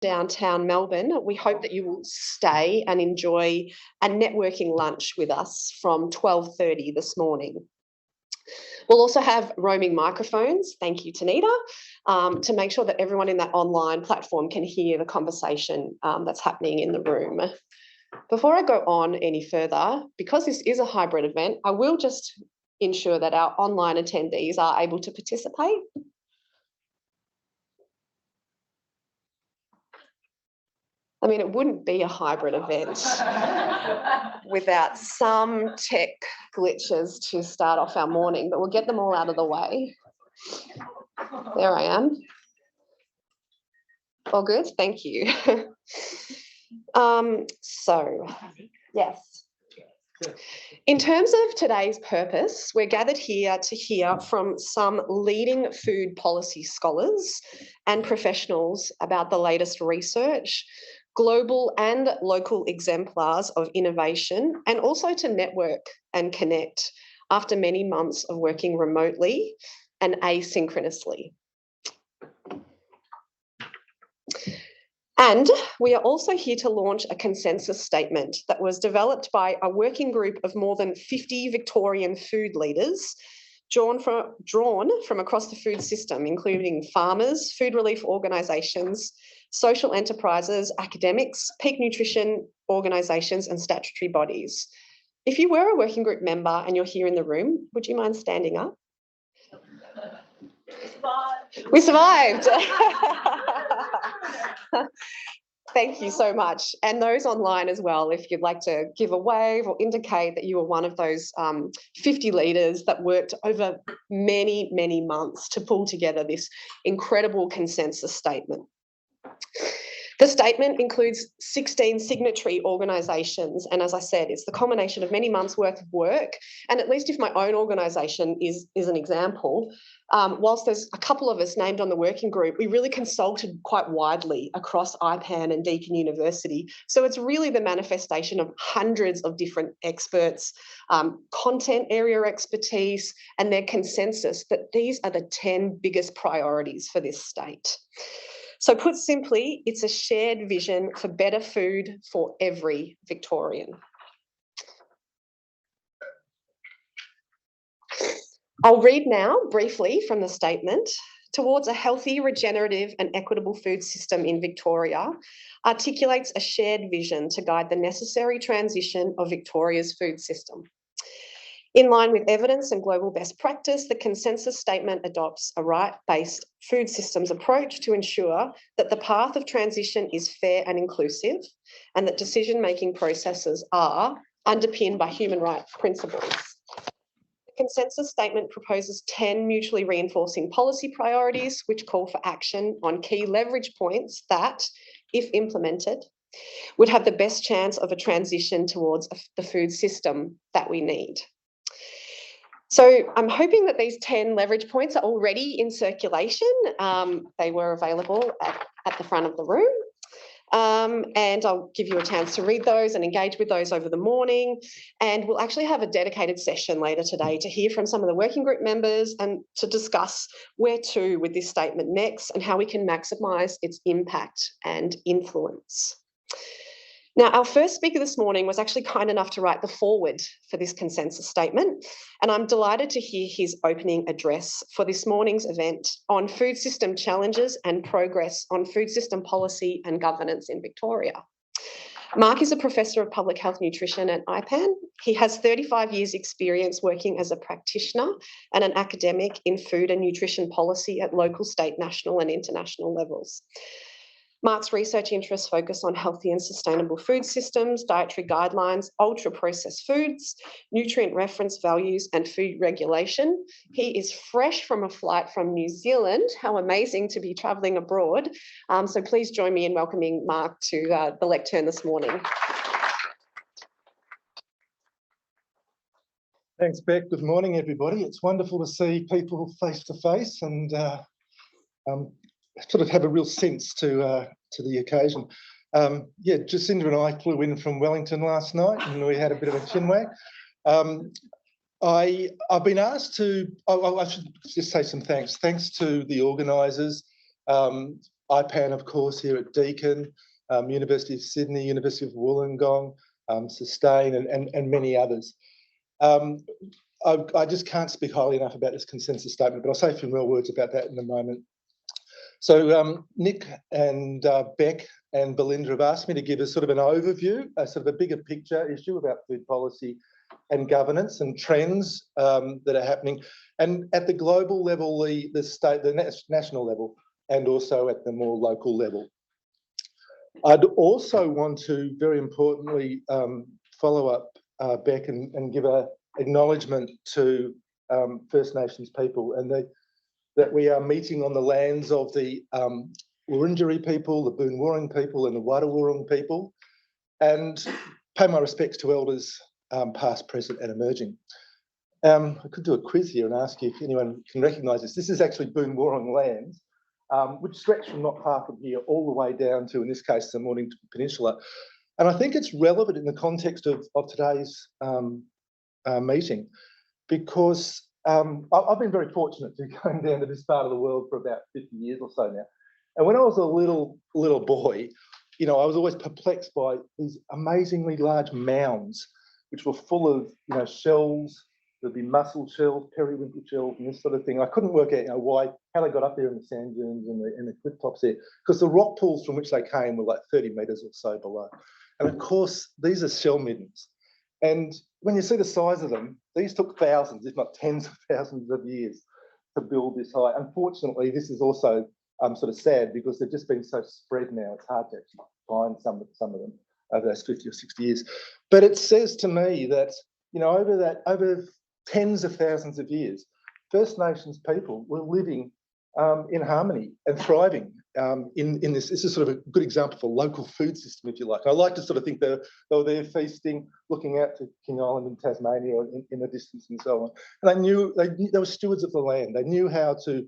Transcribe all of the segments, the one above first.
downtown Melbourne, we hope that you will stay and enjoy a networking lunch with us from 12:30 this morning. We'll also have roaming microphones, thank you, Tanita, to make sure that everyone in that online platform can hear the conversation that's happening in the room. Before I go on any further, because this is a hybrid event, I will just ensure that our online attendees are able to participate. I mean, it wouldn't be a hybrid event without some tech glitches to start off our morning, but we'll get them all out of the way. There I am. All good, thank you. So, yes. In terms of today's purpose, we're gathered here to hear from some leading food policy scholars and professionals about the latest research, global and local exemplars of innovation, and also to network and connect after many months of working remotely and asynchronously. And we are also here to launch a consensus statement that was developed by a working group of more than 50 Victorian food leaders drawn from across the food system, including farmers, food relief organisations, social enterprises, academics, peak nutrition organisations and statutory bodies. If you were a working group member and you're here in the room, would you mind standing up? We survived. Thank you so much. And those online as well, if you'd like to give a wave or indicate that you were one of those 50 leaders that worked over many, many months to pull together this incredible consensus statement. The statement includes 16 signatory organisations, and as I said, it's the culmination of many months' worth of work. And at least if my own organisation is an example, whilst there's a couple of us named on the working group, we really consulted quite widely across IPAN and Deakin University. So it's really the manifestation of hundreds of different experts, content area expertise, and their consensus that these are the 10 biggest priorities for this state. So put simply, it's a shared vision for better food for every Victorian. I'll read now briefly from the statement. Towards a healthy, regenerative and equitable food system in Victoria articulates a shared vision to guide the necessary transition of Victoria's food system. In line with evidence and global best practice, the consensus statement adopts a right-based food systems approach to ensure that the path of transition is fair and inclusive, and that decision-making processes are underpinned by human rights principles. The consensus statement proposes 10 mutually reinforcing policy priorities, which call for action on key leverage points that, if implemented, would have the best chance of a transition towards the food system that we need. So I'm hoping that these 10 leverage points are already in circulation. They were available at the front of the room. And I'll give you a chance to read those and engage with those over the morning. And we'll actually have a dedicated session later today to hear from some of the working group members and to discuss where to with this statement next and how we can maximise its impact and influence. Now, our first speaker this morning was actually kind enough to write the foreword for this consensus statement, and I'm delighted to hear his opening address for this morning's event on food system challenges and progress on food system policy and governance in Victoria. Mark is a Professor of Public Health Nutrition at IPAN. He has 35 years' experience working as a practitioner and an academic in food and nutrition policy at local, state, national and international levels. Mark's research interests focus on healthy and sustainable food systems, dietary guidelines, ultra-processed foods, nutrient reference values and food regulation. He is fresh from a flight from New Zealand. How amazing to be travelling abroad. So please join me in welcoming Mark to the lectern this morning. Thanks, Beck. Good morning, everybody. It's wonderful to see people face to face and sort of have a real sense to the occasion. Yeah, Jacinda and I flew in from Wellington last night and we had a bit of a chinwag. I've been asked to, I should just say some thanks. Thanks to the organisers, IPAN, of course, here at Deakin, University of Sydney, University of Wollongong, Sustain, and many others. I just can't speak highly enough about this consensus statement, but I'll say a few more words about that in a moment. So Nick and Beck and Belinda have asked me to give us sort of an overview, a sort of a bigger picture issue about food policy and governance and trends that are happening, and at the global level, the state, the national level, and also at the more local level. I'd also want to, very importantly, follow up Beck and give an acknowledgement to First Nations people, and that we are meeting on the lands of the Wurundjeri people, the Boon Wurrung people, and the Wadda Wurrung people, and pay my respects to elders past, present, and emerging. I could do a quiz here and ask you if anyone can recognise this. This is actually Boon Wurrung lands, which stretch from not far from here all the way down to, in this case, the Mornington Peninsula. And I think it's relevant in the context of today's meeting, because I've been very fortunate to be going down to this part of the world for about 50 years or so now. And when I was a little boy, you know, I was always perplexed by these amazingly large mounds, which were full of, you know, shells. There'd be mussel shells, periwinkle shells, and this sort of thing. I couldn't work out, you know, how they got up there in the sand dunes and the cliff tops there, because the rock pools from which they came were like 30 metres or so below. And of course, these are shell middens. And when you see the size of them, these took thousands, if not tens of thousands of years to build this high. Unfortunately, this is also sort of sad, because they've just been so spread now. It's hard to actually find some of them over those 50 or 60 years. But it says to me that, you know, over tens of thousands of years, First Nations people were living in harmony and thriving in this. This is sort of a good example for local food system, if you like. I like to sort of think they were there feasting, looking out to King Island in Tasmania in the distance and so on. And they were stewards of the land. They knew how to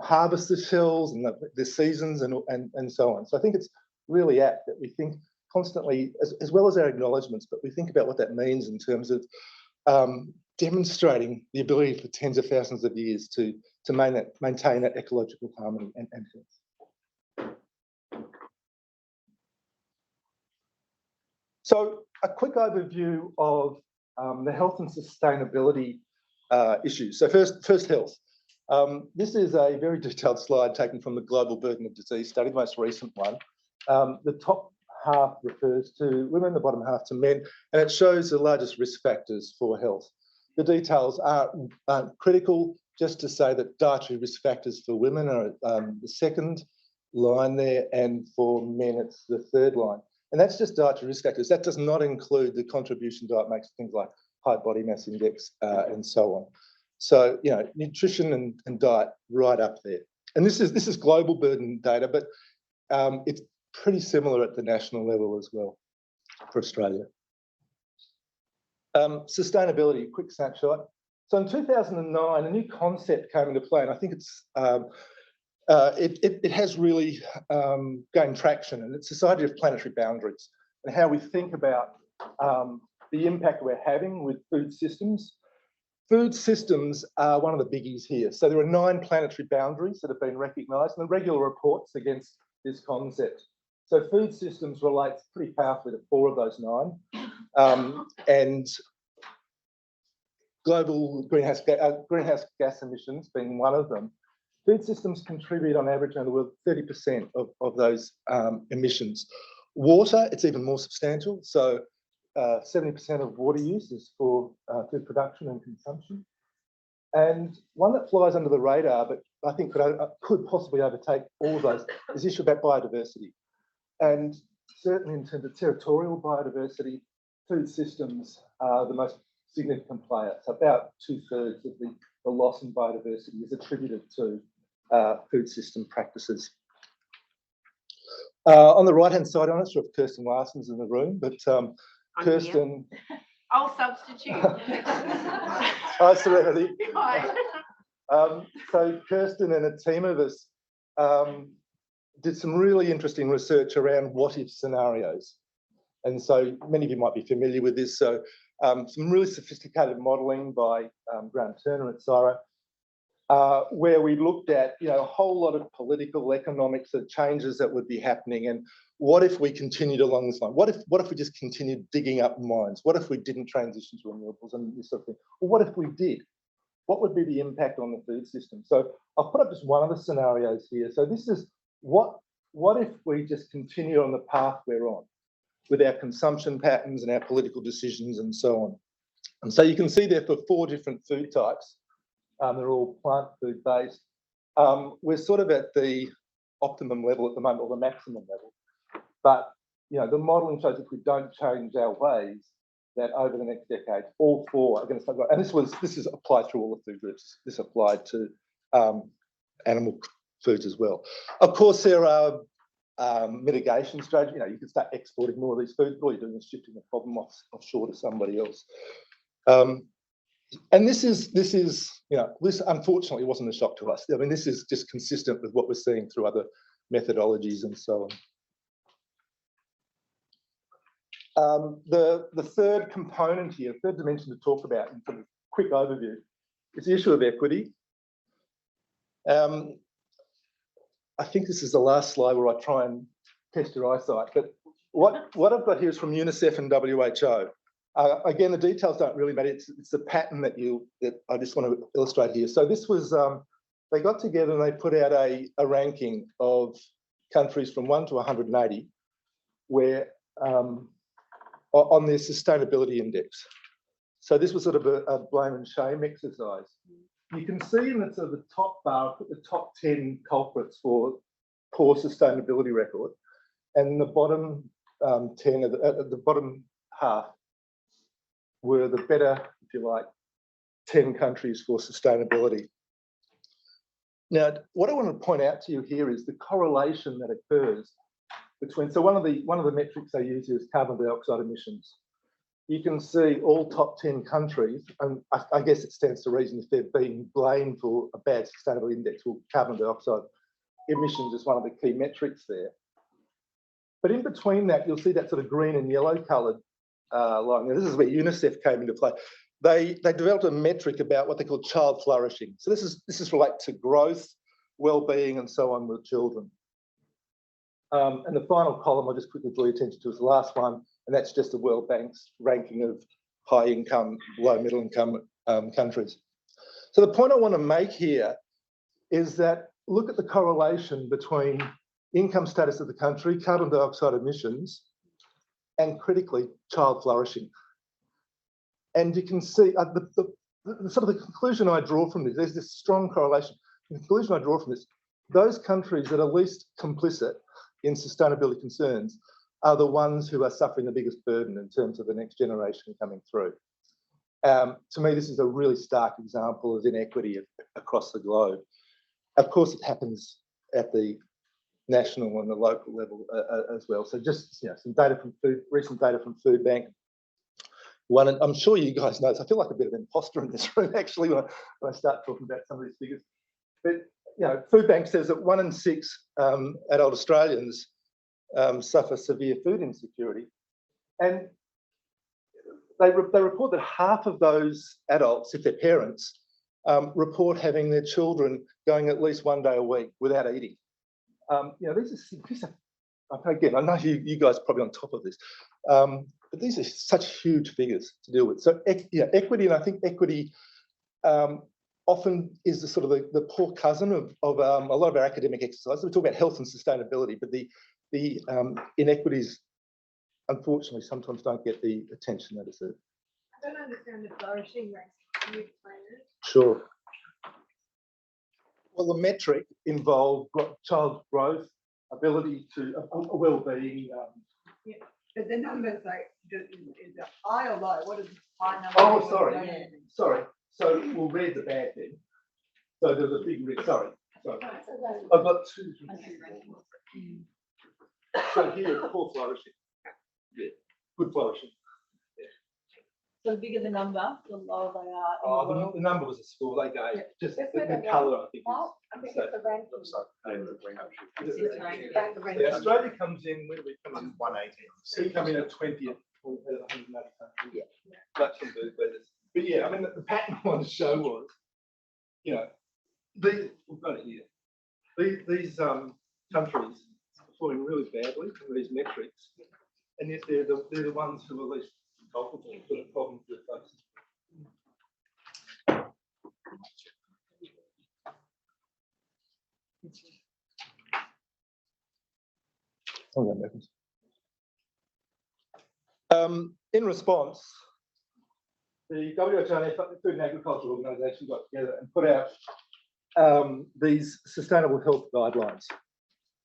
harvest the shells and the seasons and so on. So I think it's really apt that we think constantly, as well as our acknowledgements, but we think about what that means in terms of demonstrating the ability for tens of thousands of years to maintain that ecological harmony and health. So a quick overview of the health and sustainability issues. So first health. This is a very detailed slide taken from the Global Burden of Disease study, the most recent one. The top half refers to women, the bottom half to men, and it shows the largest risk factors for health. The details aren't critical, just to say that dietary risk factors for women are the second line there, and for men it's the third line. And that's just dietary risk factors. That does not include the contribution diet makes, things like high body mass index and so on. So, you know, nutrition and diet right up there. And this is global burden data, but it's pretty similar at the national level as well for Australia. Sustainability, quick snapshot. So in 2009, a new concept came into play, and I think it has really gained traction, and it's Society of Planetary Boundaries, and how we think about the impact we're having with food systems. Food systems are one of the biggies here. So there are 9 planetary boundaries that have been recognised, and the regular reports against this concept. So food systems relates pretty powerfully to 4 of those 9. And global greenhouse gas emissions being one of them. Food systems contribute on average around the world 30% of those emissions. Water, it's even more substantial. So 70% of water use is for food production and consumption. And one that flies under the radar, but I think could possibly overtake all of those, is the issue about biodiversity. And certainly in terms of territorial biodiversity, food systems are the most significant player. So about 2/3 of the loss in biodiversity is attributed to food system practices. On the right-hand side, I'm not sure if Kirsten Larson's in the room, but Kirsten... I'll substitute. Hi, Serenity. Hi. So Kirsten and a team of us did some really interesting research around what-if scenarios. And so many of you might be familiar with this. So some really sophisticated modelling by Graham Turner at CSIRO. where we looked at, a whole lot of political, economics, and changes that would be happening. And what if we continued along this line? What if we just continued digging up mines? What if we didn't transition to renewables and this sort of thing? Well, what if we did? What would be the impact on the food system? So I'll put up just one of the scenarios here. So this is what if we just continue on the path we're on with our consumption patterns and our political decisions and so on. And so you can see there for 4 different food types. They're all plant food based. We're sort of at the optimum level at the moment, or the maximum level. But the modelling shows if we don't change our ways, that over the next decade, all 4 are going to start growing. And this is applied through all the food groups. This applied to animal foods as well. Of course, there are mitigation strategies. You can start exporting more of these foods. All you're doing is shifting the problem offshore to somebody else. And this unfortunately wasn't a shock to us. I mean, this is just consistent with what we're seeing through other methodologies and so on. The third component here, third dimension to talk about in sort of quick overview, is the issue of equity. I think this is the last slide where I try and test your eyesight, but what I've got here is from UNICEF and WHO. Again, the details don't really matter. It's the pattern that I just want to illustrate here. So this was, they got together and they put out a ranking of countries from 1 to 180, where on their sustainability index. So this was sort of a blame and shame exercise. You can see in the sort of the top bar, I put the top 10 culprits for poor sustainability record, and the bottom 10, at the bottom half, were the better, if you like, 10 countries for sustainability. Now, what I want to point out to you here is the correlation that occurs between, so one of the metrics they use here is carbon dioxide emissions. You can see all top 10 countries, and I guess it stands to reason if they're being blamed for a bad sustainability index, well, carbon dioxide emissions is one of the key metrics there. But in between that, you'll see that sort of green and yellow coloured line. Now, this is where UNICEF came into play. They developed a metric about what they call child flourishing. So this is related to growth, well-being, and so on with children. And the final column I'll just quickly draw your attention to is the last one, and that's just the World Bank's ranking of high income, low middle income countries. So the point I want to make here is that look at the correlation between income status of the country, carbon dioxide emissions, and critically, child flourishing. And you can see the sort of the conclusion I draw from this, there's this strong correlation. The conclusion I draw from this, those countries that are least complicit in sustainability concerns are the ones who are suffering the biggest burden in terms of the next generation coming through. To me, this is a really stark example of inequity across the globe. Of course, it happens at the national and the local level as well. So just some data from recent data from Food Bank. One, and I'm sure you guys know this, I feel like a bit of an imposter in this room actually when I start talking about some of these figures. But Food Bank says that 1 in 6 adult Australians suffer severe food insecurity, and they report that half of those adults, if they're parents, report having their children going at least 1 day a week without eating. These are again, I know you guys are probably on top of this, but these are such huge figures to deal with. So equity, and I think equity often is the sort of the poor cousin of a lot of our academic exercises. We talk about health and sustainability, but the inequities, unfortunately, sometimes don't get the attention that is due. I don't understand the flourishing rate. Can you explain it? Sure. Well, the metric involved child growth, ability to well-being. Yeah, but the numbers is it high or low? What is high number? Oh, sorry. So we'll read the bad then. So there's a big red. Sorry. I've got 2. So here, poor flourishing. Yeah, good flourishing. So the bigger the number, the lower they are. Oh, the number was a score they gave. Just the colour, I think. I think it's the ranking. Yeah, Australia comes in, where do we come in? 180. We come in at 20th. Yeah. But yeah, I mean, the pattern I wanted to show was, We've got it here. These countries are performing really badly in these metrics, and yet they're the ones who are least culpable for the problems we're facing. In response, the WHO, Food and Agriculture Organization, got together and put out these sustainable health guidelines.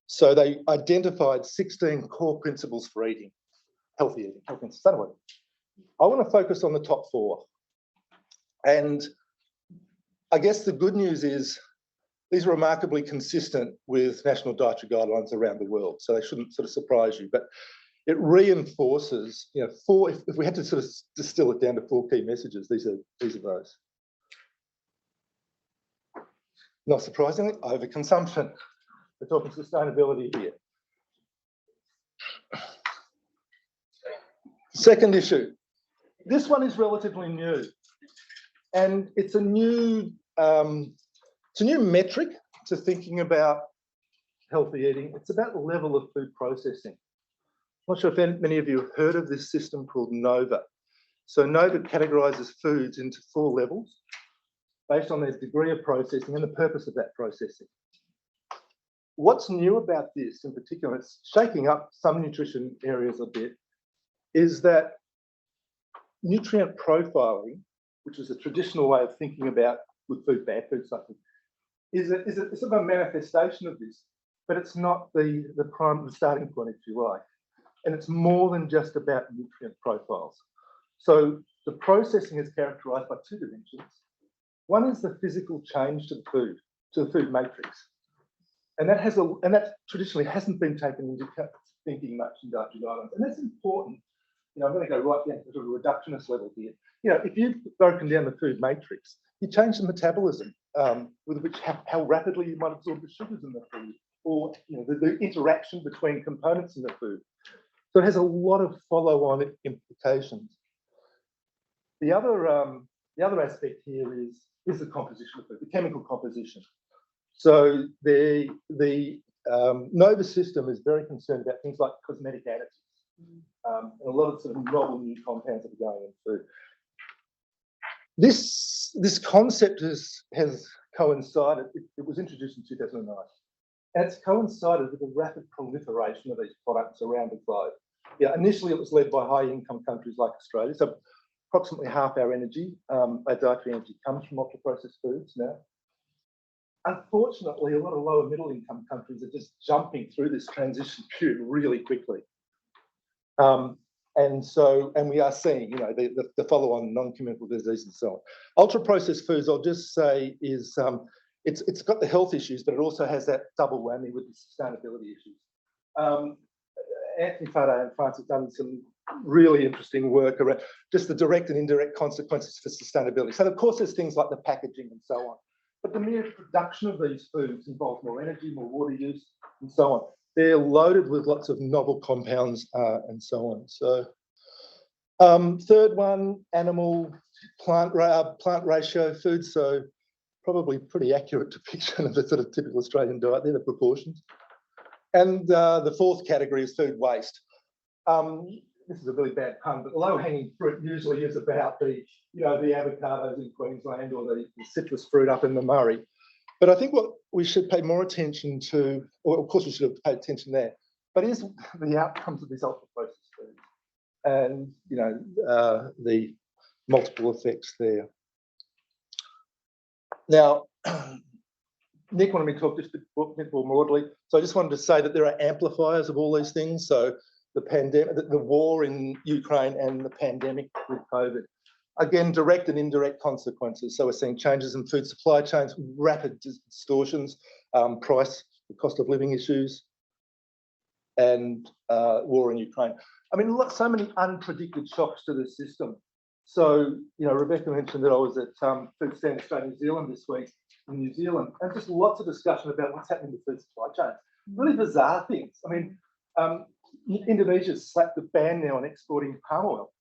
So they identified 16 core principles for eating, healthy eating, healthy and sustainable eating. I want to focus on the top 4. And I guess the good news is these are remarkably consistent with national dietary guidelines around the world, so they shouldn't sort of surprise you. But it reinforces, you know, 4. If we had to sort of distill it down to 4 key messages, these are those. Not surprisingly, overconsumption. We're talking sustainability here. Second issue. This one is relatively new, and it's a new metric to thinking about healthy eating. It's about the level of food processing. I'm not sure if many of you have heard of this system called NOVA. So NOVA categorises foods into 4 levels based on their degree of processing and the purpose of that processing. What's new about this in particular, it's shaking up some nutrition areas a bit, is that nutrient profiling, which is a traditional way of thinking about good food, bad food, something, is sort of a manifestation of this, but it's not the starting point, if you like. And it's more than just about nutrient profiles. So the processing is characterised by 2 dimensions. One is the physical change to the food matrix. And that traditionally hasn't been taken into thinking much in dietary guidelines. And that's important. You know, I'm going to go right down to a reductionist level here. You know, if you've broken down the food matrix, you change the metabolism with which how rapidly you might absorb the sugars in the food, or you know, the interaction between components in the food. So it has a lot of follow-on implications. The other aspect here is the composition of food, the chemical composition. So the NOVA system is very concerned about things like cosmetic additives, and a lot of sort of novel new compounds that are going in food. This concept has coincided. It was introduced in 2009. And it's coincided with the rapid proliferation of these products around the globe. Yeah, initially it was led by high-income countries like Australia. So approximately half our energy, our dietary energy, comes from ultra-processed foods now. Unfortunately, a lot of lower middle-income countries are just jumping through this transition period really quickly. And we are seeing, you know, the follow-on non-communicable disease and so on. Ultra-processed foods, I'll just say, is it's got the health issues, but it also has that double whammy with the sustainability issues. Anthony Farday in France has done some really interesting work around just the direct and indirect consequences for sustainability. So of course there's things like the packaging and so on, but the mere production of these foods involves more energy, more water use, and so on. They're loaded with lots of novel compounds and so on. So third one, animal-plant ratio food. So probably pretty accurate depiction of the sort of typical Australian diet there, the proportions. And the fourth category is food waste. This is a really bad pun, but low-hanging fruit usually is about the avocados in Queensland or the citrus fruit up in the Murray. But I think what we should pay more attention to, or of course we should have paid attention there, but is the outcomes of these ultra-processed foods and, you know, the multiple effects there. Now, Nick wanted me to talk just a bit more broadly. So I just wanted to say that there are amplifiers of all these things. So the pandemic, the war in Ukraine and the pandemic with COVID. Again, direct and indirect consequences. So we're seeing changes in food supply chains, rapid distortions, price, the cost of living issues, and war in Ukraine. I mean, so many unpredicted shocks to the system. So, you know, Rebecca mentioned that I was at Food Stand Australia New Zealand this week in New Zealand, and just lots of discussion about what's happening with food supply chains. Really bizarre things. I mean, Indonesia's slapped the ban now on exporting palm oil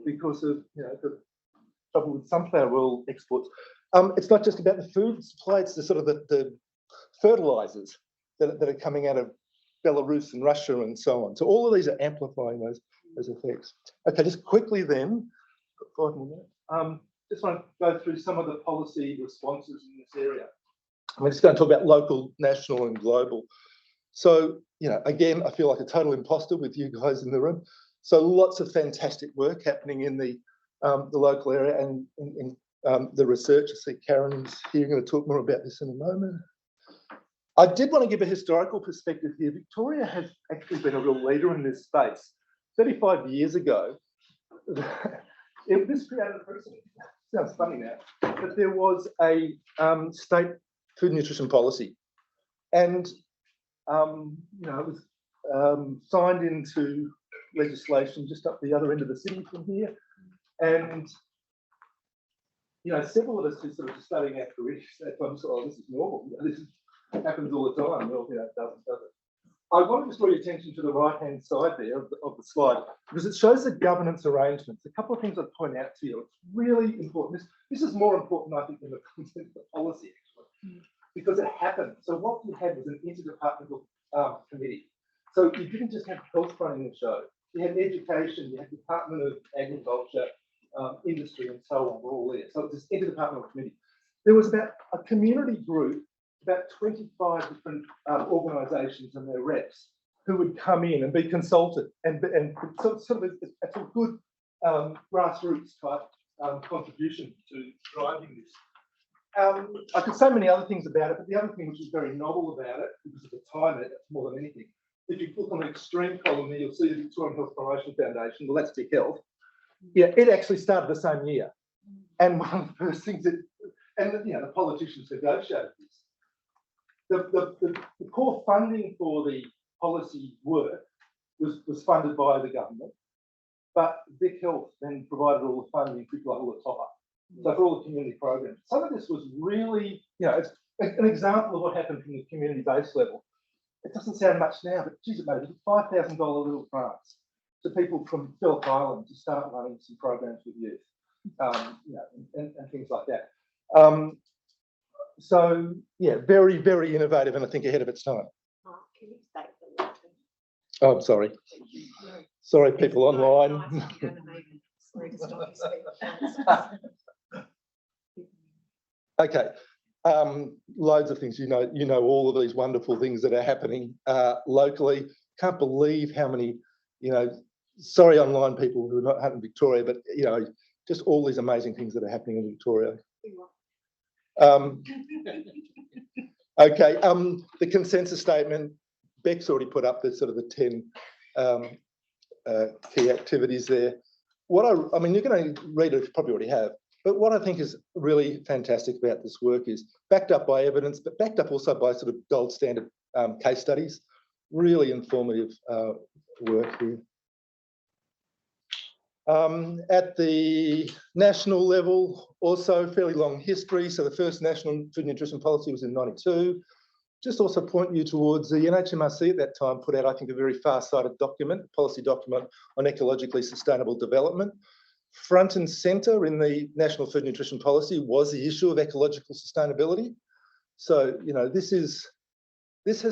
because of, you know, the trouble with sunflower oil exports. It's not just about the food supply, it's the sort of the fertilizers that are coming out of Belarus and Russia and so on. So all of these are amplifying those effects. Okay, just quickly then, 5 minutes. Just want to go through some of the policy responses in this area. I'm just going to talk about local, national, and global. So, you know, again, I feel like a total imposter with you guys in the room. So lots of fantastic work happening in the local area and in the research. I see Karen's here, going to talk more about this in a moment. I did want to give a historical perspective here. Victoria has actually been a real leader in this space. 35 years ago, this created a precedent. Sounds funny now, but there was a state food and nutrition policy, and you know, it was signed into legislation just up the other end of the city from here, and you know, several of us who sort of studying our careers at times, oh, this is normal. You know, this happens all the time. Well, you know, it doesn't, does it? I want to just draw your attention to the right-hand side there of the slide, because it shows the governance arrangements. A couple of things I'd point out to you. It's really important. This is more important, I think, than the content of the policy, actually, because it happened. So what you had was an interdepartmental committee. So you didn't just have health running the show. You had education, you had Department of Agriculture, industry, and so on, were all there. So it was this interdepartmental committee. There was about a community group, about 25 different organisations and their reps who would come in and be consulted, and sort of a good grassroots type contribution to driving this. I could say many other things about it, but the other thing which is very novel about it, because of the time it more than anything, if you look on the extreme column there, you'll see the Victorian Health Promotion Foundation. Well, that's Vic Health. Yeah, it actually started the same year, and one of the first things that, and you know, the politicians negotiated this. The core funding for the policy work was funded by the government, but Vic Health then provided all the funding, like all the top up. So for all the community programs. Some of this was really, you know, it's an example of what happened from the community-based level. It doesn't sound much now, but geez, it made $5,000 little grants to people from Phillip Island to start running some programs with youth, you know, and things like that. So yeah, very, very innovative, and I think ahead of its time. Can you state the letter? Oh, I'm sorry. Sorry, people online. Sorry to stop you speaking. Okay. Loads of things. You know all of these wonderful things that are happening locally. Can't believe how many, you know, sorry online people who are not in Victoria, but you know, just all these amazing things that are happening in Victoria. Okay, the consensus statement, Beck's already put up the sort of the 10 key activities there. What I mean, you're going to read it, you probably already have, but what I think is really fantastic about this work is backed up by evidence, but backed up also by sort of gold standard case studies. Really informative work here. At the national level, also fairly long history. So the first national food and nutrition policy was in '92. Just also point you towards the NHMRC at that time put out, I think, a very far-sighted document, policy document on ecologically sustainable development. Front and centre in the national food and nutrition policy was the issue of ecological sustainability. So, you know, this has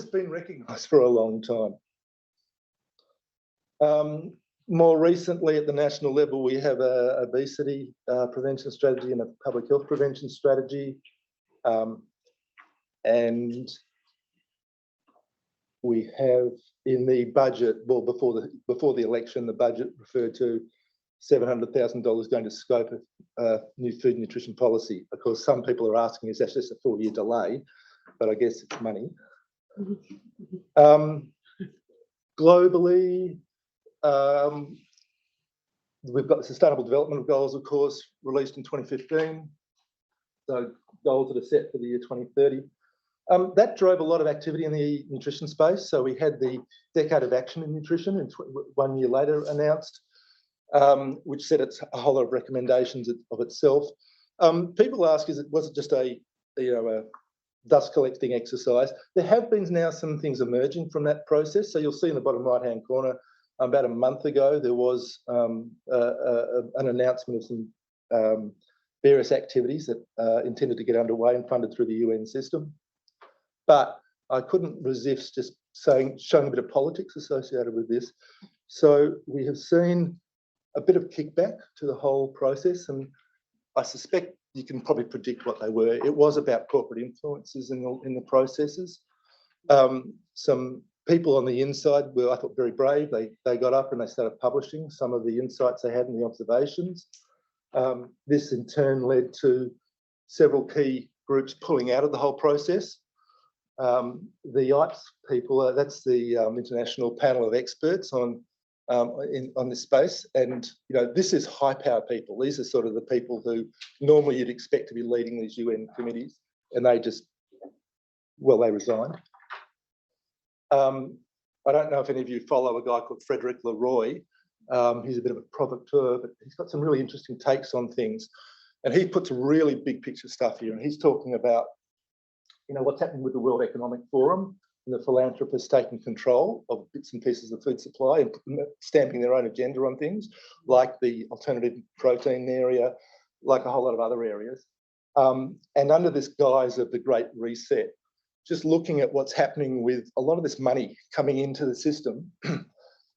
been recognised for a long time. More recently, at the national level, we have a obesity prevention strategy and a public health prevention strategy. And we have in the budget, well, before the election, the budget referred to $700,000 going to scope of new food and nutrition policy. Of course, some people are asking, is that just a 4-year delay? But I guess it's money. Globally, we've got the Sustainable Development Goals, of course, released in 2015. So goals that are set for the year 2030. That drove a lot of activity in the nutrition space. So we had the Decade of Action in Nutrition, and 1 year later announced, which set a whole lot of recommendations of itself. People ask, was it just a dust collecting exercise? There have been now some things emerging from that process. So you'll see in the bottom right-hand corner, about a month ago, there was an announcement of some various activities that are intended to get underway and funded through the UN system. But I couldn't resist just showing a bit of politics associated with this. So we have seen a bit of kickback to the whole process, and I suspect you can probably predict what they were. It was about corporate influences in the processes. Some people on the inside were, I thought, very brave. They got up and they started publishing some of the insights they had and the observations. This in turn led to several key groups pulling out of the whole process. The IPAN people, that's the International Panel of Experts on this space, and this is high power people. These are sort of the people who normally you'd expect to be leading these UN committees, and they resigned. I don't know if any of you follow a guy called Frederick Leroy. He's a bit of a provocateur, but he's got some really interesting takes on things, and he puts really big picture stuff here, and he's talking about what's happening with the World Economic Forum and the philanthropists taking control of bits and pieces of food supply and stamping their own agenda on things, like the alternative protein area, like a whole lot of other areas. And under this guise of the Great Reset, just looking at what's happening with a lot of this money coming into the system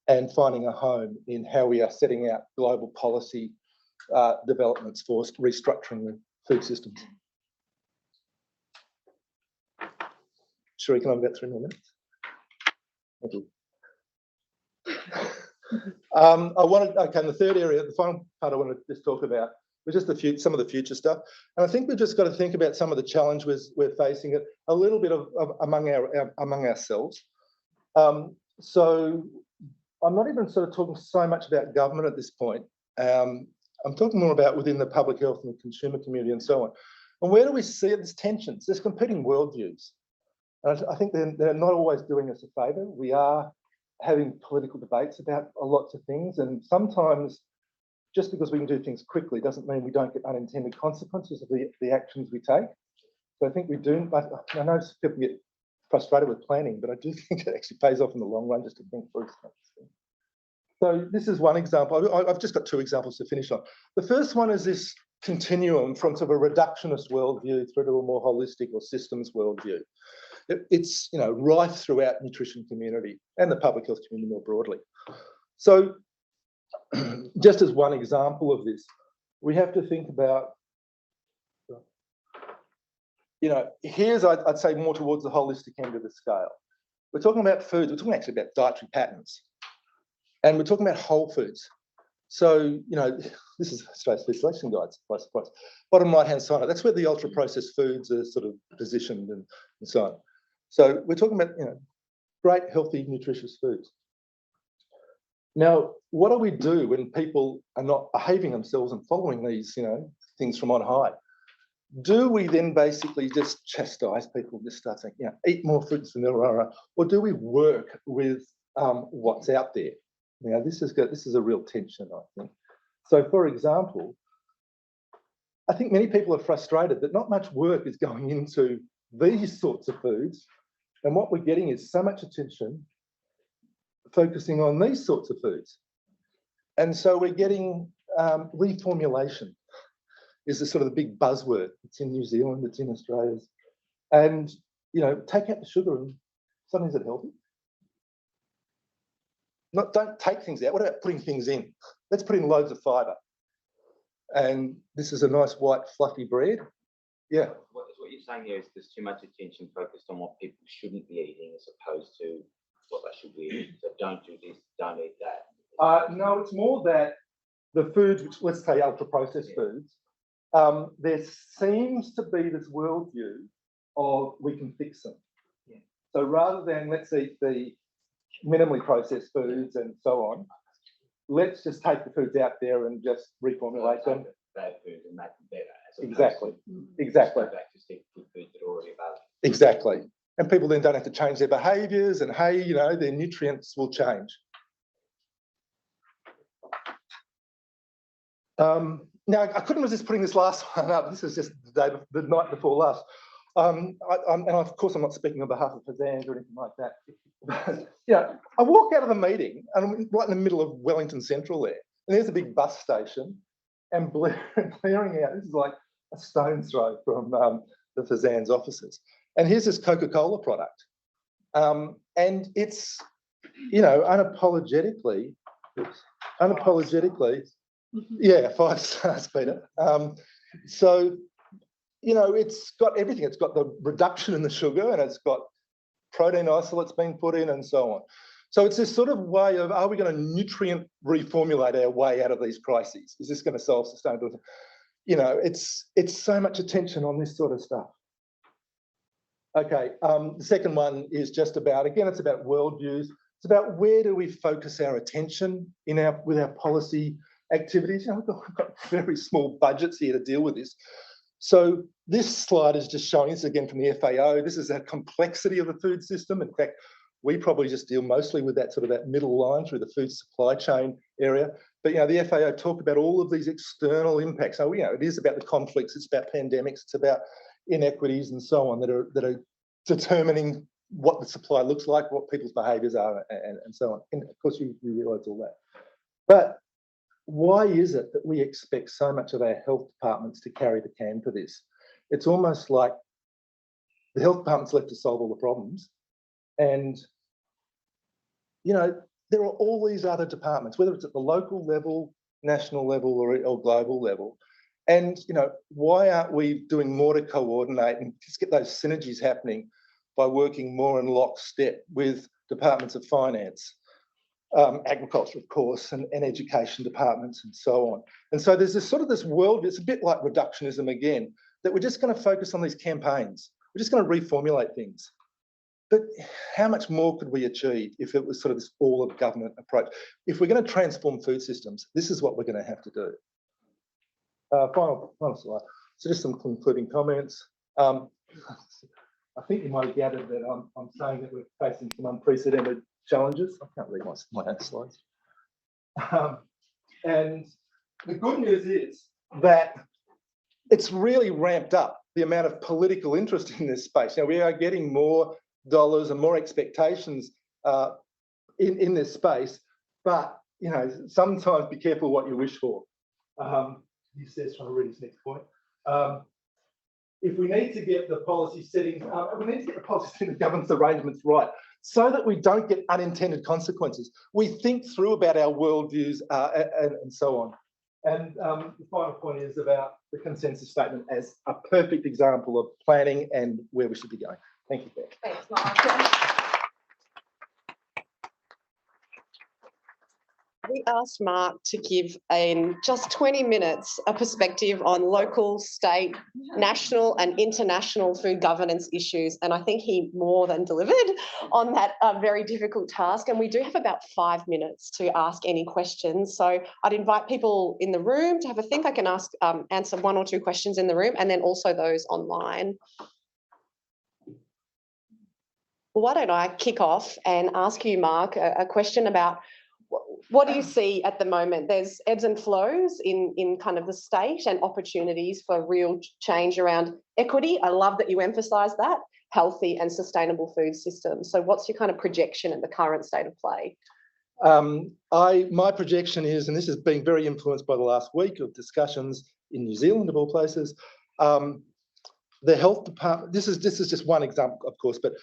and finding a home in how we are setting out global policy developments for restructuring the food systems. Sheree, can I have about 3 more minutes? Thank you. And the third area, the final part I want to just talk about was just some of the future stuff. And I think we've just got to think about some of the challenges we're facing a little bit among ourselves. So I'm not even sort of talking so much about government at this point. I'm talking more about within the public health and the consumer community and so on. And where do we see it? There's tensions, there's competing worldviews. And I think they're not always doing us a favour. We are having political debates about lots of things, and sometimes just because we can do things quickly doesn't mean we don't get unintended consequences of the actions we take. So I think we do. I know people get frustrated with planning, but I do think it actually pays off in the long run just to think through stuff. So this is one example. I've just got 2 examples to finish on. The first one is this continuum from sort of a reductionist worldview through to a more holistic or systems worldview. It's rife throughout the nutrition community and the public health community more broadly. So just as one example of this, we have to think about, here's, I'd say, more towards the holistic end of the scale. We're talking about foods, we're talking actually about dietary patterns, and we're talking about whole foods. So, this is Australia's Food Selection Guides, by surprise. Bottom right-hand side, that's where the ultra-processed foods are sort of positioned and so on. So we're talking about, great, healthy, nutritious foods. Now, what do we do when people are not behaving themselves and following these, things from on high? Do we then basically just chastise people and just start saying, eat more fruits and vanilla, or do we work with what's out there? Now, this is a real tension, I think. So, for example, I think many people are frustrated that not much work is going into these sorts of foods, and what we're getting is so much attention focusing on these sorts of foods. And so we're getting reformulation is the sort of the big buzzword. It's in New Zealand, it's in Australia. And, take out the sugar and suddenly is it healthy? Don't take things out. What about putting things in? Let's put in loads of fibre. And this is a nice white fluffy bread. Yeah. What you're saying here is there's too much attention focused on what people shouldn't be eating as opposed to what they should be eating. So don't do this, don't eat that. No, it's more that the foods, which let's say ultra-processed foods, there seems to be this worldview of we can fix them. Yeah. So rather than let's eat the minimally processed foods and so on, let's just take the foods out there and just reformulate them. Bad foods and make them better. Exactly. Back to stick good foods that are already available. Exactly. And people then don't have to change their behaviours, and hey, their nutrients will change. Now, I couldn't resist putting this last one up. This is just the night before last. And of course, I'm not speaking on behalf of Fazan's or anything like that. But, I walk out of the meeting, and I'm right in the middle of Wellington Central there, and there's a big bus station. and blaring out. This is like a stone's throw from the Fazan's offices. And here's this Coca-Cola product. And it's, you know, unapologetically, yeah, 5 stars, Peter. So, you know, it's got everything. It's got the reduction in the sugar, and it's got protein isolates being put in, and so on. So it's this sort of way of, are we going to nutrient reformulate our way out of these crises? Is this going to solve sustainability? You know, it's so much attention on this sort of stuff. Okay, the second one is just about, again, it's about worldviews. It's about where do we focus our attention with our policy activities. You know, we've got very small budgets here to deal with this. So this slide is just showing, this again from the FAO, this is the complexity of the food system. In fact, we probably just deal mostly with that sort of that middle line through the food supply chain area. But, you know, the FAO talked about all of these external impacts. So, you know, it is about the conflicts, it's about pandemics, it's about inequities and so on that are determining what the supply looks like, what people's behaviours are, and so on. And of course, we realise all that. But why is it that we expect so much of our health departments to carry the can for this? It's almost like the health department's left to solve all the problems. And, you know, there are all these other departments, whether it's at the local level, national level, or global level. And, you know, why aren't we doing more to coordinate and just get those synergies happening by working more in lockstep with departments of finance, agriculture, of course, and education departments and so on. And so there's this sort of this world, it's a bit like reductionism again, that we're just going to focus on these campaigns. We're just going to reformulate things. But how much more could we achieve if it was sort of this all of government approach? If we're going to transform food systems, this is what we're going to have to do. Final slide. So just some concluding comments. I think you might have gathered that I'm saying that we're facing some unprecedented challenges. I can't read my own slides. And the good news is that it's really ramped up the amount of political interest in this space. Now, we are getting more dollars and more expectations in this space, but, you know, sometimes be careful what you wish for. He says, trying to read his next point. If we need to get the policy settings, we need to get the policy settings and governance arrangements right so that we don't get unintended consequences. We think through about our worldviews and so on. And the final point is about the consensus statement as a perfect example of planning and where we should be going. Thank you, Beth. Thanks, Mark. We asked Mark to give in just 20 minutes a perspective on local, state, national and international food governance issues. And I think he more than delivered on that very difficult task. And we do have about 5 minutes to ask any questions. So I'd invite people in the room to have a think. I can answer 1 or 2 questions in the room and then also those online. Why don't I kick off and ask you, Mark, a question about what do you see at the moment? There's ebbs and flows in kind of the state and opportunities for real change around equity. I love that you emphasise that, healthy and sustainable food systems. So what's your kind of projection at the current state of play? My projection is, and this has been very influenced by the last week of discussions in New Zealand, of all places, the health department, this is just one example, of course, but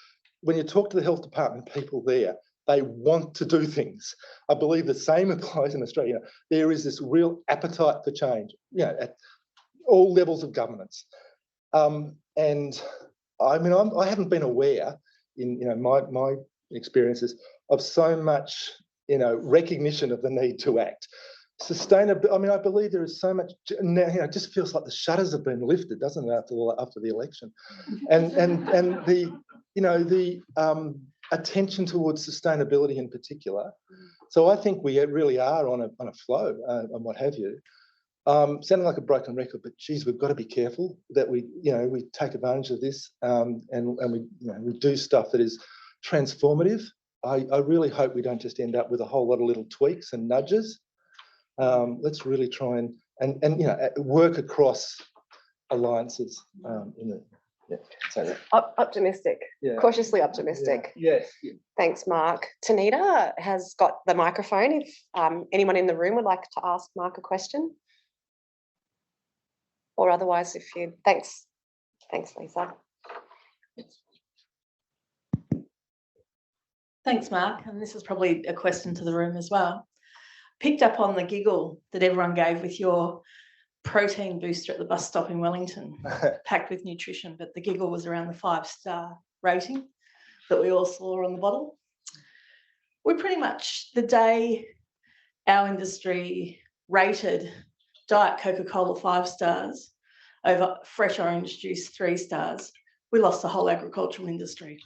when you talk to the health department people there, they want to do things. I believe the same applies in Australia. There is this real appetite for change, you know, at all levels of governance. And I mean, I haven't been aware in, you know, my experiences of so much, you know, recognition of the need to act. Sustainable. I mean, I believe there is so much now. You know, it just feels like the shutters have been lifted, doesn't it, after the election, and the, you know, the attention towards sustainability in particular. So I think we really are on a flow and what have you. Sounding like a broken record, but geez, we've got to be careful that we take advantage of this and we do stuff that is transformative. I really hope we don't just end up with a whole lot of little tweaks and nudges. Let's really try and work across alliances Optimistic, cautiously optimistic. Yes. Thanks, Mark. Tanita has got the microphone if anyone in the room would like to ask Mark a question. or otherwise, if you, thanks, Lisa. Thanks, Mark. And this is probably a question to the room as well. Picked up on the giggle that everyone gave with your protein booster at the bus stop in Wellington, packed with nutrition, but the giggle was around the 5-star rating that we all saw on the bottle. We pretty much, the day our industry rated Diet Coca-Cola 5 stars over fresh orange juice 3 stars, we lost the whole agricultural industry.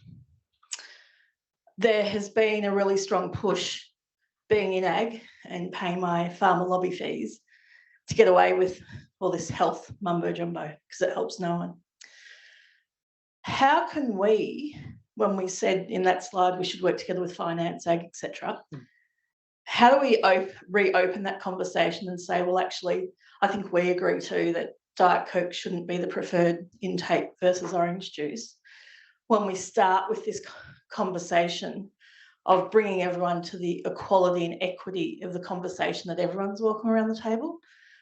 There has been a really strong push, being in ag and paying my farmer lobby fees, to get away with all this health mumbo jumbo because it helps no one. How can we, when we said in that slide we should work together with finance, ag, etc., how do we reopen that conversation and say, well, actually, I think we agree too that Diet Coke shouldn't be the preferred intake versus orange juice, when we start with this conversation of bringing everyone to the equality and equity of the conversation, that everyone's walking around the table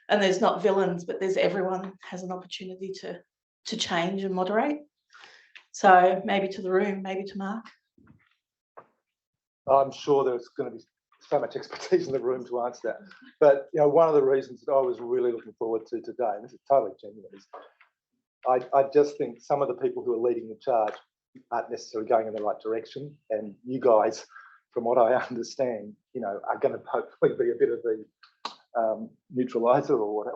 and there's not villains, but there's everyone has an opportunity to change and moderate. So maybe to the room, maybe to Mark. I'm sure there's going to be so much expertise in the room to answer that. But one of the reasons that I was really looking forward to today, and this is totally genuine, is I just think some of the people who are leading the charge aren't necessarily going in the right direction, and you guys, from what I understand, are going to hopefully be a bit of the neutralizer or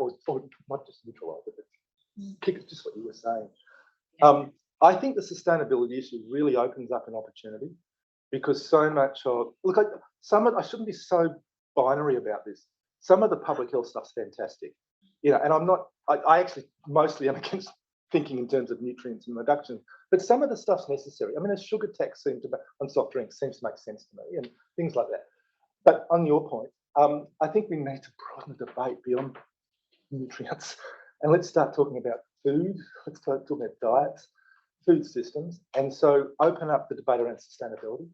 not just neutralizer, but kick just what you were saying. I think the sustainability issue really opens up an opportunity, because so much of I shouldn't be so binary about this. Some of the public health stuff's fantastic, and I actually mostly am against thinking in terms of nutrients and reduction, but some of the stuff's necessary. I mean, a sugar tax on soft drinks seems to make sense to me, and things like that. But on your point, I think we need to broaden the debate beyond nutrients, and let's start talking about food. Let's start talking about diets, food systems, and so open up the debate around sustainability.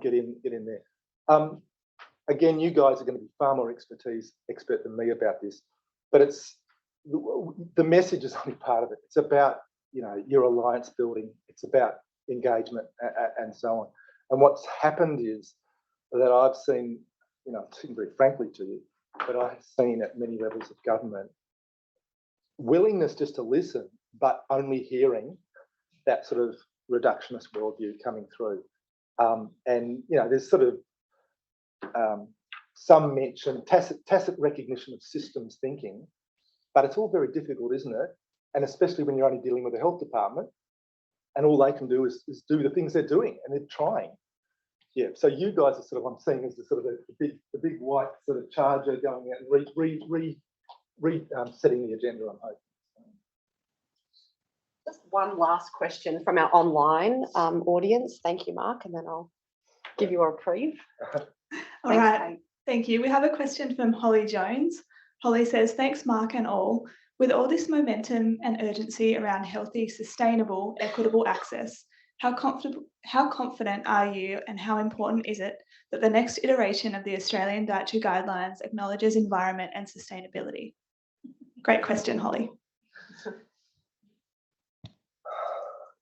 Get in there. Again, you guys are going to be far more expert than me about this, but the message is only part of it. It's about your alliance building. It's about engagement and so on. And what's happened is that I've seen, speaking very frankly to you, but I have seen at many levels of government willingness just to listen, but only hearing that sort of reductionist worldview coming through. And there's sort of some mention, tacit recognition of systems thinking, but it's all very difficult, isn't it? And especially when you're only dealing with the health department, and all they can do is do the things they're doing, and they're trying. Yeah. So you guys are sort of, I'm seeing as the sort of the big white sort of charger going out and setting the agenda, I'm hoping. Just one last question from our online audience. Thank you, Mark, and then I'll give you a reprieve. All right, thank you. We have a question from Holly Jones. Holly says, thanks, Mark and all. With all this momentum and urgency around healthy, sustainable, equitable access, how confident are you, and how important is it that the next iteration of the Australian Dietary Guidelines acknowledges environment and sustainability? Great question, Holly.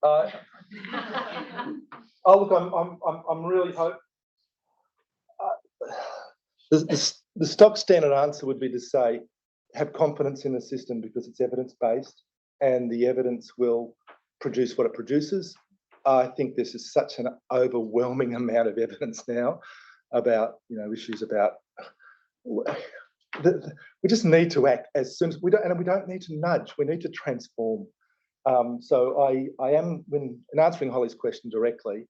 Look, I'm really hoping. The stock standard answer would be to say, have confidence in the system because it's evidence-based and the evidence will produce what it produces. I think this is such an overwhelming amount of evidence now about, issues about. We just need to act as soon as we don't need to nudge. We need to transform. So I am, in answering Holly's question directly,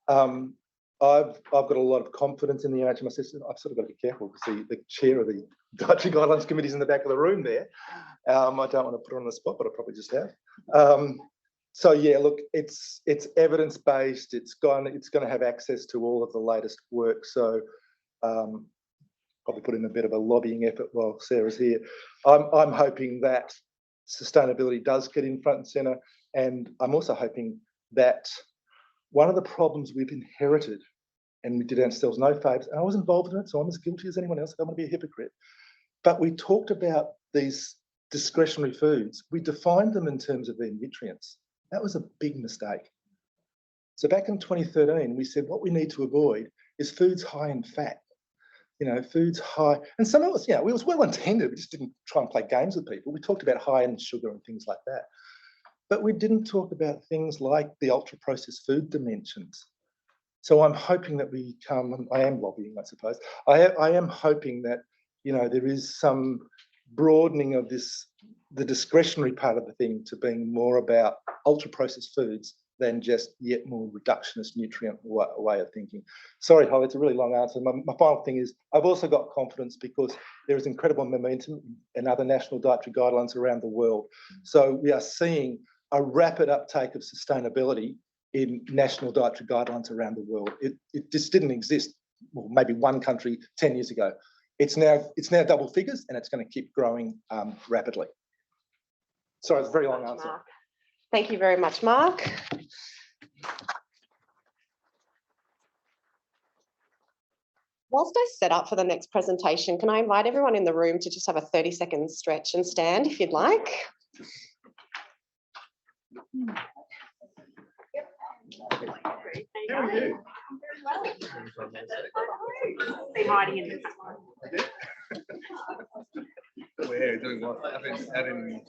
I've got a lot of confidence in the NHMI system. I've sort of got to be careful because the chair of the Dietary Guidelines Committee is in the back of the room there. I don't want to put her on the spot, but I probably just have. So yeah, look, it's evidence-based. It's going to have access to all of the latest work. So probably put in a bit of a lobbying effort while Sarah's here. I'm hoping that sustainability does get in front and centre, and I'm also hoping that one of the problems we've inherited, and we did ourselves no favours, and I was involved in it, so I'm as guilty as anyone else. I don't want to be a hypocrite. But we talked about these discretionary foods, we defined them in terms of their nutrients. That was a big mistake. So back in 2013, we said what we need to avoid is foods high in fat. You know, foods high, and some of us, you know, it was well intended. We just didn't try and play games with people. We talked about high in sugar and things like that. But we didn't talk about things like the ultra-processed food dimensions. So I'm hoping that we come, I am lobbying, I suppose. I am hoping that, you know, there is some broadening of this, the discretionary part of the thing to being more about ultra-processed foods than just yet more reductionist nutrient way of thinking. Sorry, Holly, it's a really long answer. My final thing is I've also got confidence because there is incredible momentum in other national dietary guidelines around the world. So we are seeing a rapid uptake of sustainability in national dietary guidelines around the world. It just didn't exist, well, maybe one country 10 years ago. It's now double figures and it's going to keep growing rapidly. Sorry, it's a very long answer. Thank you very much, Mark. Whilst I set up for the next presentation, can I invite everyone in the room to just have a 30-second stretch and stand if you'd like? How are you? Be hiding in the We're doing what? Having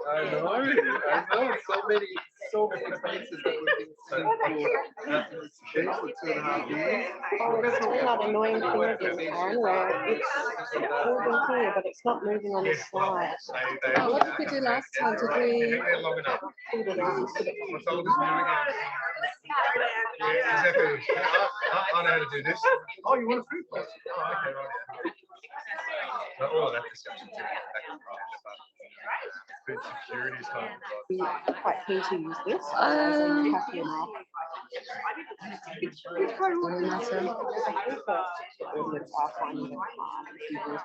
I know. So many places that we've been sitting for 2.5 years. Oh, it's doing that annoying thing again, Karen, where it's moving here, but it's not moving on the slide. Oh, what did we do last time? Did we? Put it on. Yeah, exactly. I know how to do this. Oh, you want a food place? Oh, okay, right. But all of that discussion too. Food security is hard. I'm quite keen to use this. Are you happy enough? Doesn't matter. I think the audience are finding it hard if you use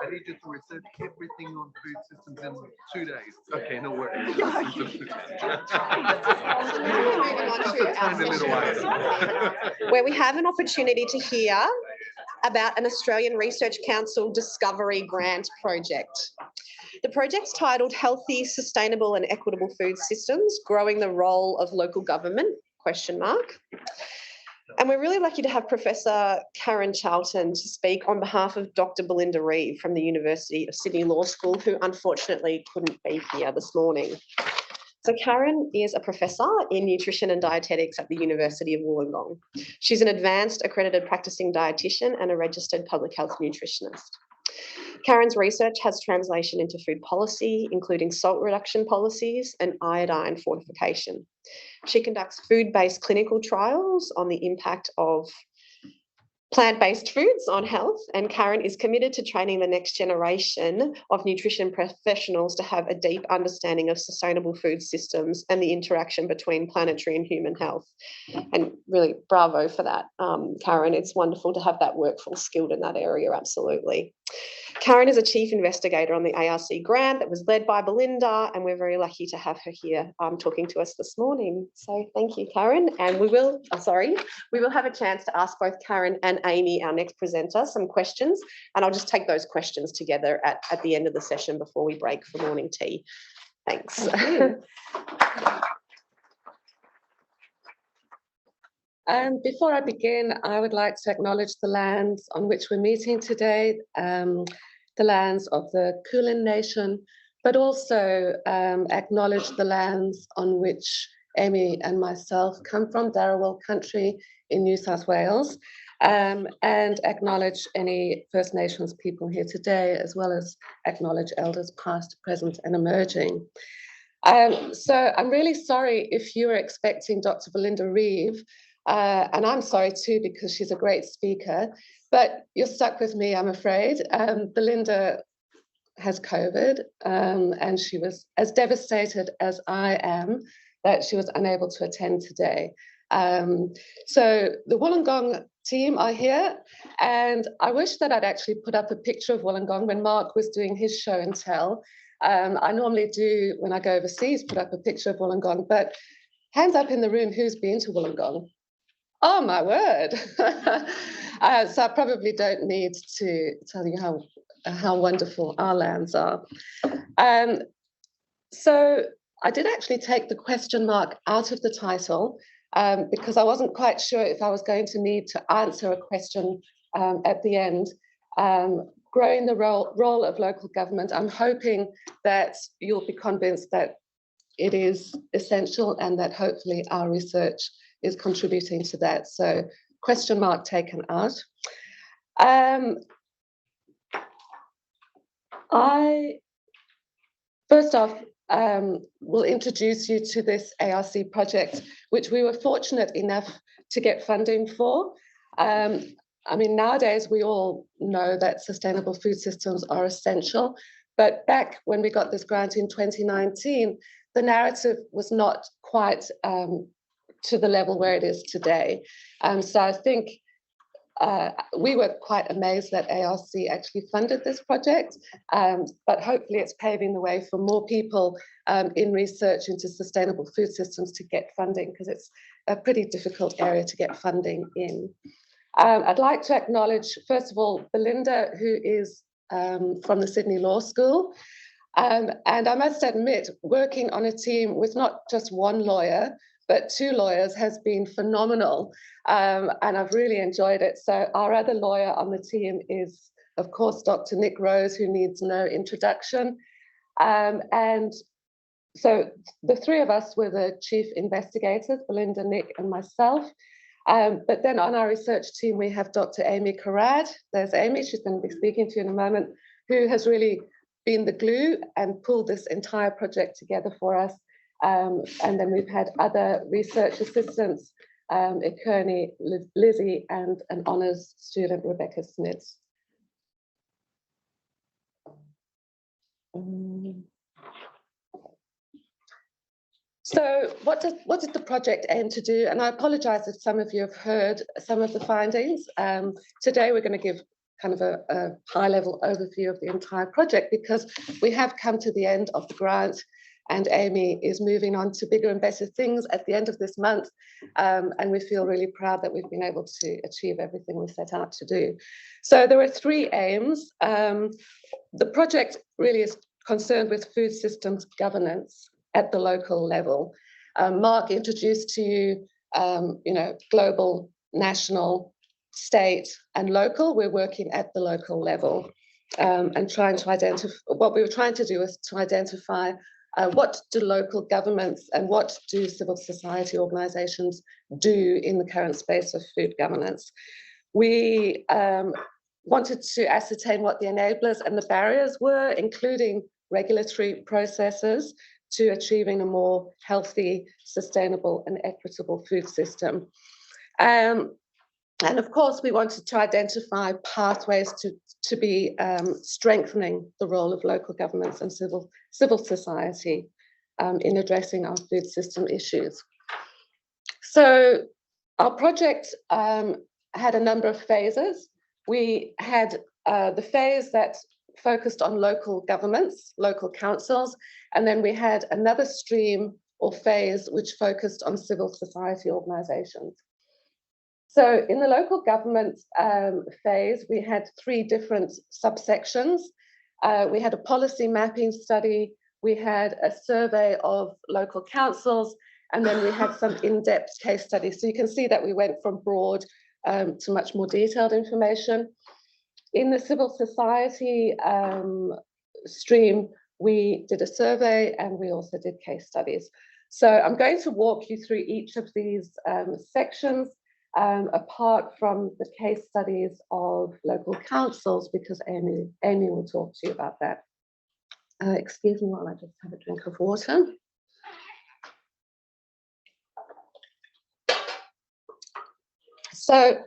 I need you to research everything on food systems in 2 days. Okay, no worries. Where we have an opportunity to hear about an Australian Research Council Discovery Grant project. The project's titled Healthy, Sustainable and Equitable Food Systems, Growing the Role of Local Government, ? And we're really lucky to have Professor Karen Charlton to speak on behalf of Dr. Belinda Reeve from the University of Sydney Law School, who unfortunately couldn't be here this morning. So Karen is a professor in nutrition and dietetics at the University of Wollongong. She's an advanced accredited practicing dietitian and a registered public health nutritionist. Karen's research has translation into food policy, including salt reduction policies and iodine fortification. She conducts food-based clinical trials on the impact of plant-based foods on health, and Karen is committed to training the next generation of nutrition professionals to have a deep understanding of sustainable food systems and the interaction between planetary and human health. And really, bravo for that, Karen. It's wonderful to have that workforce skilled in that area, absolutely. Karen is a chief investigator on the ARC grant that was led by Belinda, and we're very lucky to have her here talking to us this morning. So thank you, Karen. And we will have a chance to ask both Karen and Amy, our next presenter, some questions, and I'll just take those questions together at the end of the session before we break for morning tea. Thanks. Before I begin, I would like to acknowledge the lands on which we're meeting today, the lands of the Kulin Nation, but also acknowledge the lands on which Amy and myself come from, Darawal Country in New South Wales, and acknowledge any First Nations people here today, as well as acknowledge elders past, present and emerging. So I'm really sorry if you were expecting Dr. Belinda Reeve, and I'm sorry too, because she's a great speaker, but you're stuck with me, I'm afraid. Belinda has COVID, and she was as devastated as I am that she was unable to attend today. So the Wollongong team are here, and I wish that I'd actually put up a picture of Wollongong when Mark was doing his show and tell. I normally do, when I go overseas, put up a picture of Wollongong, but hands up in the room, who's been to Wollongong? Oh my word. So I probably don't need to tell you how wonderful our lands are. So I did actually take the question mark out of the title because I wasn't quite sure if I was going to need to answer a question at the end. Growing the role of local government, I'm hoping that you'll be convinced that it is essential and that hopefully our research is contributing to that. So question mark taken out. I, first off, will introduce you to this ARC project, which we were fortunate enough to get funding for. I mean, nowadays we all know that sustainable food systems are essential, but back when we got this grant in 2019, the narrative was not quite to the level where it is today. So I think we were quite amazed that ARC actually funded this project, but hopefully it's paving the way for more people in research into sustainable food systems to get funding, because it's a pretty difficult area to get funding in. I'd like to acknowledge, first of all, Belinda, who is from the Sydney Law School. And I must admit, working on a team with not just one lawyer, but two lawyers has been phenomenal, and I've really enjoyed it. So our other lawyer on the team is, of course, Dr. Nick Rose, who needs no introduction. And so the three of us were the chief investigators, Belinda, Nick and myself. But then on our research team, we have Dr. Amy Carrad. There's Amy, she's going to be speaking to you in a moment, who has really been the glue and pulled this entire project together for us. And then we've had other research assistants, Kearney, Lizzie, and an honours student, Rebecca Smith. So what did the project aim to do? And I apologise if some of you have heard some of the findings. Today we're going to give kind of a high-level overview of the entire project, because we have come to the end of the grant, and Amy is moving on to bigger and better things at the end of this month. And we feel really proud that we've been able to achieve everything we set out to do. So there are 3 aims. The project really is concerned with food systems governance at the local level. Mark introduced to you, global, national, state, and local. We're working at the local level and trying to identify, what we were trying to do is to identify what do local governments and what do civil society organisations do in the current space of food governance. We wanted to ascertain what the enablers and the barriers were, including regulatory processes to achieving a more healthy, sustainable and equitable food system. And of course, we wanted to identify pathways to be strengthening the role of local governments and civil society in addressing our food system issues. So our project had a number of phases. We had the phase that focused on local governments, local councils, and then we had another stream or phase which focused on civil society organisations. So in the local government phase, we had 3 different subsections. We had a policy mapping study, we had a survey of local councils, and then we had some in-depth case studies. So you can see that we went from broad to much more detailed information. In the civil society stream, we did a survey and we also did case studies. So I'm going to walk you through each of these sections, apart from the case studies of local councils, because Amy will talk to you about that. Excuse me while I just have a drink of water. So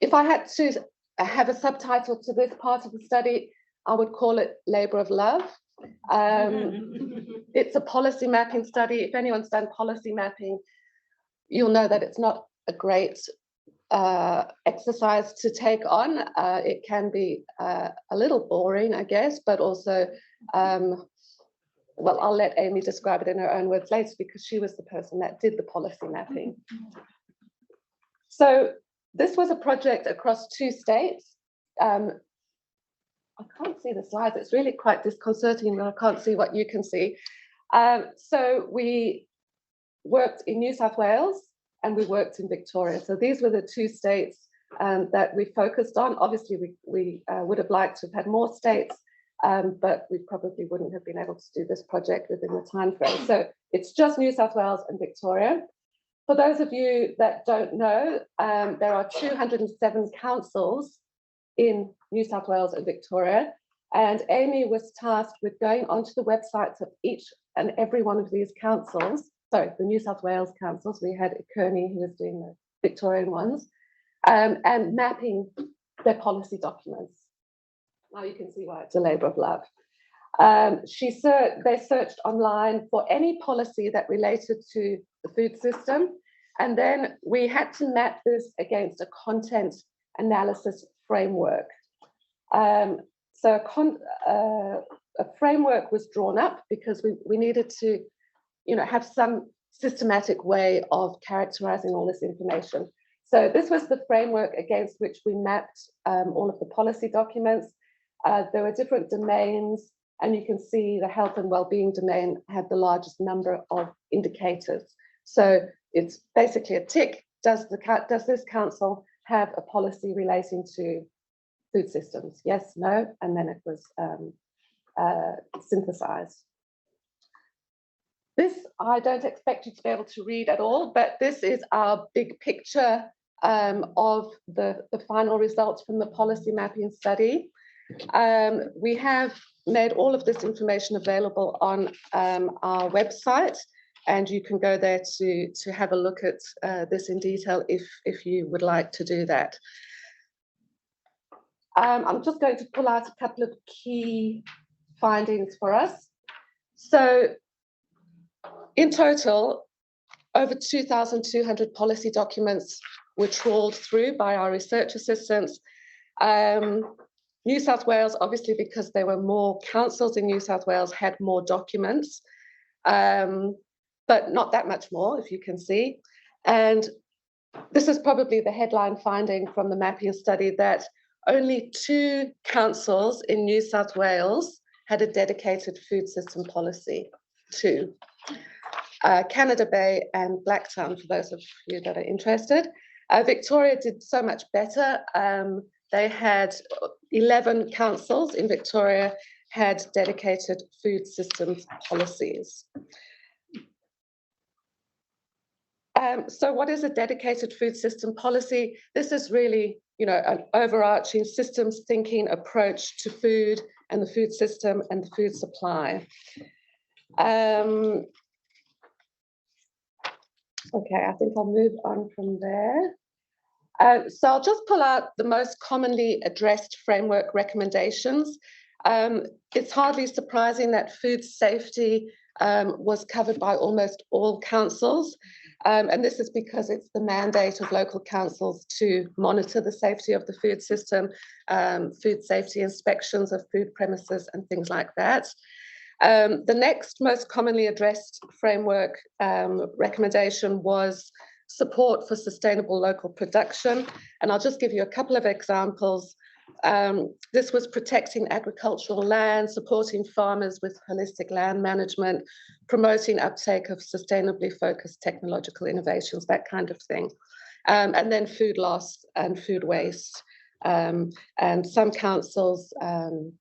if I had to have a subtitle to this part of the study, I would call it Labour of Love. It's a policy mapping study. If anyone's done policy mapping, you'll know that it's not a great exercise to take on. It can be a little boring, I guess, but also, well, I'll let Amy describe it in her own words later, because she was the person that did the policy mapping. So this was a project across 2 states. I can't see the slides. It's really quite disconcerting that I can't see what you can see. So we worked in New South Wales and we worked in Victoria. So these were the 2 states that we focused on. Obviously, we would have liked to have had more states, but we probably wouldn't have been able to do this project within the time frame. So it's just New South Wales and Victoria. For those of you that don't know, there are 207 councils in New South Wales and Victoria, and Amy was tasked with going onto the websites of each and every one of these councils. Sorry, the New South Wales councils. We had Kearney who was doing the Victorian ones, and mapping their policy documents. Now you can see why it's a labour of love. They searched online for any policy that related to the food system, and then we had to map this against a content analysis framework. So a framework was drawn up because we needed to, have some systematic way of characterizing all this information. So this was the framework against which we mapped all of the policy documents. There were different domains, and you can see the health and well-being domain had the largest number of indicators. So it's basically a tick. Does this council have a policy relating to food systems? Yes, no, and then it was synthesized. This, I don't expect you to be able to read at all, but this is our big picture of the final results from the policy mapping study. We have made all of this information available on our website, and you can go there to have a look at this in detail if you would like to do that. I'm just going to pull out a couple of key findings for us. So in total, over 2,200 policy documents were trawled through by our research assistants, New South Wales, obviously, because there were more councils in New South Wales, had more documents, but not that much more, if you can see. And this is probably the headline finding from the mapping study, that only 2 councils in New South Wales had a dedicated food system policy. 2. Canada Bay and Blacktown, for those of you that are interested. Victoria did so much better. They had 11 councils in Victoria had dedicated food systems policies. So what is a dedicated food system policy? This is really, an overarching systems thinking approach to food and the food system and the food supply. Okay, I think I'll move on from there. So I'll just pull out the most commonly addressed framework recommendations. It's hardly surprising that food safety was covered by almost all councils. And this is because it's the mandate of local councils to monitor the safety of the food system, food safety inspections of food premises and things like that. The next most commonly addressed framework recommendation was support for sustainable local production. And I'll just give you a couple of examples. This was protecting agricultural land, supporting farmers with holistic land management, promoting uptake of sustainably focused technological innovations, that kind of thing. And then food loss and food waste. And some councils, and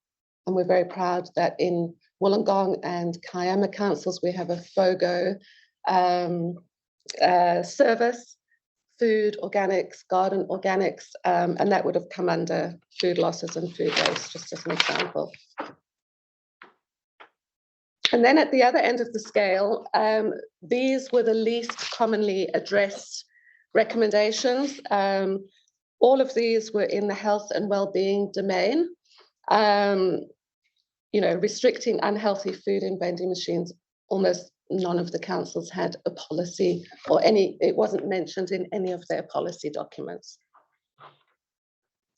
we're very proud that in Wollongong and Kiama councils, we have a FOGO service, food organics, garden organics, and that would have come under food losses and food waste, just as an example. And then at the other end of the scale, these were the least commonly addressed recommendations. All of these were in the health and well-being domain. Restricting unhealthy food in vending machines, almost none of the councils had a policy or it wasn't mentioned in any of their policy documents.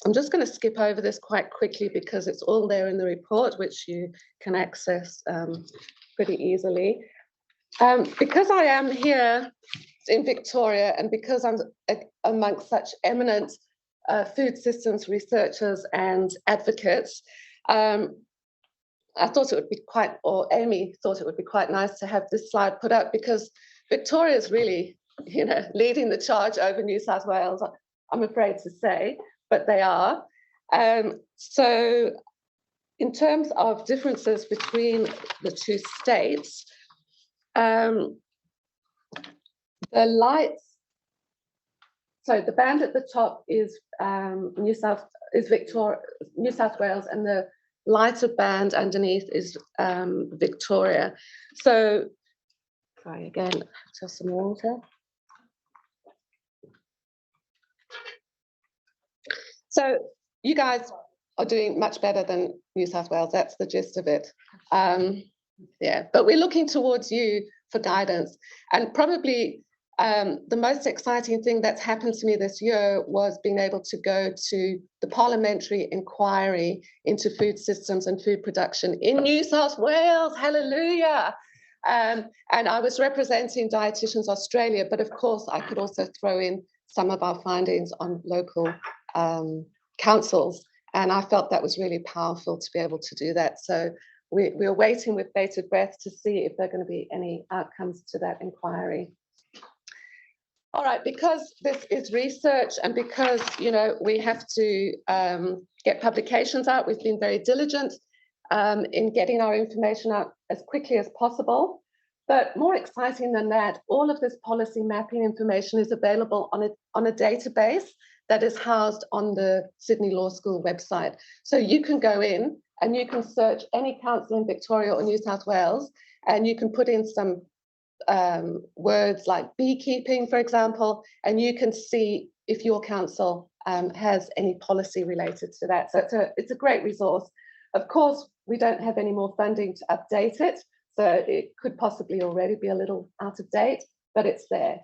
I'm just going to skip over this quite quickly because it's all there in the report, which you can access pretty easily. Because I am here in Victoria and because I'm amongst such eminent food systems researchers and advocates, I thought it would be Amy thought it would be quite nice to have this slide put up because Victoria is really, leading the charge over New South Wales, I'm afraid to say, but they are. So in terms of differences between the 2 states, the band at the top is New South Wales, and the lighter band underneath is Victoria. So, sorry again, just some water. So you guys are doing much better than New South Wales. That's the gist of it. Yeah, but we're looking towards you for guidance. And probably the most exciting thing that's happened to me this year was being able to go to the parliamentary inquiry into food systems and food production in New South Wales. Hallelujah. And I was representing Dietitians Australia, but of course I could also throw in some of our findings on local councils. And I felt that was really powerful to be able to do that. So we're waiting with bated breath to see if there are going to be any outcomes to that inquiry. All right, because this is research and because, we have to get publications out, we've been very diligent in getting our information out as quickly as possible. But more exciting than that, all of this policy mapping information is available on a database that is housed on the Sydney Law School website. So you can go in and you can search any council in Victoria or New South Wales, and you can put in some words like beekeeping, for example, and you can see if your council has any policy related to that. So it's a great resource. Of course, we don't have any more funding to update it, so it could possibly already be a little out of date, but it's there.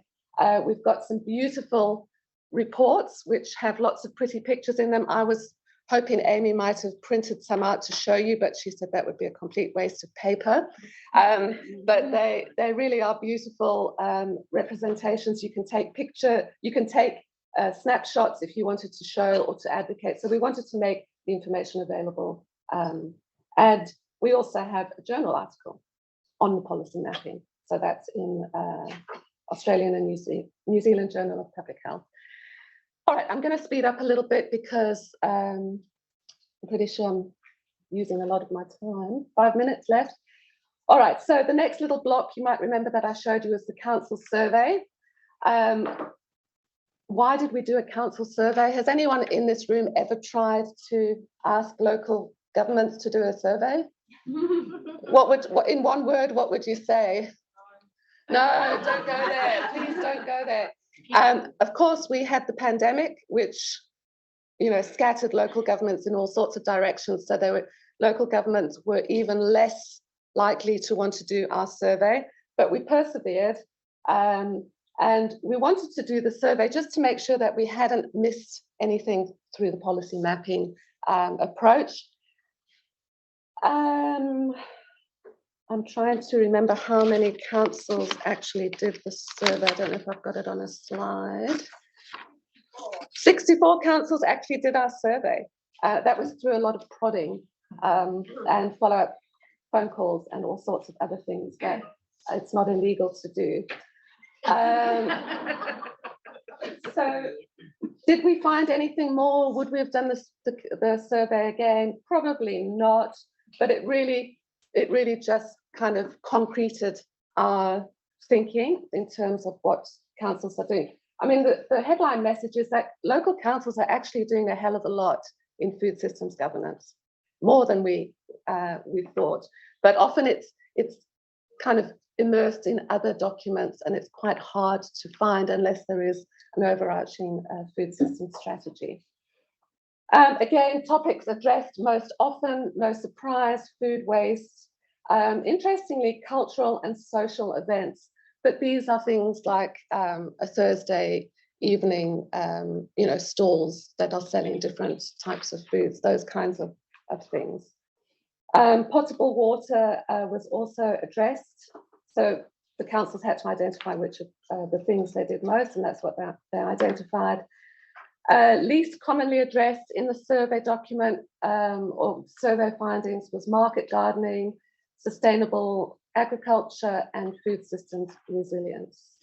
We've got some beautiful reports which have lots of pretty pictures in them. I was hoping Amy might have printed some out to show you, but she said that would be a complete waste of paper. But they really are beautiful representations. You can take snapshots if you wanted to show or to advocate. So we wanted to make the information available. And we also have a journal article on the policy mapping. So that's in Australian and New Zealand Journal of Public Health. All right, I'm going to speed up a little bit because I'm pretty sure I'm using a lot of my time. 5 minutes left. All right, so the next little block, you might remember that I showed you, is the council survey. Why did we do a council survey? Has anyone in this room ever tried to ask local governments to do a survey? In one word, what would you say? No, don't go there. Please don't go there. Of course, we had the pandemic, which scattered local governments in all sorts of directions. So local governments were even less likely to want to do our survey, but we persevered. And we wanted to do the survey just to make sure that we hadn't missed anything through the policy mapping approach. I'm trying to remember how many councils actually did the survey. I don't know if I've got it on a slide. 64 councils actually did our survey. That was through a lot of prodding and follow-up phone calls and all sorts of other things that it's not illegal to do. So did we find anything more? Would we have done the survey again? Probably not, but it really just kind of concreted our thinking in terms of what councils are doing. I mean, the headline message is that local councils are actually doing a hell of a lot in food systems governance, more than we thought. But often it's kind of immersed in other documents, and it's quite hard to find unless there is an overarching food systems strategy. Again, topics addressed most often, no surprise, food waste. Interestingly, cultural and social events, but these are things like a Thursday evening, stalls that are selling different types of foods, those kinds of things. Potable water was also addressed. So the councils had to identify which of the things they did most, and that's what they identified. Least commonly addressed in the survey document or survey findings was market gardening, sustainable agriculture, and food systems resilience.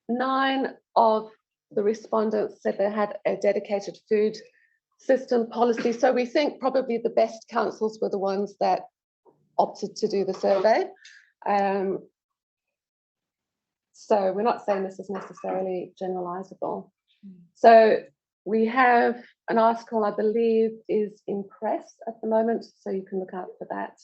9 of the respondents said they had a dedicated food system policy. So we think probably the best councils were the ones that opted to do the survey. So we're not saying this is necessarily generalizable. So we have an article, I believe, is in press at the moment, so you can look out for that.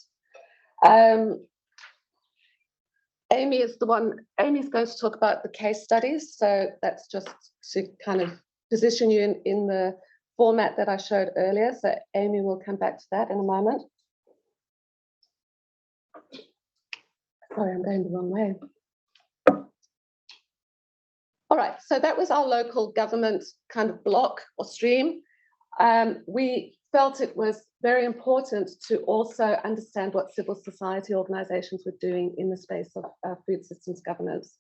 Amy's going to talk about the case studies. So that's just to kind of position you in the format that I showed earlier. So Amy will come back to that in a moment. Sorry, I'm going the wrong way. All right, so that was our local government kind of block or stream. We felt it was very important to also understand what civil society organisations were doing in the space of food systems governance.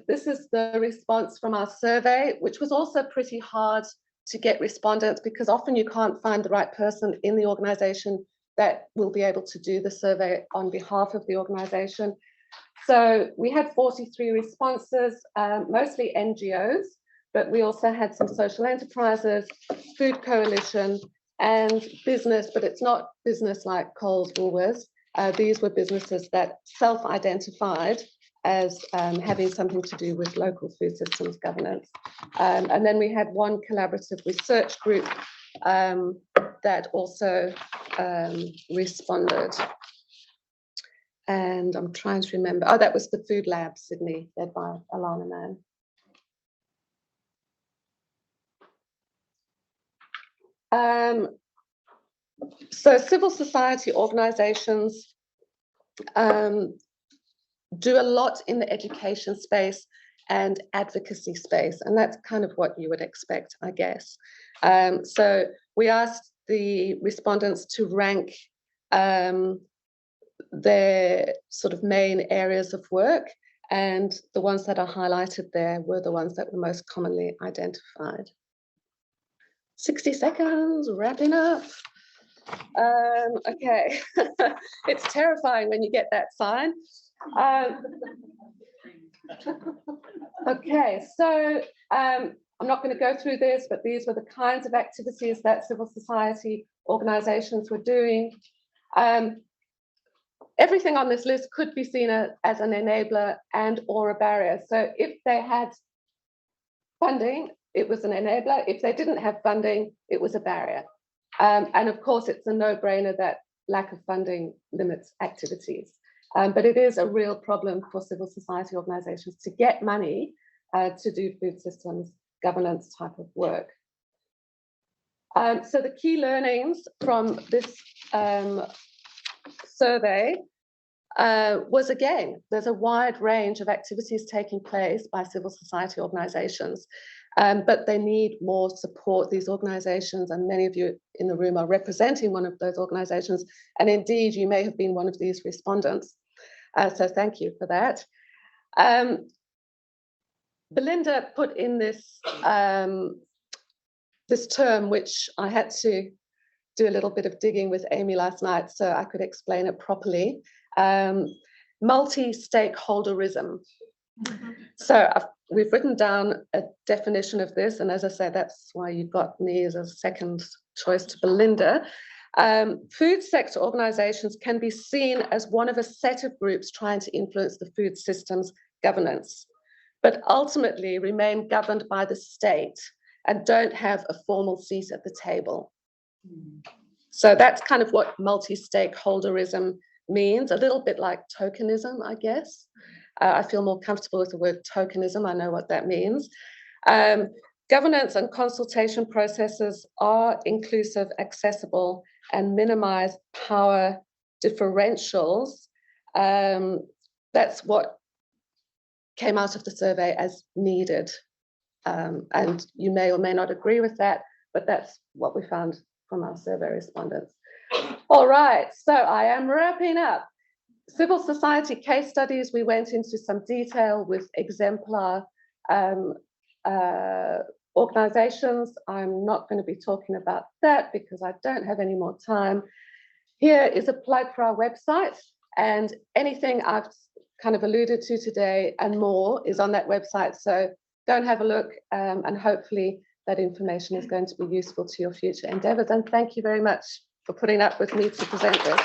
This is the response from our survey, which was also pretty hard to get respondents because often you can't find the right person in the organisation that will be able to do the survey on behalf of the organisation. So we had 43 responses, mostly NGOs, but we also had some social enterprises, food coalition, and business, but it's not business like Coles, Woolworths. These were businesses that self-identified as having something to do with local food systems governance. And then we had one collaborative research group that also responded. And I'm trying to remember, that was the Food Lab Sydney, led by Alana Mann. So civil society organisations do a lot in the education space and advocacy space. And that's kind of what you would expect, I guess. So we asked the respondents to rank their sort of main areas of work, and the ones that are highlighted there were the ones that were most commonly identified. 60 seconds, wrapping up. Okay, it's terrifying when you get that sign. Okay, so I'm not going to go through this, but these were the kinds of activities that civil society organisations were doing. Everything on this list could be seen as an enabler and or a barrier. So if they had funding, it was an enabler. If they didn't have funding, it was a barrier. And of course, it's a no-brainer that lack of funding limits activities. But it is a real problem for civil society organisations to get money to do food systems governance type of work. So the key learnings from this survey was, again, there's a wide range of activities taking place by civil society organisations, but they need more support. These organisations, and many of you in the room are representing one of those organisations, and indeed you may have been one of these respondents. So thank you for that. Belinda put in this, this term, which I had to do a little bit of digging with Amy last night so I could explain it properly. Multi-stakeholderism. So we've written down a definition of this, and as I said, that's why you've got me as a second choice to Belinda. Food sector organisations can be seen as one of a set of groups trying to influence the food system's governance, but ultimately remain governed by the state and don't have a formal seat at the table. So that's kind of what multi-stakeholderism means, a little bit like tokenism, I guess. I feel more comfortable with the word tokenism. I know what that means. Governance and consultation processes are inclusive, accessible, and minimize power differentials. That's what came out of the survey as needed. And you may or may not agree with that, but that's what we found from our survey respondents. All right, so I am wrapping up. Civil society case studies, we went into some detail with exemplar organisations. I'm not going to be talking about that because I don't have any more time. Here is a plug for our website, and anything I've kind of alluded to today and more is on that website. So go and have a look, and hopefully that information is going to be useful to your future endeavours. And thank you very much for putting up with me to present this.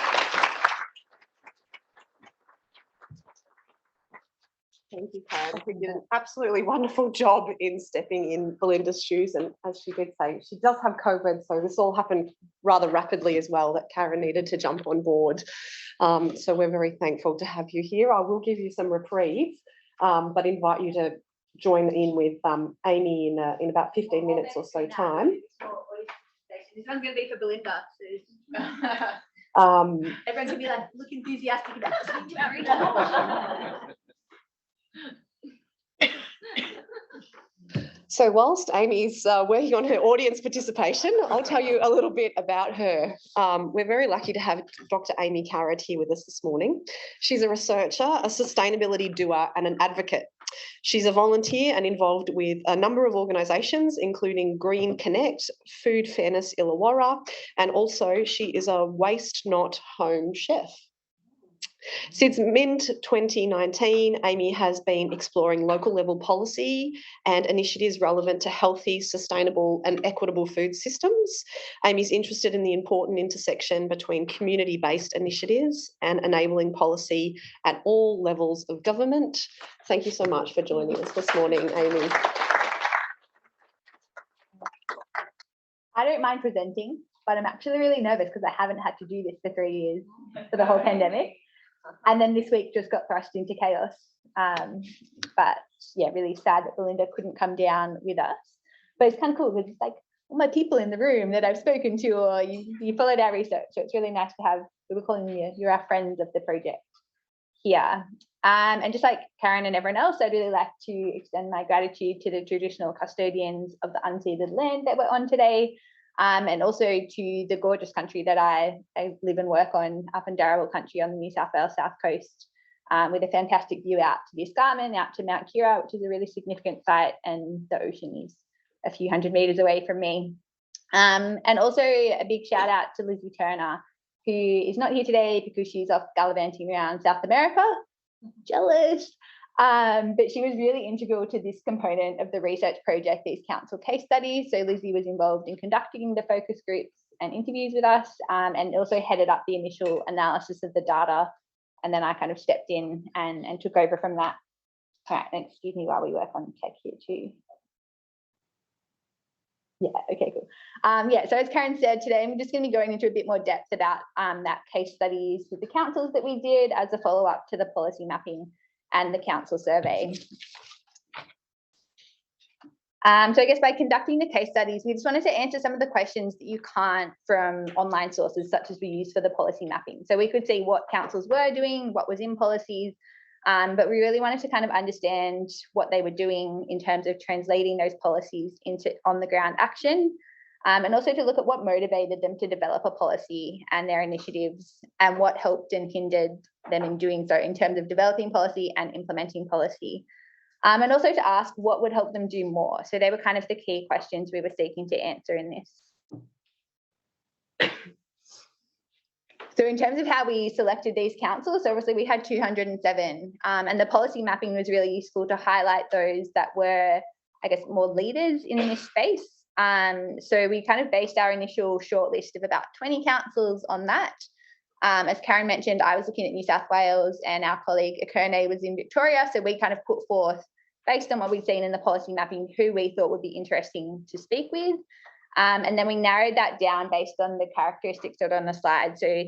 Thank you, Karen. I think you did an absolutely wonderful job in stepping in Belinda's shoes. And as she did say, she does have COVID, so this all happened rather rapidly as well, that Karen needed to jump on board. So we're very thankful to have you here. I will give you some reprieve, but invite you to join in with Amy in about 15 minutes or so time. This one's going to be for Belinda. Everyone's going to be like, look enthusiastic about this. So whilst Amy's working on her audience participation, I'll tell you a little bit about her. We're very lucky to have Dr. Amy Carrott here with us this morning. She's a researcher, a sustainability doer, and an advocate. She's a volunteer and involved with a number of organisations, including Green Connect, Food Fairness Illawarra, and also she is a Waste Not Home chef. Since mid-2019, Amy has been exploring local level policy and initiatives relevant to healthy, sustainable and equitable food systems. Amy's interested in the important intersection between community-based initiatives and enabling policy at all levels of government. Thank you so much for joining us this morning, Amy. I don't mind presenting, but I'm actually really nervous because I haven't had to do this for 3 years for the whole pandemic. And then this week just got thrust into chaos. But yeah, really sad that Belinda couldn't come down with us. But it's kind of cool because it's like all my people in the room that I've spoken to, or you followed our research. So it's really nice to have, we were calling you, you're our friends of the project. here. And just like Karen and everyone else, I'd really like to extend my gratitude to the traditional custodians of the unceded land that we're on today, and also to the gorgeous country that I live and work on up in Darrell country on the New South Wales South Coast, with a fantastic view out to the Escarpment, out to Mount Kira, which is a really significant site, and the ocean is a few hundred metres away from me. And also a big shout out to Lizzie Turner, who is not here today because she's off gallivanting around South America. Jealous. But she was really integral to this component of the research project, these council case studies. So Lizzie was involved in conducting the focus groups and interviews with us, and also headed up the initial analysis of the data. And then I kind of stepped in and took over from that. All right, and excuse me while we work on tech here too. Yeah, okay, cool. Yeah, so as Karen said, today I'm just going to be going into a bit more depth about that case studies with the councils that we did as a follow-up to the policy mapping and the council survey. So I guess by conducting the case studies, we just wanted to answer some of the questions that you can't from online sources such as we use for the policy mapping. So we could see what councils were doing, what was in policies, but we really wanted to kind of understand what they were doing in terms of translating those policies into on-the-ground action, and also to look at what motivated them to develop a policy and their initiatives, and what helped and hindered them in doing so in terms of developing policy and implementing policy. And also to ask what would help them do more. So they were kind of the key questions we were seeking to answer in this. So in terms of how we selected these councils, obviously we had 207, and the policy mapping was really useful to highlight those that were, I guess, more leaders in this space. So we kind of based our initial shortlist of about 20 councils on that. As Karen mentioned, I was looking at New South Wales and our colleague Akerne was in Victoria. So we kind of put forth, based on what we'd seen in the policy mapping, who we thought would be interesting to speak with. And then we narrowed that down based on the characteristics that are on the slide. So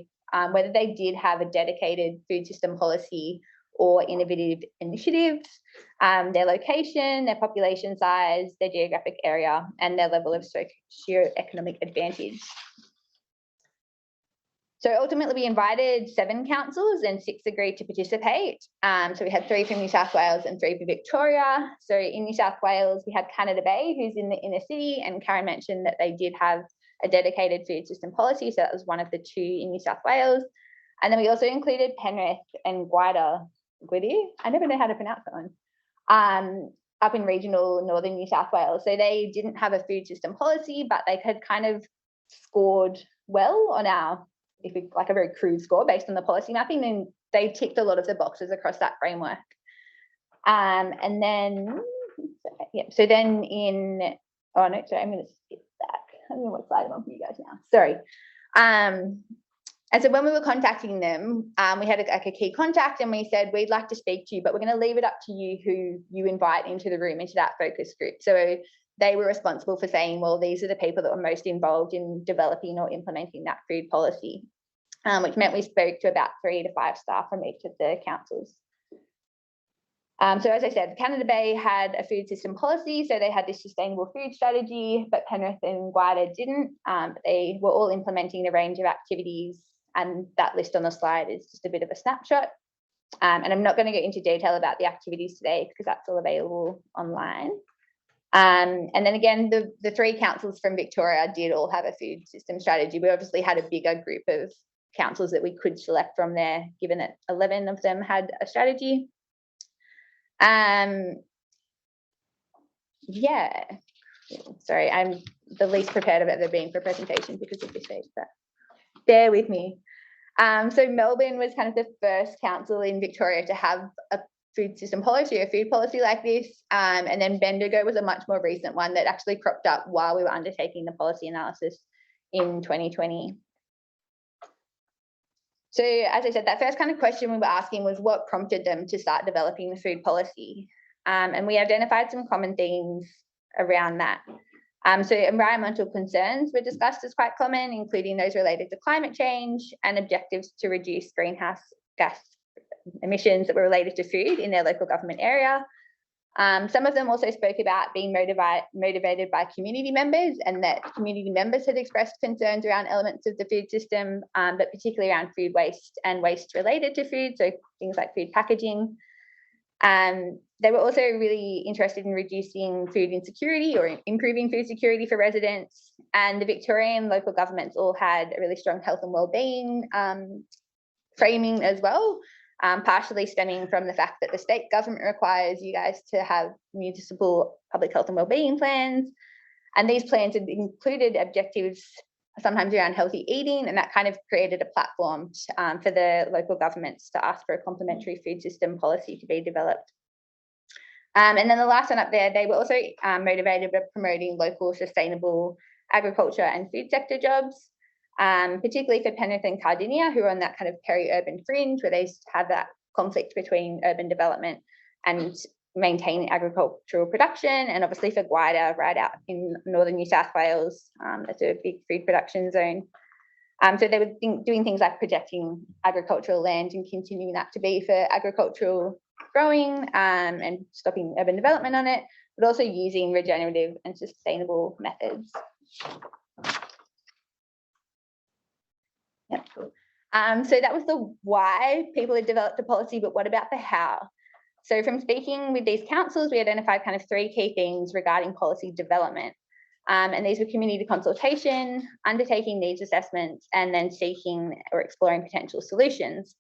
whether they did have a dedicated food system policy or innovative initiatives, their location, their population size, their geographic area, and their level of socioeconomic advantage. So ultimately we invited 7 councils and 6 agreed to participate. So we had 3 from New South Wales and 3 from Victoria. So in New South Wales, we had Canada Bay, who's in the inner city, and Karen mentioned that they did have a dedicated food system policy. So that was one of the 2 in New South Wales. And then we also included Penrith and Guida, I never know how to pronounce that one, up in regional northern New South Wales. So they didn't have a food system policy, but they had kind of scored well on our, like a very crude score based on the policy mapping, and they ticked a lot of the boxes across that framework. And then, yeah, so then in, oh no, sorry, I'm going to skip back. I don't know what slide I'm on for you guys now. Sorry. And so when we were contacting them, we had a key contact and we said, we'd like to speak to you, but we're going to leave it up to you who you invite into the room, into that focus group. So they were responsible for saying, well, these are the people that were most involved in developing or implementing that food policy, which meant we spoke to about 3 to 5 staff from each of the councils. So as I said, Canada Bay had a food system policy, so they had this sustainable food strategy, but Penrith and Guida didn't. They were all implementing a range of activities, and that list on the slide is just a bit of a snapshot. And I'm not going to get into detail about the activities today because that's all available online. And then again, the 3 councils from Victoria did all have a food system strategy. We obviously had a bigger group of councils that we could select from there, given that 11 of them had a strategy. Yeah, sorry, I'm the least prepared I've ever been for a presentation because of this age, but bear with me. So Melbourne was kind of the first council in Victoria to have a food system policy, a food policy like this. And then Bendigo was a much more recent one that actually cropped up while we were undertaking the policy analysis in 2020. So as I said, that first kind of question we were asking was what prompted them to start developing the food policy? And we identified some common themes around that. So environmental concerns were discussed as quite common, including those related to climate change and objectives to reduce greenhouse gas emissions that were related to food in their local government area. Some of them also spoke about being motivated by community members, and that community members had expressed concerns around elements of the food system, but particularly around food waste and waste related to food, so things like food packaging. They were also really interested in reducing food insecurity or improving food security for residents, and the Victorian local governments all had a really strong health and wellbeing framing as well. Partially stemming from the fact that the state government requires you guys to have municipal public health and wellbeing plans. And these plans had included objectives sometimes around healthy eating, and that kind of created a platform for the local governments to ask for a complementary food system policy to be developed. And then the last one up there, they were also motivated by promoting local sustainable agriculture and food sector jobs. Particularly for Penrith and Cardinia, who are on that kind of peri-urban fringe where they have that conflict between urban development and maintaining agricultural production, and obviously for Gwydir, right out in northern New South Wales, that's a big food production zone. So they were doing things like protecting agricultural land and continuing that to be for agricultural growing, and stopping urban development on it, but also using regenerative and sustainable methods. Yeah, cool. So that was the why people had developed a policy, but what about the how? So from speaking with these councils, we identified kind of 3 key things regarding policy development. And these were community consultation, undertaking needs assessments, and then seeking or exploring potential solutions.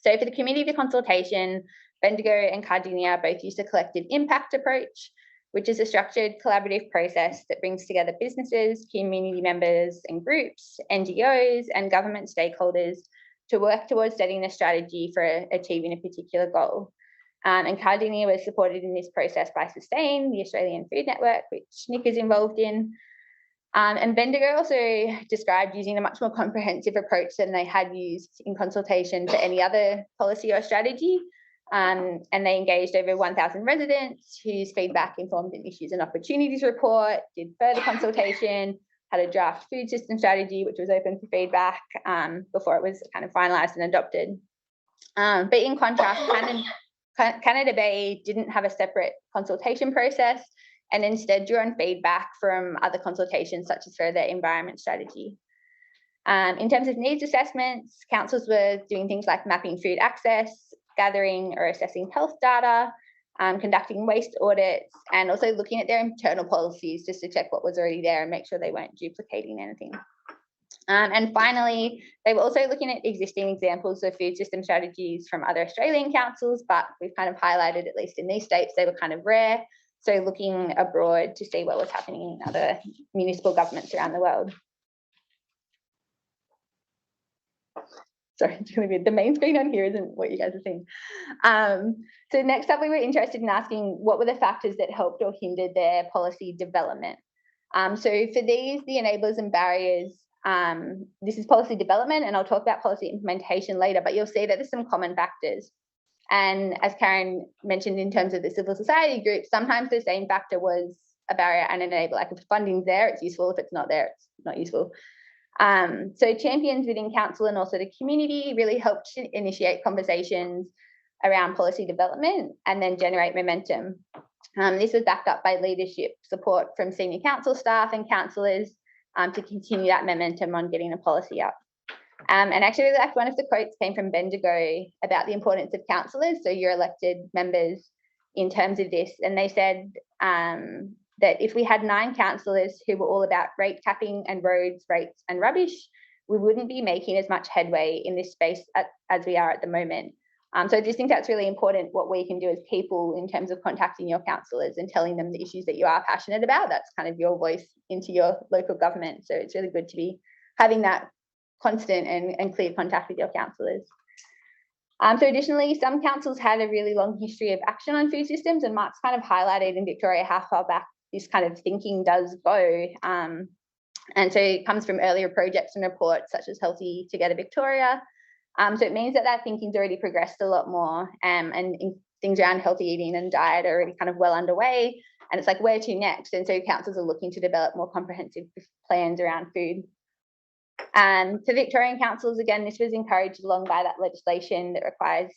So for the community consultation, Bendigo and Cardinia both used a collective impact approach, which is a structured collaborative process that brings together businesses, community members and groups, NGOs and government stakeholders to work towards setting a strategy for achieving a particular goal. And Cardinia was supported in this process by Sustain, the Australian Food Network, which Nick is involved in. And Bendigo also described using a much more comprehensive approach than they had used in consultation for any other policy or strategy. And they engaged over 1,000 residents whose feedback informed an issues and opportunities report, did further consultation, had a draft food system strategy, which was open for feedback before it was kind of finalised and adopted. But in contrast, Canada Bay didn't have a separate consultation process and instead drew on feedback from other consultations, such as for their environment strategy. In terms of needs assessments, councils were doing things like mapping food access, gathering or assessing health data, conducting waste audits, and also looking at their internal policies just to check what was already there and make sure they weren't duplicating anything. And finally, they were also looking at existing examples of food system strategies from other Australian councils, but we've kind of highlighted, at least in these states, they were kind of rare. So looking abroad to see what was happening in other municipal governments around the world. Sorry, it's going to be the main screen on here isn't what you guys are seeing. So next up, we were interested in asking what were the factors that helped or hindered their policy development. So for these, the enablers and barriers, this is policy development, and I'll talk about policy implementation later, but you'll see that there's some common factors. And as Karen mentioned, in terms of the civil society group, sometimes the same factor was a barrier and an enabler. Like if funding's there, it's useful. If it's not there, it's not useful. So champions within council and also the community really helped to initiate conversations around policy development and then generate momentum. This was backed up by leadership support from senior council staff and councillors to continue that momentum on getting the policy up. And actually, like one of the quotes came from Bendigo about the importance of councillors, so your elected members, in terms of this. And they said that if we had 9 councillors who were all about rate capping and roads, rates and rubbish, we wouldn't be making as much headway in this space as we are at the moment. So I just think that's really important, what we can do as people in terms of contacting your councillors and telling them the issues that you are passionate about. That's kind of your voice into your local government. So it's really good to be having that constant and clear contact with your councillors. So additionally, some councils had a really long history of action on food systems, and Mark's kind of highlighted in Victoria how far back this kind of thinking does go. And so it comes from earlier projects and reports such as Healthy Together Victoria. So it means that that thinking's already progressed a lot more, and things around healthy eating and diet are already kind of well underway. And it's like, where to next? And so councils are looking to develop more comprehensive plans around food. For Victorian councils, again, this was encouraged along by that legislation that requires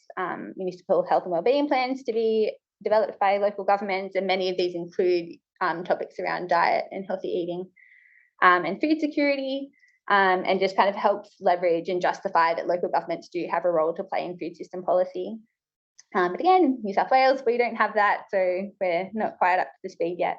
municipal health and wellbeing plans to be developed by local governments, and many of these include topics around diet and healthy eating and food security, and just kind of helps leverage and justify that local governments do have a role to play in food system policy. But again, New South Wales, we don't have that, so we're not quite up to the speed yet.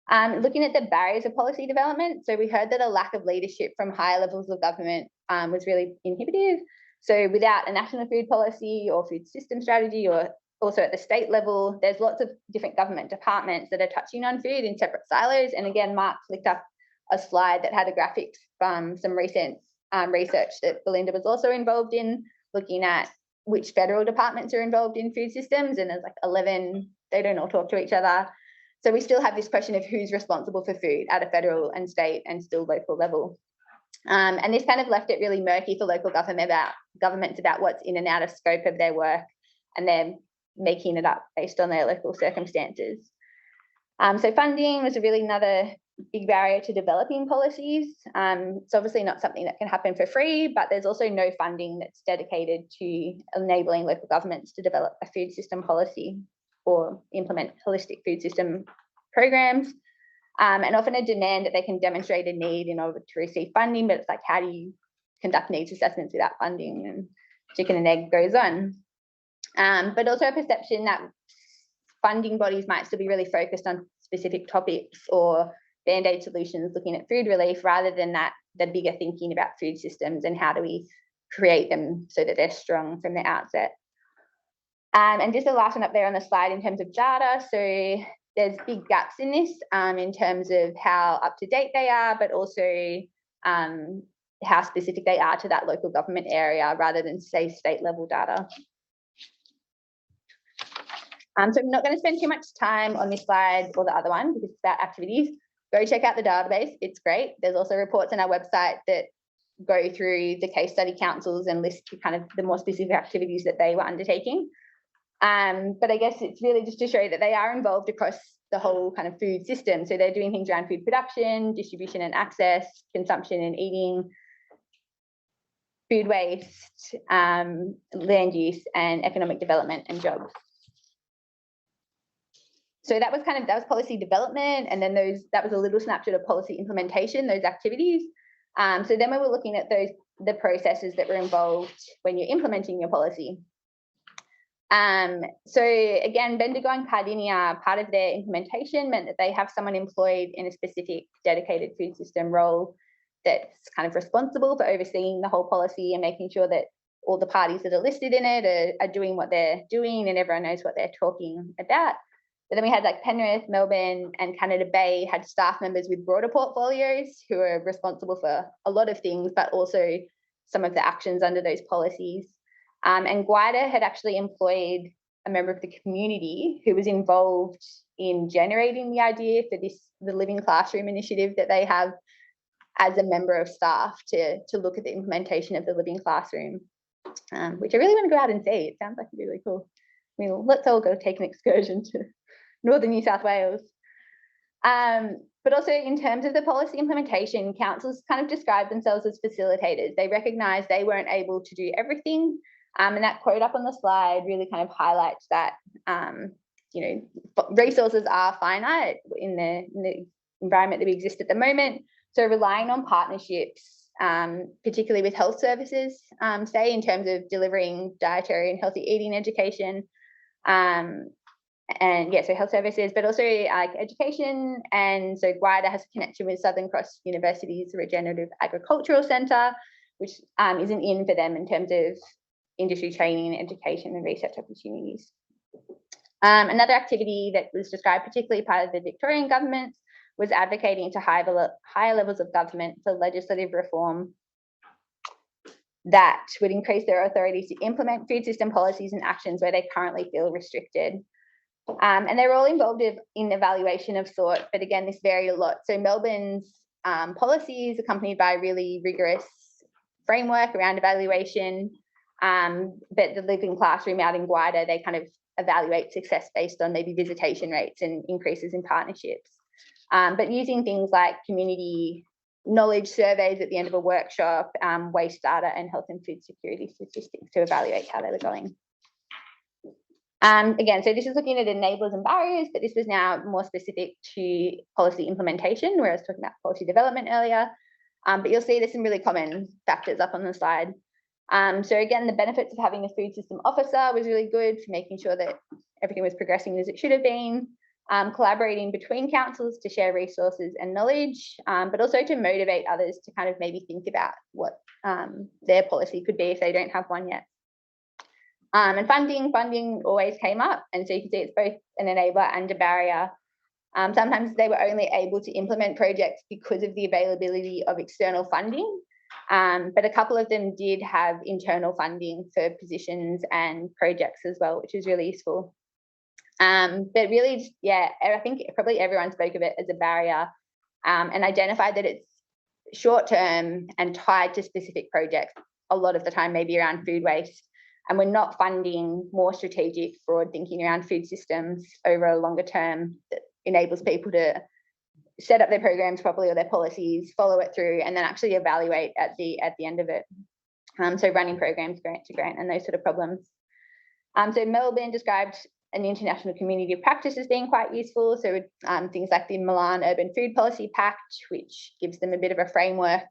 Looking at the barriers of policy development, so we heard that a lack of leadership from higher levels of government was really inhibitive. So without a national food policy or food system strategy, or also at the state level, there's lots of different government departments that are touching on food in separate silos. And again, Mark flicked up a slide that had a graphic from some recent research that Belinda was also involved in, looking at which federal departments are involved in food systems, and there's like 11, they don't all talk to each other. So we still have this question of who's responsible for food at a federal and state and still local level. And this kind of left it really murky for local governments about what's in and out of scope of their work, and they're making it up based on their local circumstances. So funding was really another big barrier to developing policies. It's obviously not something that can happen for free, but there's also no funding that's dedicated to enabling local governments to develop a food system policy or implement holistic food system programs. And often a demand that they can demonstrate a need in order to receive funding, but it's like, how do you conduct needs assessments without funding? And chicken and egg goes on. But also a perception that funding bodies might still be really focused on specific topics or band-aid solutions looking at food relief, rather than the bigger thinking about food systems and how do we create them so that they're strong from the outset. And just the last one up there on the slide in terms of data. So there's big gaps in this in terms of how up to date they are, but also how specific they are to that local government area rather than, say, state level data. So I'm not going to spend too much time on this slide or the other one because it's about activities. Go check out the database, it's great. There's also reports on our website that go through the case study councils and list kind of the more specific activities that they were undertaking. But I guess it's really just to show that they are involved across the whole kind of food system. So they're doing things around food production, distribution and access, consumption and eating, food waste, land use and economic development and jobs. So that was policy development, and then that was a little snapshot of policy implementation, those activities. So then we were looking at the processes that were involved when you're implementing your policy. So again, Bendigo and Cardinia, part of their implementation meant that they have someone employed in a specific dedicated food system role that's kind of responsible for overseeing the whole policy and making sure that all the parties that are listed in it are doing what they're doing and everyone knows what they're talking about. But then we had like Penrith, Melbourne and Canada Bay had staff members with broader portfolios who are responsible for a lot of things, but also some of the actions under those policies. And Guida had actually employed a member of the community who was involved in generating the idea for the Living Classroom initiative that they have as a member of staff to look at the implementation of the Living Classroom, which I really want to go out and see. It sounds like really cool. I mean, let's all go take an excursion to Northern New South Wales. But also in terms of the policy implementation, councils kind of describe themselves as facilitators. They recognise they weren't able to do everything. And that quote up on the slide really kind of highlights that, resources are finite in the environment that we exist at the moment. So relying on partnerships, particularly with health services, say in terms of delivering dietary and healthy eating education, so health services, but also education. And so Guida has a connection with Southern Cross University's Regenerative Agricultural Centre, which is an in for them in terms of industry training, education and research opportunities. Another activity that was described, particularly part of the Victorian government, was advocating to higher levels of government for legislative reform that would increase their authority to implement food system policies and actions where they currently feel restricted. And they're all involved in evaluation of sort, but again, this varied a lot. So Melbourne's policy is accompanied by a really rigorous framework around evaluation, but the Living Classroom out in Guida, they kind of evaluate success based on maybe visitation rates and increases in partnerships. But using things like community knowledge surveys at the end of a workshop, waste data and health and food security statistics to evaluate how they were going. Again, so this is looking at enablers and barriers, but this was now more specific to policy implementation, where I was talking about policy development earlier. But you'll see there's some really common factors up on the slide. So again, the benefits of having a food system officer was really good for making sure that everything was progressing as it should have been. Collaborating between councils to share resources and knowledge, but also to motivate others to kind of maybe think about what their policy could be if they don't have one yet. And funding always came up, and so you can see it's both an enabler and a barrier. Sometimes they were only able to implement projects because of the availability of external funding, but a couple of them did have internal funding for positions and projects as well, which is really useful. But really, yeah, I think probably everyone spoke of it as a barrier, and identified that it's short-term and tied to specific projects a lot of the time, maybe around food waste. And we're not funding more strategic, broad thinking around food systems over a longer term that enables people to set up their programs properly or their policies, follow it through, and then actually evaluate at the end of it. So running programs grant to grant and those sort of problems. So Melbourne described an international community of practice as being quite useful. So things like the Milan Urban Food Policy Pact, which gives them a bit of a framework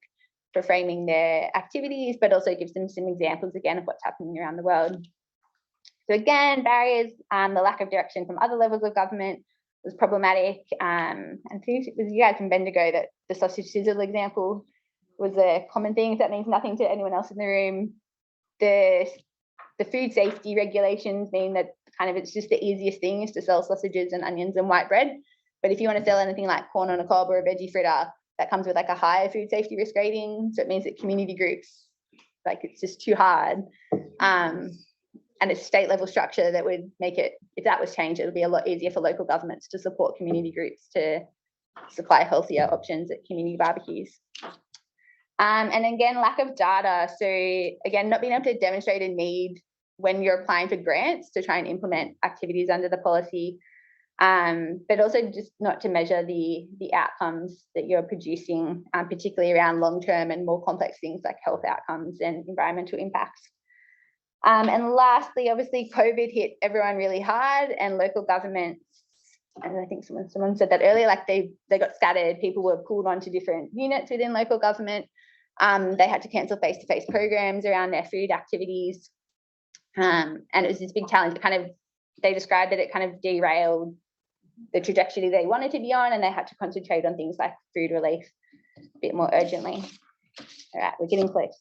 for framing their activities, but also gives them some examples again of what's happening around the world. So again, barriers, the lack of direction from other levels of government was problematic. And I think it was you guys from Bendigo that the sausage sizzle example was a common thing, if that means nothing to anyone else in the room. The food safety regulations mean that kind of it's just the easiest thing is to sell sausages and onions and white bread. But if you want to sell anything like corn on a cob or a veggie fritter, that comes with like a higher food safety risk rating. So it means that community groups, like it's just too hard. And it's state level structure that would make it, if that was changed, it would be a lot easier for local governments to support community groups to supply healthier options at community barbecues. And again, lack of data. So again, not being able to demonstrate a need when you're applying for grants to try and implement activities under the policy, but also just not to measure the outcomes that you're producing, particularly around long-term and more complex things like health outcomes and environmental impacts. And lastly, obviously, COVID hit everyone really hard, and local governments, and I think someone said that earlier, like they got scattered, people were pulled onto different units within local government. They had to cancel face-to-face programs around their food activities. And it was this big challenge. They described that it kind of derailed the trajectory they wanted to be on, and they had to concentrate on things like food relief a bit more urgently. All right, we're getting close.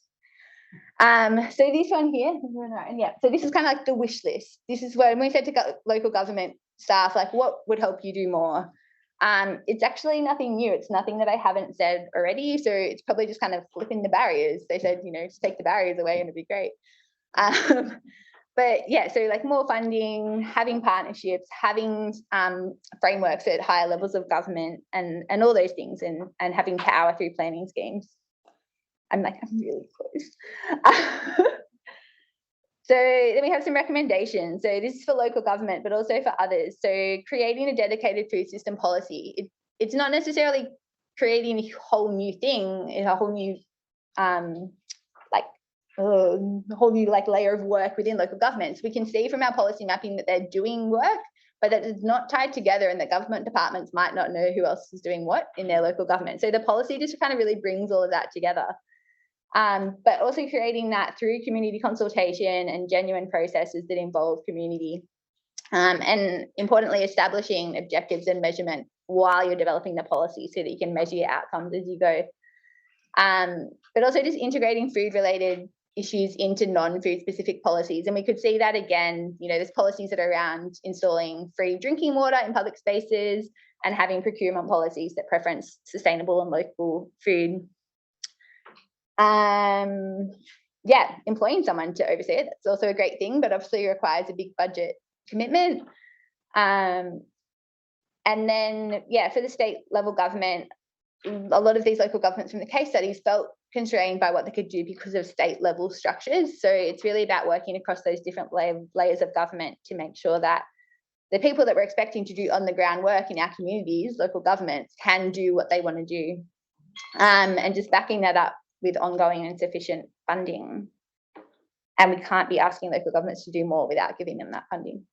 So this one here, yeah, so this is kind of like the wish list. This is when we said to local government staff, like, what would help you do more? It's actually nothing new. It's nothing that I haven't said already. So it's probably just kind of flipping the barriers. They said, just take the barriers away and it'd be great. But yeah, so like more funding, having partnerships, having frameworks at higher levels of government and all those things, and having power through planning schemes. I'm really close. So then we have some recommendations. So this is for local government, but also for others. So creating a dedicated food system policy. It's not necessarily creating a whole new thing, a whole new layer of work within local governments. We can see from our policy mapping that they're doing work, but that it's not tied together, and that government departments might not know who else is doing what in their local government. So the policy just kind of really brings all of that together. But also creating that through community consultation and genuine processes that involve community. And importantly, establishing objectives and measurement while you're developing the policy so that you can measure your outcomes as you go. But also just integrating food-related issues into non-food specific policies. And we could see that again, there's policies that are around installing free drinking water in public spaces and having procurement policies that preference sustainable and local food. Yeah, employing someone to oversee it, that's also a great thing, but obviously requires a big budget commitment. And then, yeah, for the state level government, a lot of these local governments from the case studies felt constrained by what they could do because of state level structures. So it's really about working across those different layers of government to make sure that the people that we're expecting to do on the ground work in our communities, local governments, can do what they want to do. And just backing that up with ongoing and sufficient funding. And we can't be asking local governments to do more without giving them that funding.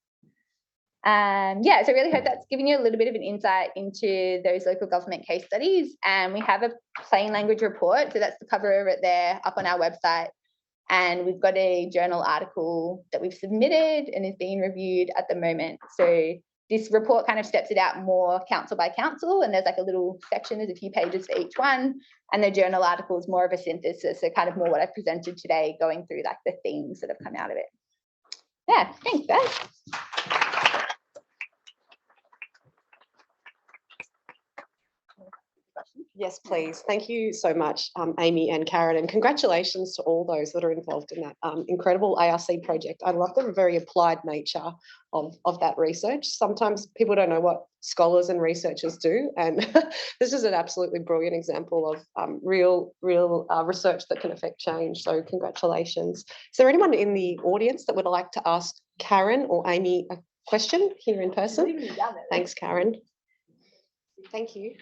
Yeah, so I really hope that's giving you a little bit of an insight into those local government case studies. And we have a plain language report, so that's the cover of it there up on our website. And we've got a journal article that we've submitted and is being reviewed at the moment. So this report kind of steps it out more council by council, and there's like a little section, there's a few pages for each one. And the journal article is more of a synthesis, so kind of more what I presented today, going through like the themes that have come out of it. Yeah, thanks, guys. Yes, please. Thank you so much, Amy and Karen, and congratulations to all those that are involved in that incredible ARC project. I love the very applied nature of that research. Sometimes people don't know what scholars and researchers do, and this is an absolutely brilliant example of real research that can affect change. So congratulations. Is there anyone in the audience that would like to ask Karen or Amy a question here in person? Thanks, Karen. Thank you.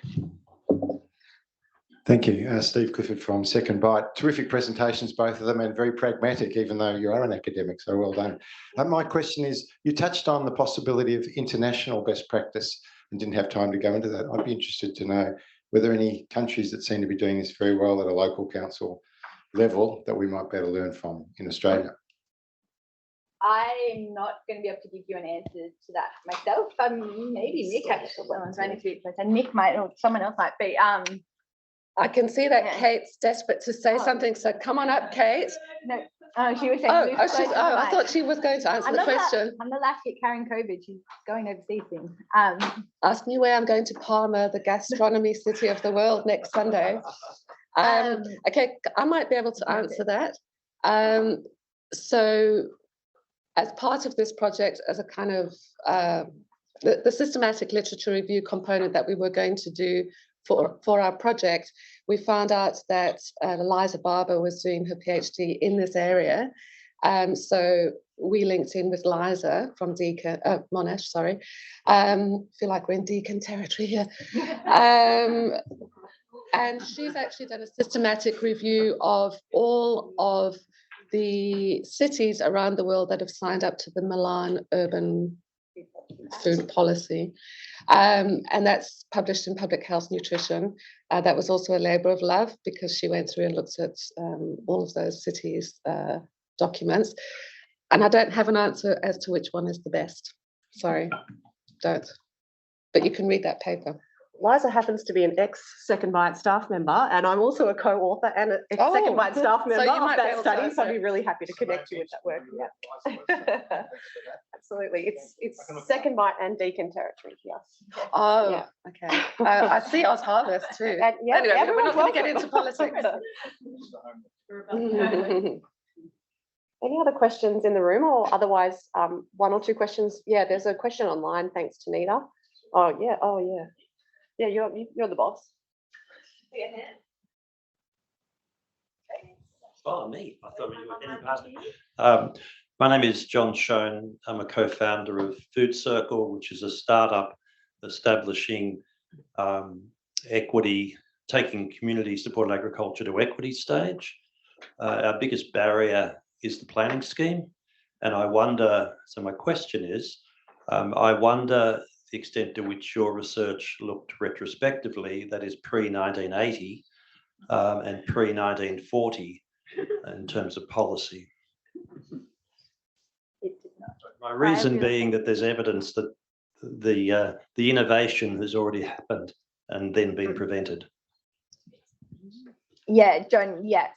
Thank you. Steve Clifford from Second Bite. Terrific presentations, both of them, and very pragmatic, even though you are an academic, so well done. My question is, you touched on the possibility of international best practice and didn't have time to go into that. I'd be interested to know, were there any countries that seem to be doing this very well at a local council level that we might be able to learn from in Australia? I'm not going to be able to give you an answer to that myself. Maybe Nick actually. Well, I need to be close. And Nick might, or someone else might be. I can see that Kate's desperate to say something, so come on up, Kate. No, she was saying. I thought she was going to answer the question. I'm the last to get Karen COVID. She's going overseas soon. Ask me where I'm going to Palma, the gastronomy city of the world, next Sunday. Okay, I might be able to answer that. So, as part of this project, as a kind of the systematic literature review component that we were going to do for our project, we found out that Eliza Barber was doing her PhD in this area. So we linked in with Liza from Deakin, Monash, sorry. Feel like we're in Deakin territory here. And she's actually done a systematic review of all of the cities around the world that have signed up to the Milan Urban Food Policy. And that's published in Public Health Nutrition. That was also a labour of love, because she went through and looked at all of those cities' documents. And I don't have an answer as to which one is the best. Sorry, don't. But you can read that paper. Liza happens to be an ex-Second Bite staff member, and I'm also a co-author and an ex-Second Bite staff member of that study, so I'd be really happy to connect you with that work. Yeah. Absolutely. It's Second Bite and Deakin territory, yes. Oh, yeah. Okay. I see Oz Harvest too. And, yeah, anyway, we're not going to get into politics. Any other questions in the room, or otherwise one or two questions? Yeah, there's a question online, thanks to Nita. Oh, yeah. Yeah, you're the boss. Oh, me. I thought you were any part. My name is John Schoen. I'm a co-founder of Food Circle, which is a startup establishing equity, taking community-supported agriculture to equity stage. Our biggest barrier is the planning scheme. And I wonder, so my question is, I wonder the extent to which your research looked retrospectively, that is pre-1980 and pre-1940 in terms of policy. My reason being that there's evidence that the innovation has already happened and then been prevented. Yeah, John, yes.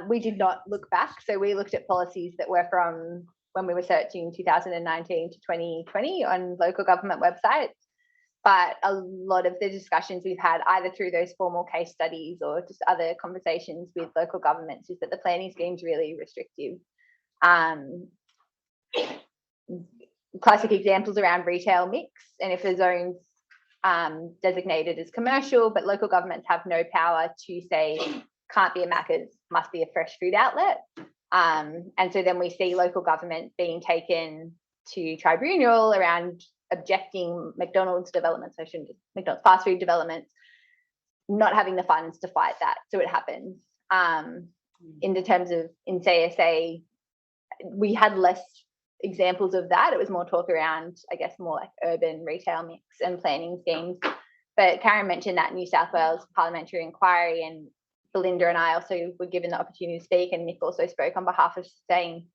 We did not look back. So we looked at policies that were from when we were searching 2019 to 2020 on local government websites. But a lot of the discussions we've had, either through those formal case studies or just other conversations with local governments, is that the planning scheme's really restrictive. Classic examples around retail mix, and if the zone's designated as commercial, but local governments have no power to say can't be a Macca's, must be a fresh food outlet. And so then we see local government being taken to tribunal around objecting McDonald's developments, I shouldn't just McDonald's fast food developments, not having the funds to fight that. So it happens. In the terms of in CSA, we had less examples of that. It was more talk around, I guess, more like urban retail mix and planning schemes. But Karen mentioned that New South Wales parliamentary inquiry, and Belinda and I also were given the opportunity to speak, and Nick also spoke on behalf of Sustain.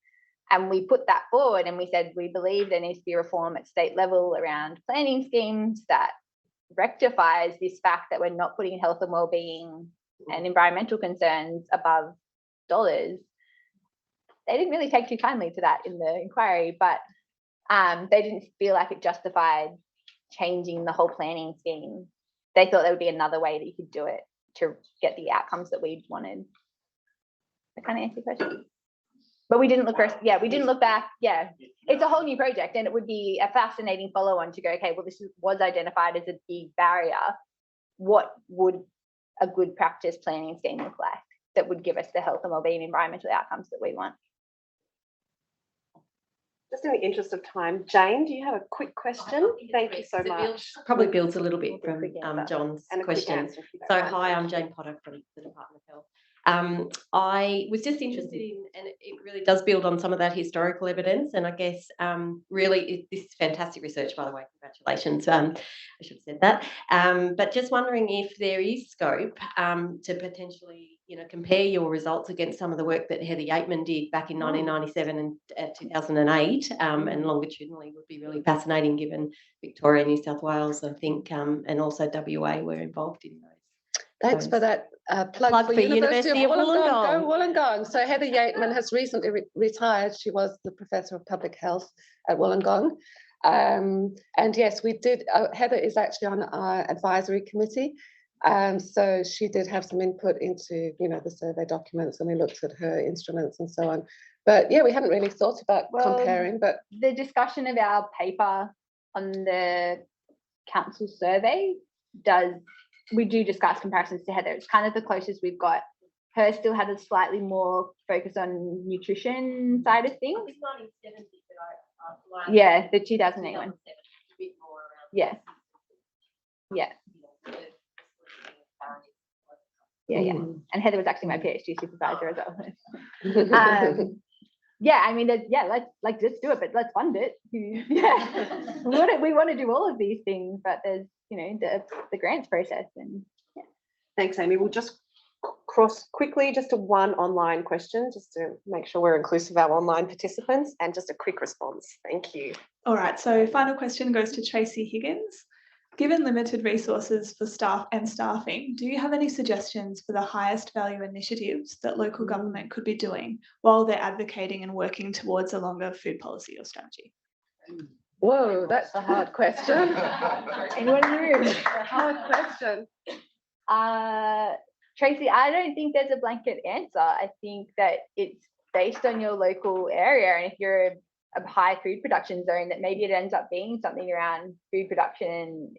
And we put that forward and we said, we believe there needs to be reform at state level around planning schemes that rectifies this fact that we're not putting health and wellbeing and environmental concerns above dollars. They didn't really take too kindly to that in the inquiry, but they didn't feel like it justified changing the whole planning scheme. They thought there would be another way that you could do it to get the outcomes that we wanted. I kind of answer your question. But we didn't look first. Yeah, we didn't look back. Yeah, it's a whole new project, and it would be a fascinating follow-on to go, okay, well, this was identified as a big barrier. What would a good practice planning scheme look like that would give us the health and wellbeing environmental outcomes that we want? Just in the interest of time, Jane, do you have a quick question? Thank you so much. Probably builds a little bit from John's question. So hi, I'm Jane Potter from the Department of Health. I was just interested in, and it really does build on some of that historical evidence, and I guess really this is fantastic research, by the way, congratulations. I should have said that. But just wondering if there is scope to potentially, compare your results against some of the work that Heather Yateman did back in 1997 and 2008, and longitudinally would be really fascinating given Victoria, New South Wales, I think, and also WA were involved in those. Thanks for that plug for University of Wollongong. Go Wollongong. So Heather Yateman has recently retired. She was the Professor of Public Health at Wollongong. And yes, we did. Heather is actually on our advisory committee. So she did have some input into, the survey documents, and we looked at her instruments and so on. But yeah, we hadn't really thought about comparing. But the discussion of our paper on the council survey we do discuss comparisons to Heather. It's kind of the closest we've got. Her still had a slightly more focus on nutrition side of things. It's 1970, but yeah, the 2008 one. Yeah. Yeah. Yeah. And Heather was actually my PhD supervisor as well. Yeah, I mean, let's just do it, but let's fund it. Yeah, we want to do all of these things, but there's the grants process, and yeah. Thanks, Amy. We'll just cross quickly just to one online question, just to make sure we're inclusive of our online participants, and just a quick response. Thank you. All right, so final question goes to Tracy Higgins. Given limited resources for staff and staffing, do you have any suggestions for the highest value initiatives that local government could be doing while they're advocating and working towards a longer food policy or strategy? Whoa, that's a hard question. Anyone in the room? Hard question. Tracy, I don't think there's a blanket answer. I think that it's based on your local area, and if you're a high food production zone, that maybe it ends up being something around food production.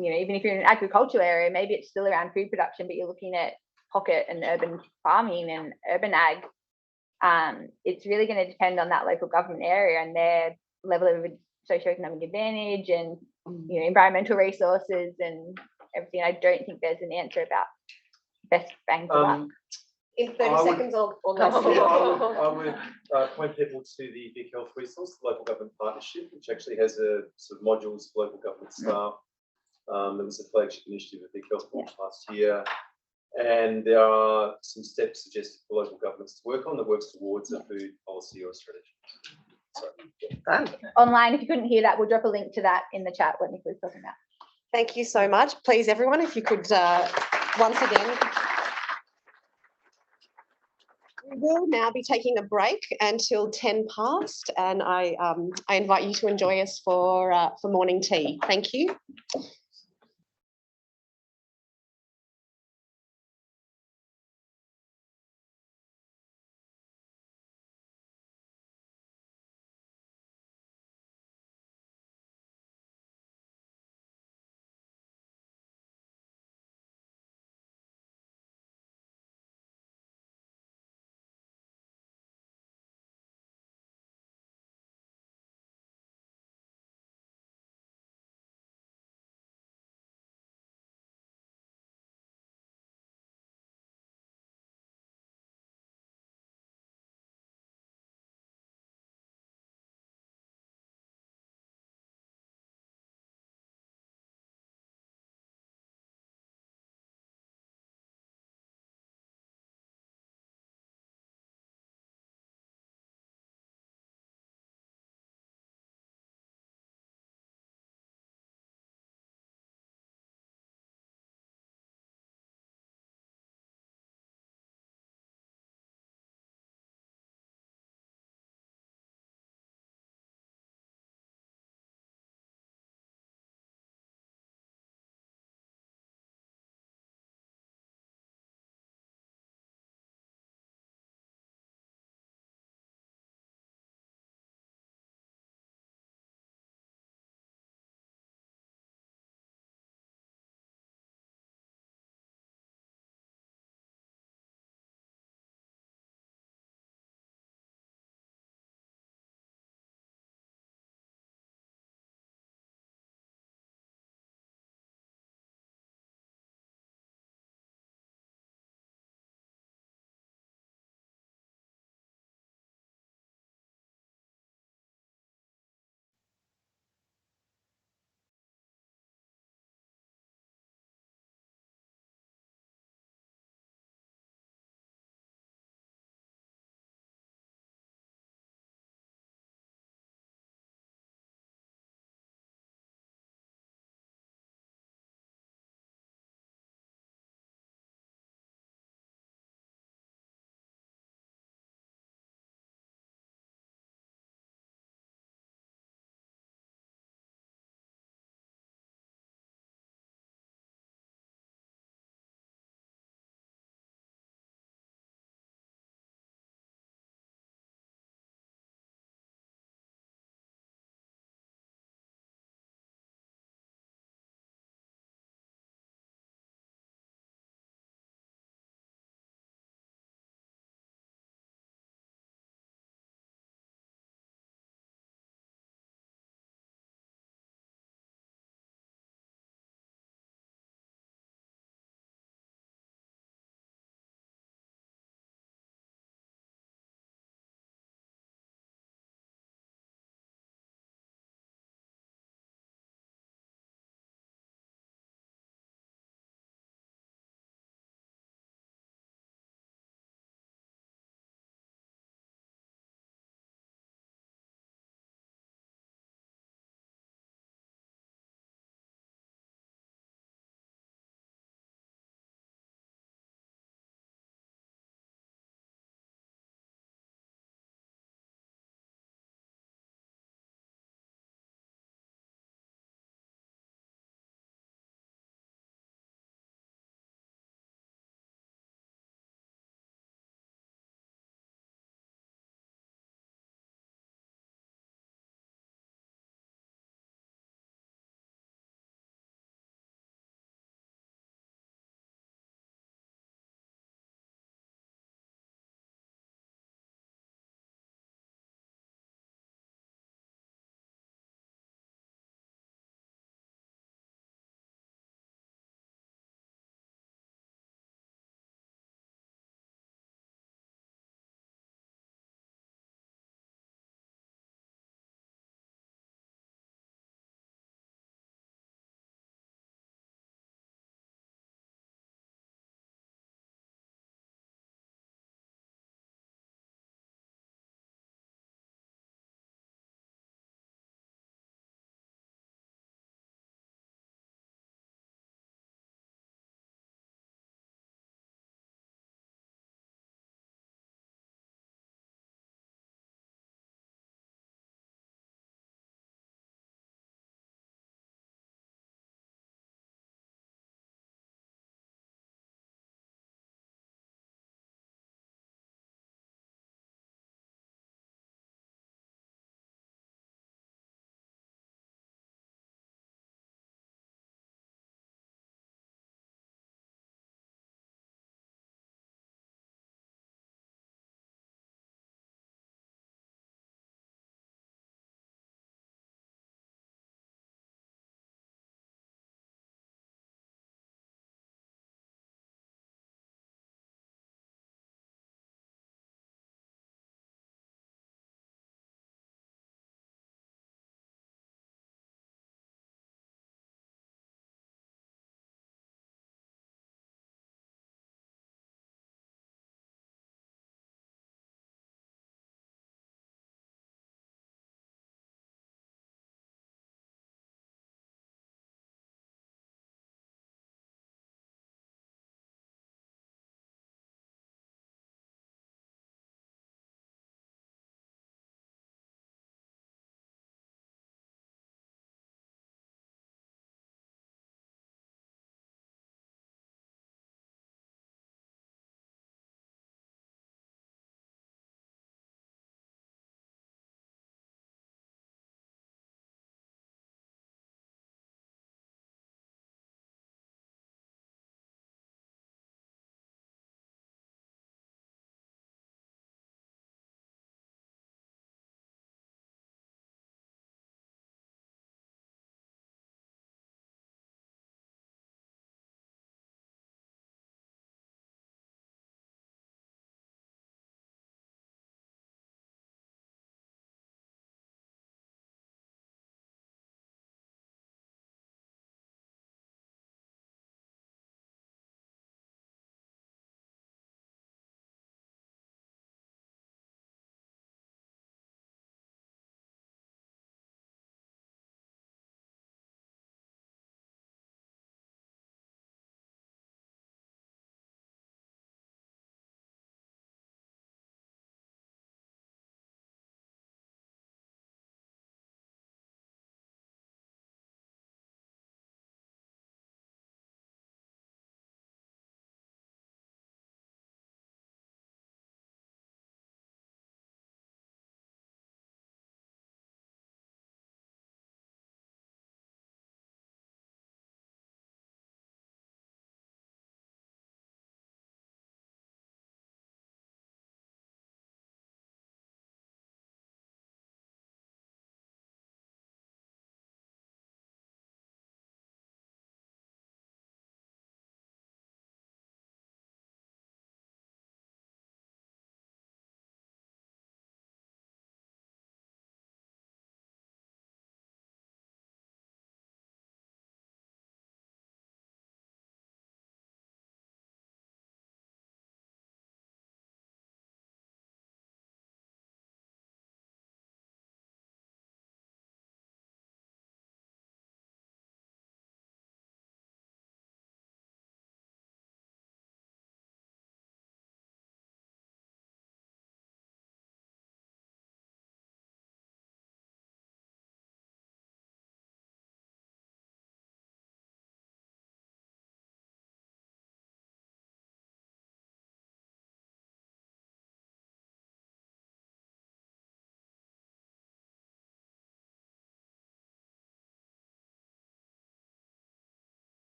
Even if you're in an agricultural area, maybe it's still around food production, but you're looking at pocket and urban farming and urban ag. It's really going to depend on that local government area and their level of socioeconomic advantage and environmental resources and everything. I don't think there's an answer about best bang for buck. In 30 seconds or less. I would point people to the Vic Health Resource, the local government partnership, which actually has a sort of modules for local government staff. There was a flagship initiative at Vic Health last year, and there are some steps suggested for local governments to work on that works towards a food policy or a strategy. So, online, if you couldn't hear that, we'll drop a link to that in the chat what Nick was talking about. Thank you so much. Please, everyone, if you could once again. We will now be taking a break until 10 past, and I invite you to enjoy us for morning tea. Thank you.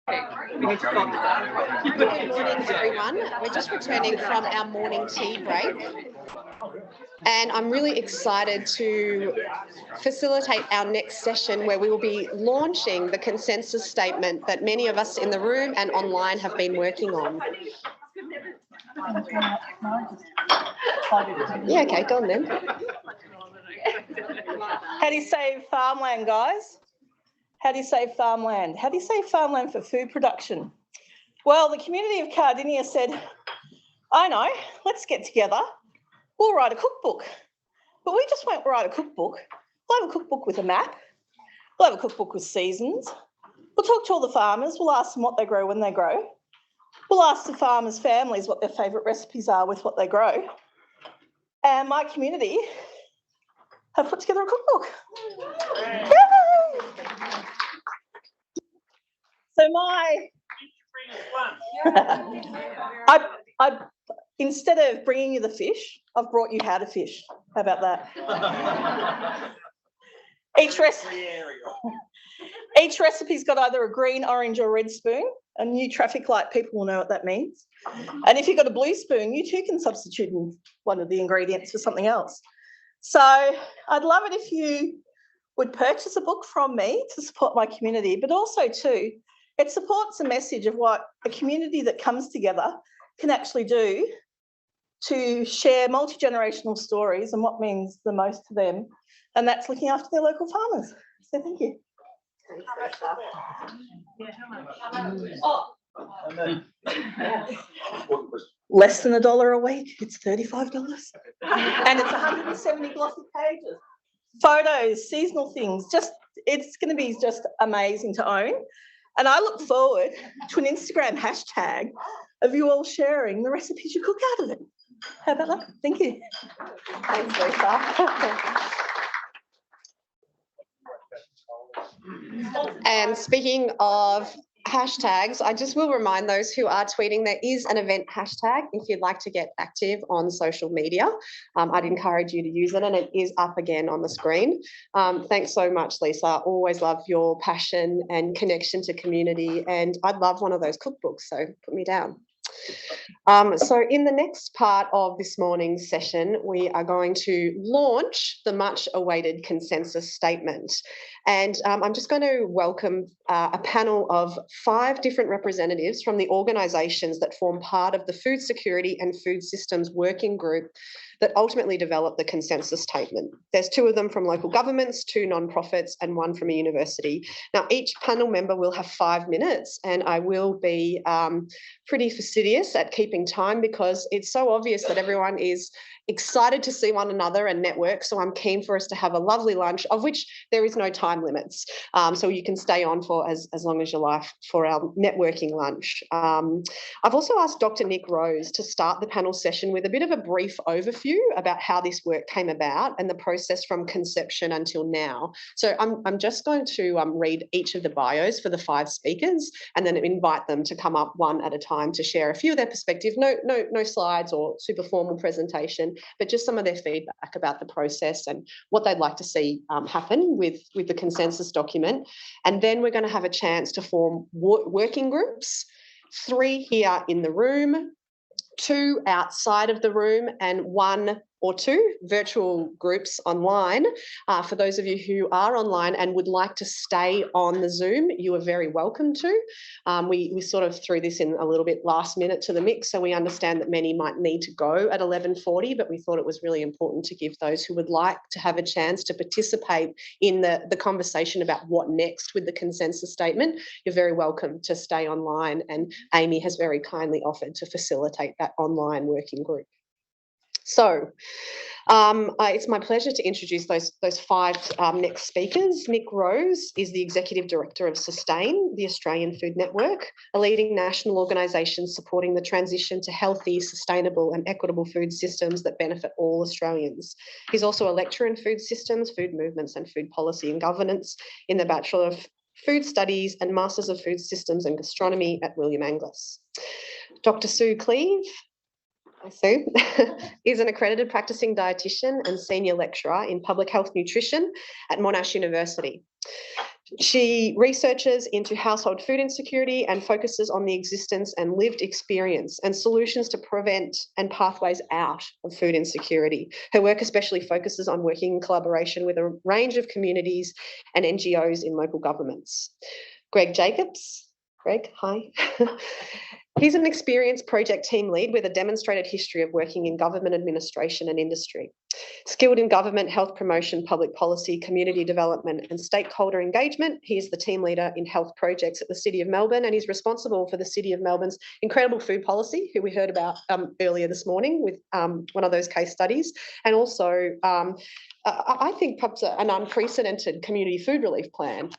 Good morning, everyone. We're just returning from our morning tea break. And I'm really excited to facilitate our next session where we will be launching the consensus statement that many of us in the room and online have been working on. Yeah, okay, go on then. How do you save farmland, guys? How do you save farmland? How do you save farmland for food production? Well, the community of Cardinia said, I know, let's get together. We'll write a cookbook. But we just won't write a cookbook. We'll have a cookbook with a map. We'll have a cookbook with seasons. We'll talk to all the farmers. We'll ask them what they grow when they grow. We'll ask the farmers' families what their favourite recipes are with what they grow. And my community have put together a cookbook. So I instead of bringing you the fish, I've brought you how to fish. How about that? Each recipe's got either a green, orange or red spoon. A new traffic light people will know what that means. And if you've got a blue spoon, you too can substitute one of the ingredients for something else. So I'd love it if you would purchase a book from me to support my community, but also too, it supports a message of what a community that comes together can actually do to share multi-generational stories and what means the most to them, and that's looking after their local farmers. So thank you. Less than $1 a week, it's $35. And it's 170 glossy pages. Photos, seasonal things, it's going to be just amazing to own. And I look forward to an Instagram hashtag of you all sharing the recipes you cook out of it. How about that? Thank you. Thanks, Lisa. And speaking of hashtags, I just will remind those who are tweeting there is an event hashtag if you'd like to get active on social media. I'd encourage you to use it, and it is up again on the screen. Thanks so much, Lisa. Always love your passion and connection to community, and I'd love one of those cookbooks, so put me down. So in the next part of this morning's session, we are going to launch the much awaited consensus statement. And I'm just going to welcome a panel of 5 different representatives from the organisations that form part of the Food Security and Food Systems Working Group that ultimately developed the consensus statement. There's 2 of them from local governments, 2 non-profits and 1 from a university. Now, each panel member will have 5 minutes, and I will be pretty fastidious at keeping time because it's so obvious that everyone is excited to see one another and network. So I'm keen for us to have a lovely lunch, of which there is no time limits. So you can stay on for as long as you like for our networking lunch. I've also asked Dr. Nick Rose to start the panel session with a bit of a brief overview about how this work came about and the process from conception until now. So I'm just going to read each of the bios for the 5 speakers and then invite them to come up one at a time to share a few of their perspective. No slides or super formal presentation, but just some of their feedback about the process and what they'd like to see happen with the consensus document. And then we're going to have a chance to form working groups, 3 here in the room, 2 outside of the room, and 1 or 2 virtual groups online. For those of you who are online and would like to stay on the Zoom, you are very welcome to. We sort of threw this in a little bit last minute to the mix, so we understand that many might need to go at 11:40, but we thought it was really important to give those who would like to have a chance to participate in the conversation about what next with the consensus statement. You're very welcome to stay online, and Amy has very kindly offered to facilitate that online working group. So it's my pleasure to introduce those 5 next speakers. Nick Rose is the Executive Director of Sustain, the Australian Food Network, a leading national organisation supporting the transition to healthy, sustainable and equitable food systems that benefit all Australians. He's also a lecturer in food systems, food movements and food policy and governance in the Bachelor of Food Studies and Masters of Food Systems and Gastronomy at William Angliss. Dr. Sue Cleave, Sue, is an accredited practicing dietitian and senior lecturer in public health nutrition at Monash University. She researches into household food insecurity and focuses on the existence and lived experience and solutions to prevent and pathways out of food insecurity. Her work especially focuses on working in collaboration with a range of communities and NGOs in local governments. Greg Jacobs. Greg, hi. He's an experienced project team lead with a demonstrated history of working in government administration and industry. Skilled in government, health promotion, public policy, community development and stakeholder engagement, he is the team leader in health projects at the City of Melbourne, and he's responsible for the City of Melbourne's incredible food policy, who we heard about earlier this morning with one of those case studies, and also I think perhaps an unprecedented community food relief plan,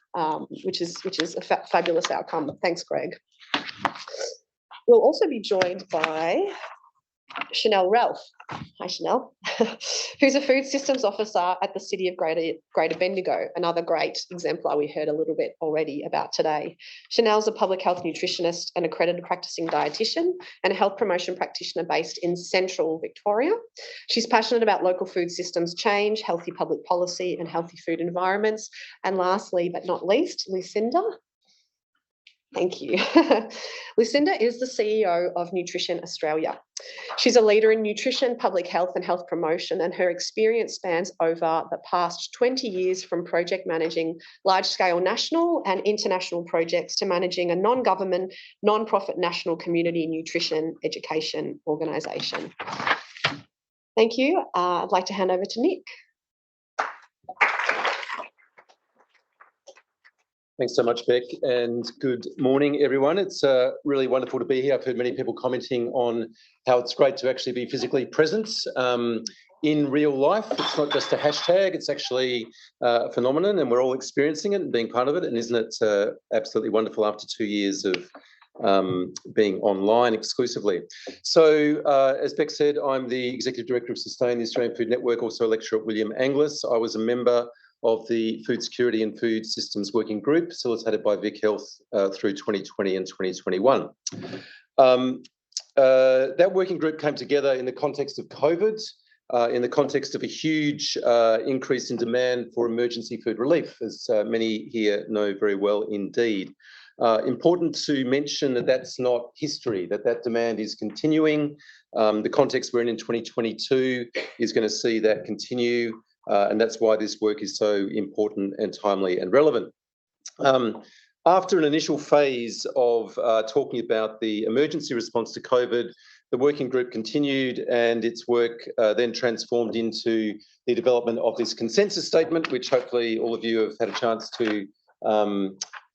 which is a fabulous outcome. Thanks, Greg. We'll also be joined by Chanel Ralph. Hi, Chanel, who's a food systems officer at the City of Greater Bendigo, another great exemplar we heard a little bit already about today. Chanel's a public health nutritionist, an accredited practicing dietitian, and a health promotion practitioner based in central Victoria. She's passionate about local food systems change, healthy public policy, and healthy food environments. And lastly, but not least, Lucinda. Thank you. Lucinda is the CEO of Nutrition Australia. She's a leader in nutrition, public health and health promotion, and her experience spans over the past 20 years, from project managing large-scale national and international projects to managing a non-government, non-profit national community nutrition education organisation. Thank you. I'd like to hand over to Nick. Thanks so much, Beck, and good morning, everyone. It's really wonderful to be here. I've heard many people commenting on how it's great to actually be physically present in real life. It's not just a hashtag, it's actually a phenomenon, and we're all experiencing it and being part of it. And isn't it absolutely wonderful after 2 years of being online exclusively? So, as Beck said, I'm the Executive Director of Sustain, the Australian Food Network, also a lecturer at William Angliss. I was a member of the Food Security and Food Systems Working Group, facilitated by Vic Health through 2020 and 2021. That working group came together in the context of COVID, in the context of a huge increase in demand for emergency food relief, as many here know very well indeed. Important to mention that that's not history, that demand is continuing. The context we're in 2022 is going to see that continue. And that's why this work is so important and timely and relevant. After an initial phase of talking about the emergency response to COVID, the working group continued, and its work then transformed into the development of this consensus statement, which hopefully all of you have had a chance to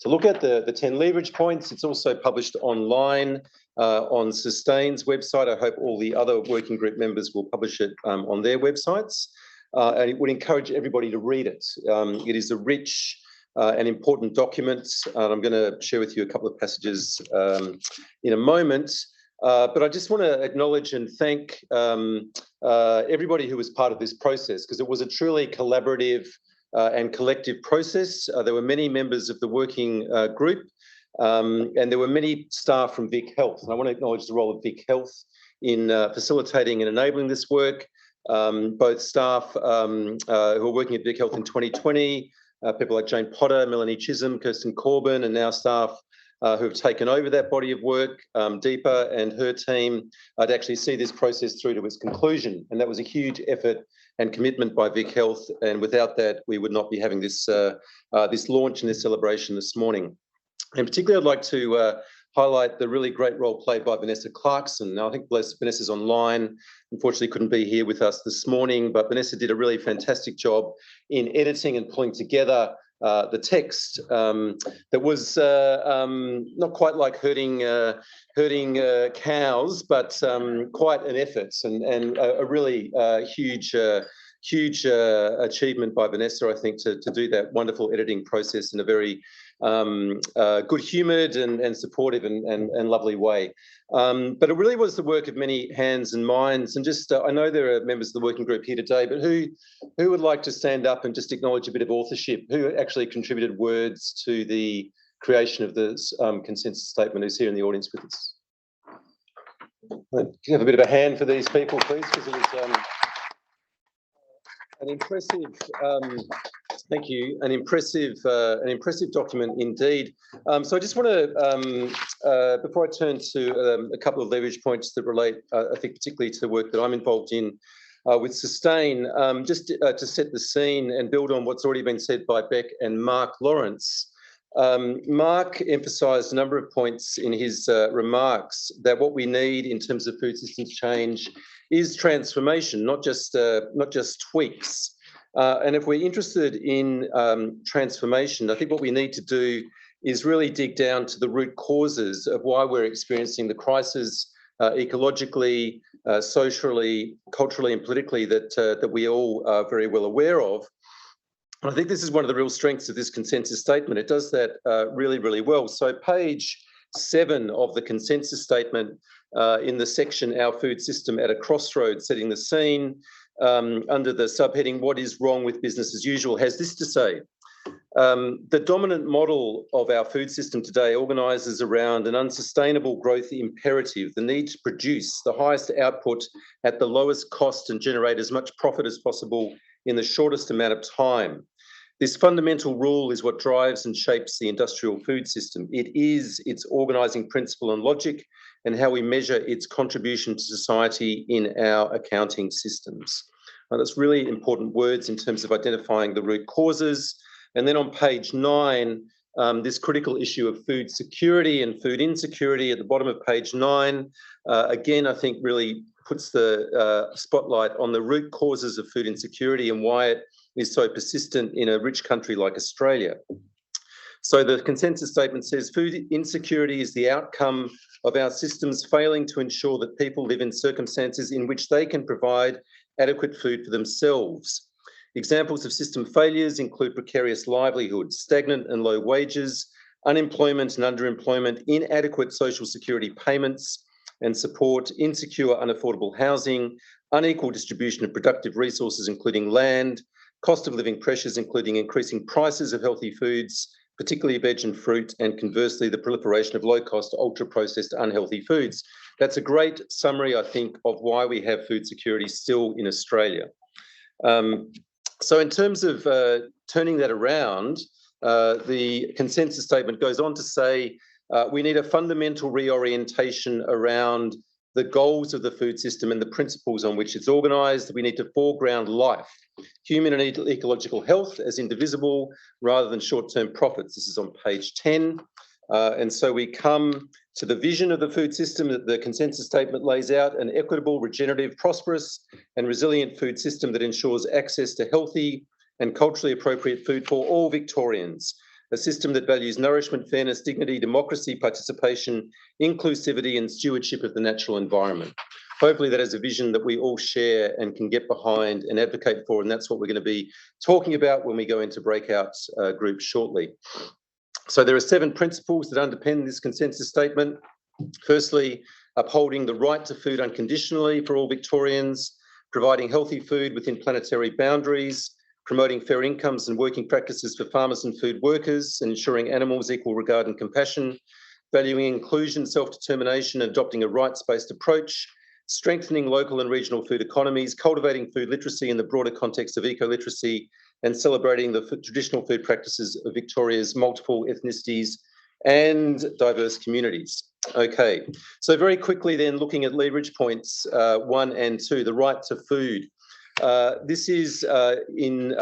look at, the 10 leverage points. It's also published online on Sustain's website. I hope all the other working group members will publish it on their websites. And it would encourage everybody to read it. It is a rich and important document. And I'm going to share with you a couple of passages in a moment. But I just want to acknowledge and thank everybody who was part of this process, because it was a truly collaborative and collective process. There were many members of the working group, and there were many staff from Vic Health. And I want to acknowledge the role of Vic Health in facilitating and enabling this work. Both staff who are working at Vic Health in 2020, people like Jane Potter, Melanie Chisholm, Kirsten Corbin, and now staff who have taken over that body of work, Deepa and her team, to actually see this process through to its conclusion. And that was a huge effort and commitment by Vic Health. And without that, we would not be having this, this launch and this celebration this morning. And particularly, I'd like to highlight the really great role played by Vanessa Clarkson. Now, I think Vanessa's online, unfortunately couldn't be here with us this morning, but Vanessa did a really fantastic job in editing and pulling together the text that was not quite like herding cows, but quite an effort and a really huge achievement by Vanessa, I think, to do that wonderful editing process in a very good-humoured and supportive and lovely way. But it really was the work of many hands and minds. And just, I know there are members of the working group here today, but who would like to stand up and just acknowledge a bit of authorship? Who actually contributed words to the creation of this consensus statement? Who's here in the audience with us? Can you have a bit of a hand for these people, please? Because it was an impressive Thank you. An impressive document indeed. So I just want to, before I turn to a couple of leverage points that relate, I think, particularly to the work that I'm involved in with Sustain, just to set the scene and build on what's already been said by Beck and Mark Lawrence. Mark emphasised a number of points in his remarks that what we need in terms of food systems change is transformation, not just tweaks. And if we're interested in transformation, I think what we need to do is really dig down to the root causes of why we're experiencing the crisis ecologically, socially, culturally and politically that we all are very well aware of. And I think this is one of the real strengths of this consensus statement. It does that really, really well. So page 7 of the consensus statement in the section, Our Food System at a Crossroads, setting the scene, under the subheading, What is Wrong with Business as Usual, has this to say. The dominant model of our food system today organises around an unsustainable growth imperative, the need to produce the highest output at the lowest cost and generate as much profit as possible in the shortest amount of time. This fundamental rule is what drives and shapes the industrial food system. It is its organising principle and logic, and how we measure its contribution to society in our accounting systems. Now, that's really important words in terms of identifying the root causes. And then on page 9, this critical issue of food security and food insecurity at the bottom of page 9, again, I think really puts the spotlight on the root causes of food insecurity and why it is so persistent in a rich country like Australia. So the consensus statement says food insecurity is the outcome of our systems failing to ensure that people live in circumstances in which they can provide adequate food for themselves. Examples of system failures include precarious livelihoods, stagnant and low wages, unemployment and underemployment, inadequate social security payments and support, insecure, unaffordable housing, unequal distribution of productive resources, including land, cost of living pressures, including increasing prices of healthy foods, particularly veg and fruit, and conversely, the proliferation of low-cost, ultra-processed, unhealthy foods. That's a great summary, I think, of why we have food security still in Australia. So in terms of turning that around, the consensus statement goes on to say we need a fundamental reorientation around the goals of the food system and the principles on which it's organised. We need to foreground life, human and ecological health as indivisible rather than short-term profits. This is on page 10. And so we come to the vision of the food system that the consensus statement lays out: an equitable, regenerative, prosperous and resilient food system that ensures access to healthy and culturally appropriate food for all Victorians. A system that values nourishment, fairness, dignity, democracy, participation, inclusivity and stewardship of the natural environment. Hopefully that is a vision that we all share and can get behind and advocate for, and that's what we're going to be talking about when we go into breakout groups shortly. So there are 7 principles that underpin this consensus statement. Firstly, upholding the right to food unconditionally for all Victorians, providing healthy food within planetary boundaries, promoting fair incomes and working practices for farmers and food workers, and ensuring animals equal regard and compassion, valuing inclusion, self-determination, and adopting a rights-based approach, strengthening local and regional food economies, cultivating food literacy in the broader context of eco-literacy, and celebrating the traditional food practices of Victoria's multiple ethnicities and diverse communities. Okay, so very quickly then, looking at leverage points 1 and 2, the right to food. This is in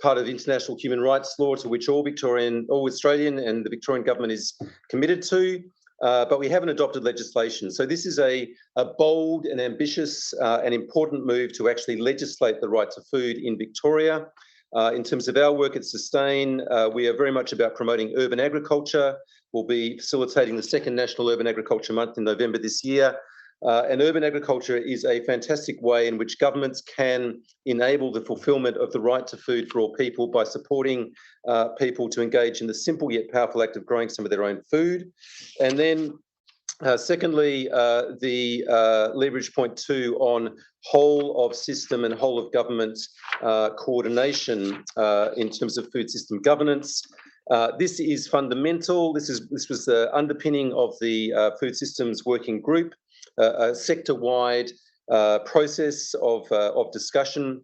part of international human rights law to which all Australian and the Victorian government is committed to, but we haven't adopted legislation. So this is a bold and ambitious and important move to actually legislate the right to food in Victoria. In terms of our work at Sustain, we are very much about promoting urban agriculture. We'll be facilitating the 2nd National Urban Agriculture Month in November this year. And urban agriculture is a fantastic way in which governments can enable the fulfilment of the right to food for all people by supporting people to engage in the simple yet powerful act of growing some of their own food. And then secondly, the leverage point 2 on whole of system and whole of government coordination in terms of food system governance. This is fundamental. This was the underpinning of the food systems working group, a sector-wide process of discussion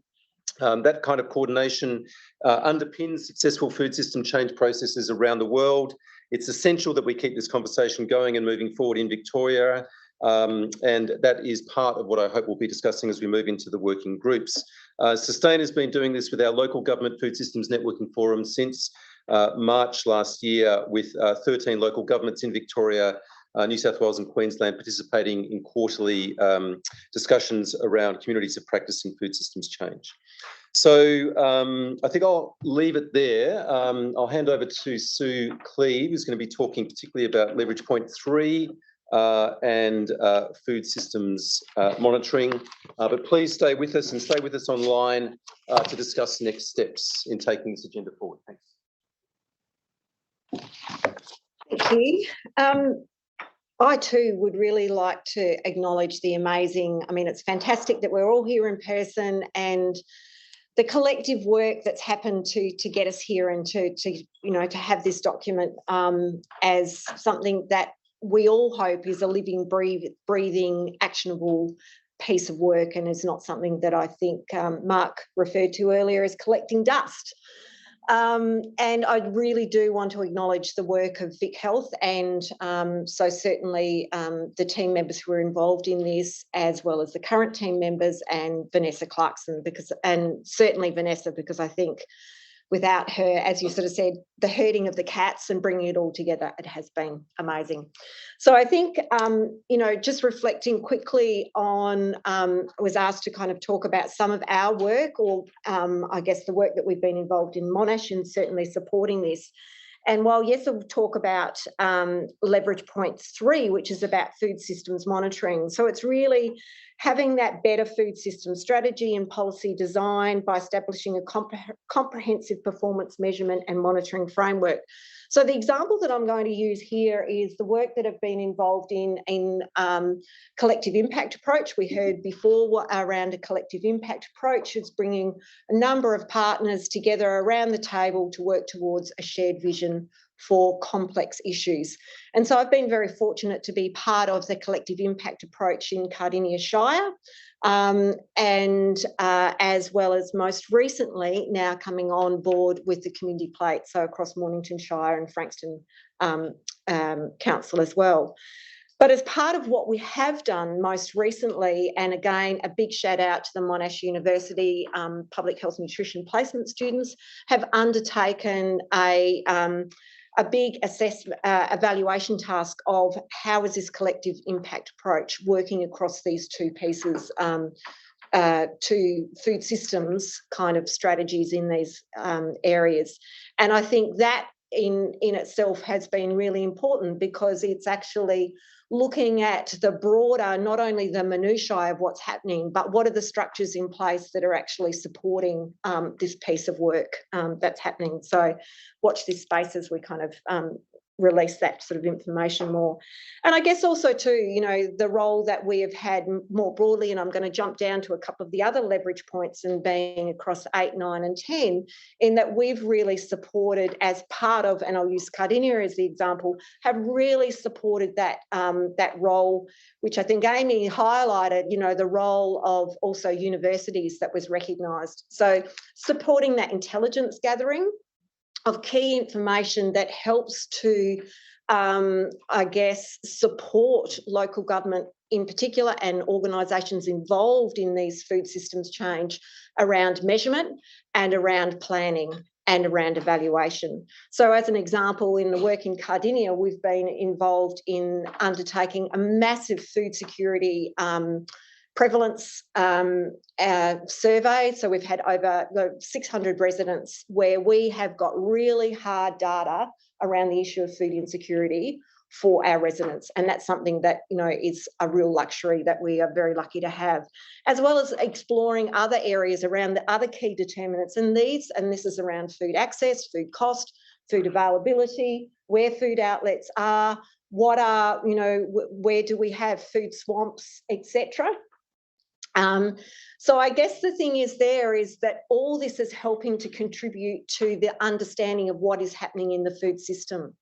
That kind of coordination underpins successful food system change processes around the world. It's essential that we keep this conversation going and moving forward in Victoria. And that is part of what I hope we'll be discussing as we move into the working groups. Sustain has been doing this with our local government food systems networking forum since March last year, with 13 local governments in Victoria, New South Wales and Queensland participating in quarterly discussions around communities of practice in food systems change. So I think I'll leave it there. I'll hand over to Sue Cleve, who's going to be talking particularly about leverage point 3 and food systems monitoring. But please stay with us and stay with us online to discuss next steps in taking this agenda forward. Thanks. Thank you. I too would really like to acknowledge the amazing, I mean, it's fantastic that we're all here in person, and the collective work that's happened to get us here and to have this document as something that we all hope is a living, breathing, actionable piece of work, and is not something that I think Mark referred to earlier as collecting dust. And I really do want to acknowledge the work of Vic Health, and so certainly the team members who are involved in this, as well as the current team members, and Vanessa Clarkson, and certainly Vanessa, because I think without her, as you sort of said, the herding of the cats and bringing it all together, it has been amazing. So I think, just reflecting quickly on, I was asked to kind of talk about some of our work, or I guess the work that we've been involved in Monash and certainly supporting this. And while, yes, I'll talk about leverage point 3, which is about food systems monitoring. So it's really having that better food system strategy and policy design by establishing a comprehensive performance measurement and monitoring framework. So the example that I'm going to use here is the work that I've been involved in collective impact approach. We heard before around a collective impact approach. It's bringing a number of partners together around the table to work towards a shared vision for complex issues. And so I've been very fortunate to be part of the collective impact approach in Cardinia Shire, and as well as most recently now coming on board with the community plate, so across Mornington Shire and Frankston Council as well. But as part of what we have done most recently, and again, a big shout out to the Monash University Public Health Nutrition Placement students, have undertaken a big evaluation task of how is this collective impact approach working across these two pieces, to food systems kind of strategies in these areas. And I think that in itself has been really important, because it's actually looking at the broader, not only the minutiae of what's happening, but what are the structures in place that are actually supporting this piece of work that's happening. So watch this space as we kind of release that sort of information more. And I guess also too, the role that we have had more broadly, and I'm going to jump down to a couple of the other leverage points, and being across 8, 9 and 10, in that we've really supported as part of, and I'll use Cardinia as the example, have really supported that role, which I think Amy highlighted, the role of also universities that was recognised. So supporting that intelligence gathering of key information that helps to, I guess, support local government in particular, and organisations involved in these food systems change, around measurement and around planning and around evaluation. So as an example, in the work in Cardinia, we've been involved in undertaking a massive food security prevalence survey. So we've had over 600 residents where we have got really hard data around the issue of food insecurity for our residents. And that's something that, is a real luxury that we are very lucky to have, as well as exploring other areas around the other key determinants. And this is around food access, food cost, food availability, where food outlets are, where do we have food swamps, etc. So I guess the thing is that all this is helping to contribute to the understanding of what is happening in the food system.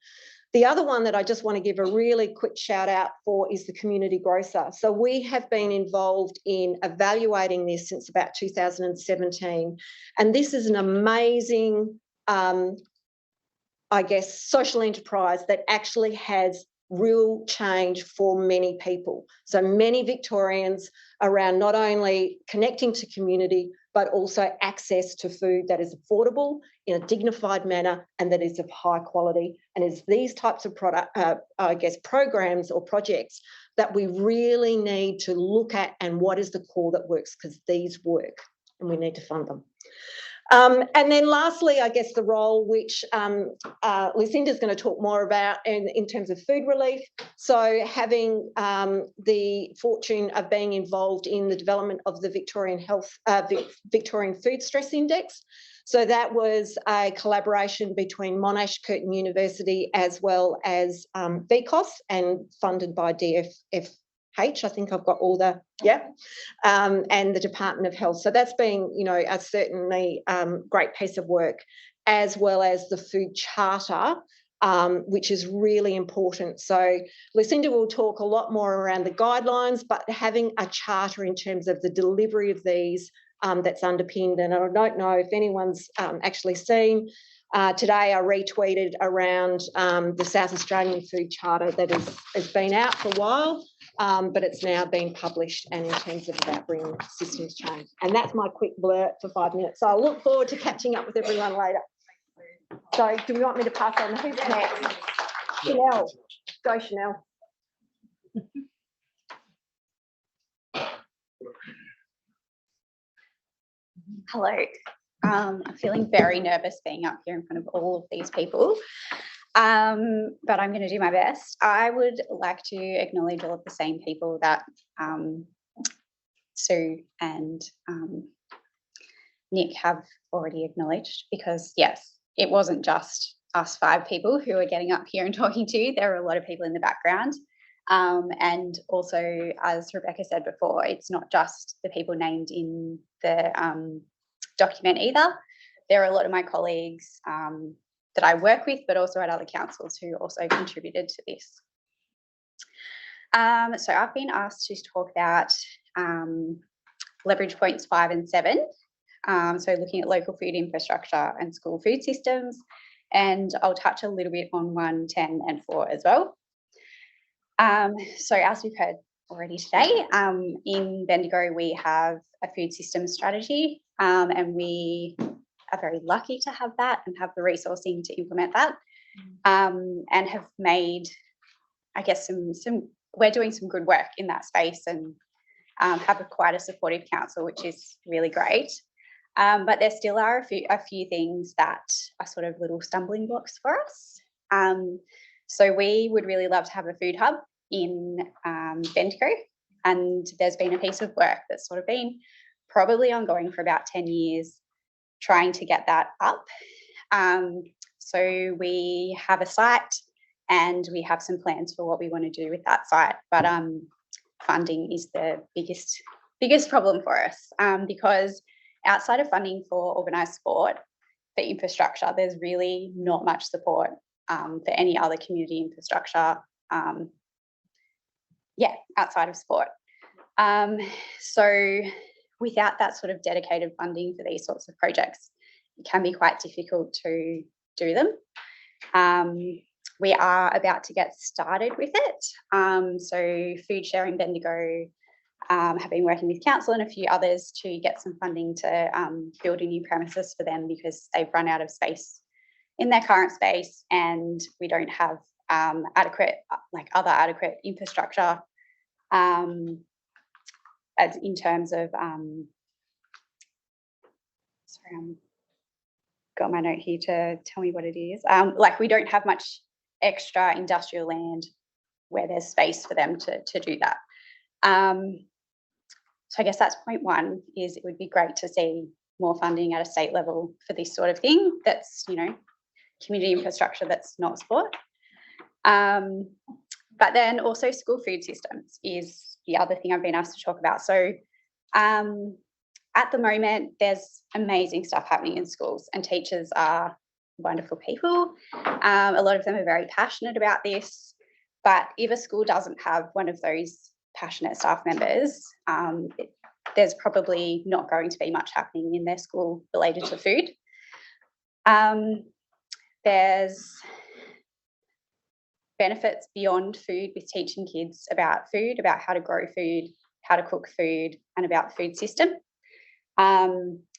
The other one that I just want to give a really quick shout out for is the community grocer. So we have been involved in evaluating this since about 2017. And this is an amazing, I guess, social enterprise that actually has real change for many people. So many Victorians around not only connecting to community, but also access to food that is affordable in a dignified manner and that is of high quality. And it's these types of programs or projects that we really need to look at, and what is the core that works, because these work and we need to fund them. And then lastly, I guess the role which Lucinda's going to talk more about in terms of food relief. So having the fortune of being involved in the development of the Victorian Food Stress Index. So that was a collaboration between Monash Curtin University as well as VCOS, and funded by DFF. I think I've got all the, and the Department of Health. So that's been, you know, a certainly great piece of work, as well as the food charter, which is really important. So Lucinda will talk a lot more around the guidelines, but having a charter in terms of the delivery of these that's underpinned. And I don't know if anyone's actually seen, today I retweeted around the South Australian Food Charter that has been out for a while, but it's now been published, and in terms of about bringing systems change. And that's my quick blurt for 5 minutes. So I look forward to catching up with everyone later. So do we want me to pass on? Who's next? Chanel. Go, Chanel. Hello. I'm feeling very nervous being up here in front of all of these people, but I'm going to do my best. I would like to acknowledge all of the same people that Sue and Nick have already acknowledged, because yes, it wasn't just us 5 people who are getting up here and talking to you. There are a lot of people in the background. And also, as Rebecca said before, it's not just the people named in the document either. There are a lot of my colleagues that I work with, but also at other councils, who also contributed to this. So I've been asked to talk about leverage points 5 and 7. So looking at local food infrastructure and school food systems, and I'll touch a little bit on 1, 10 and 4 as well. So as we've heard already today, in Bendigo we have a food system strategy, and we are very lucky to have that and have the resourcing to implement that, and have made, I guess, we're doing some good work in that space, and have quite a supportive council, which is really great. But there still are a few things that are sort of little stumbling blocks for us. So we would really love to have a food hub in Bendigo, and there's been a piece of work that's sort of been probably ongoing for about 10 years, trying to get that up. So we have a site and we have some plans for what we want to do with that site, but funding is the biggest problem for us, because outside of funding for organised sport, for infrastructure, there's really not much support for any other community infrastructure, outside of sport. So without that sort of dedicated funding for these sorts of projects, it can be quite difficult to do them. We are about to get started with it. So Food Sharing Bendigo have been working with council and a few others to get some funding to build a new premises for them, because they've run out of space in their current space, and we don't have adequate infrastructure as in terms of sorry, got my note here to tell me what it is. We don't have much extra industrial land where there's space for them to do that. So I guess that's point 1, is it would be great to see more funding at a state level for this sort of thing. That's, community infrastructure that's not sport. But then also school food systems is the other thing I've been asked to talk about. So at the moment, there's amazing stuff happening in schools, and teachers are wonderful people. A lot of them are very passionate about this, but if a school doesn't have one of those passionate staff members, there's probably not going to be much happening in their school related to food. There's benefits beyond food with teaching kids about food, about how to grow food, how to cook food, and about the food system.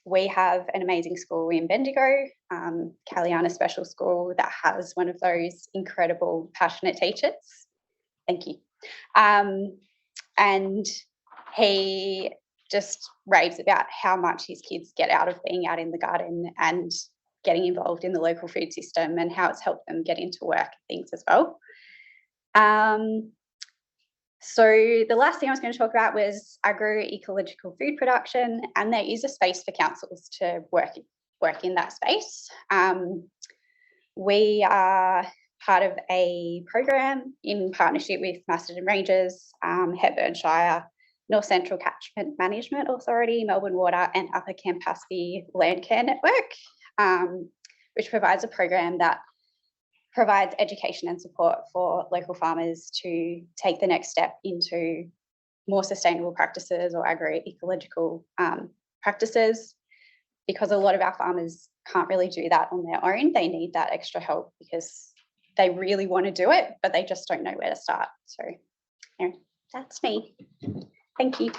We have an amazing school in Bendigo, Kaliana Special School, that has one of those incredible, passionate teachers. Thank you. And he just raves about how much his kids get out of being out in the garden and getting involved in the local food system, and how it's helped them get into work and things as well. So the last thing I was going to talk about was agroecological food production, and there is a space for councils to work in that space. We are part of a program in partnership with Macedon Ranges, Hepburn Shire, North Central Catchment Management Authority, Melbourne Water, and Upper Campaspe Land Care Network, which provides a program that provides education and support for local farmers to take the next step into more sustainable practices or agroecological practices, because a lot of our farmers can't really do that on their own. They need that extra help because they really want to do it, but they just don't know where to start. So yeah, that's me. Thank you.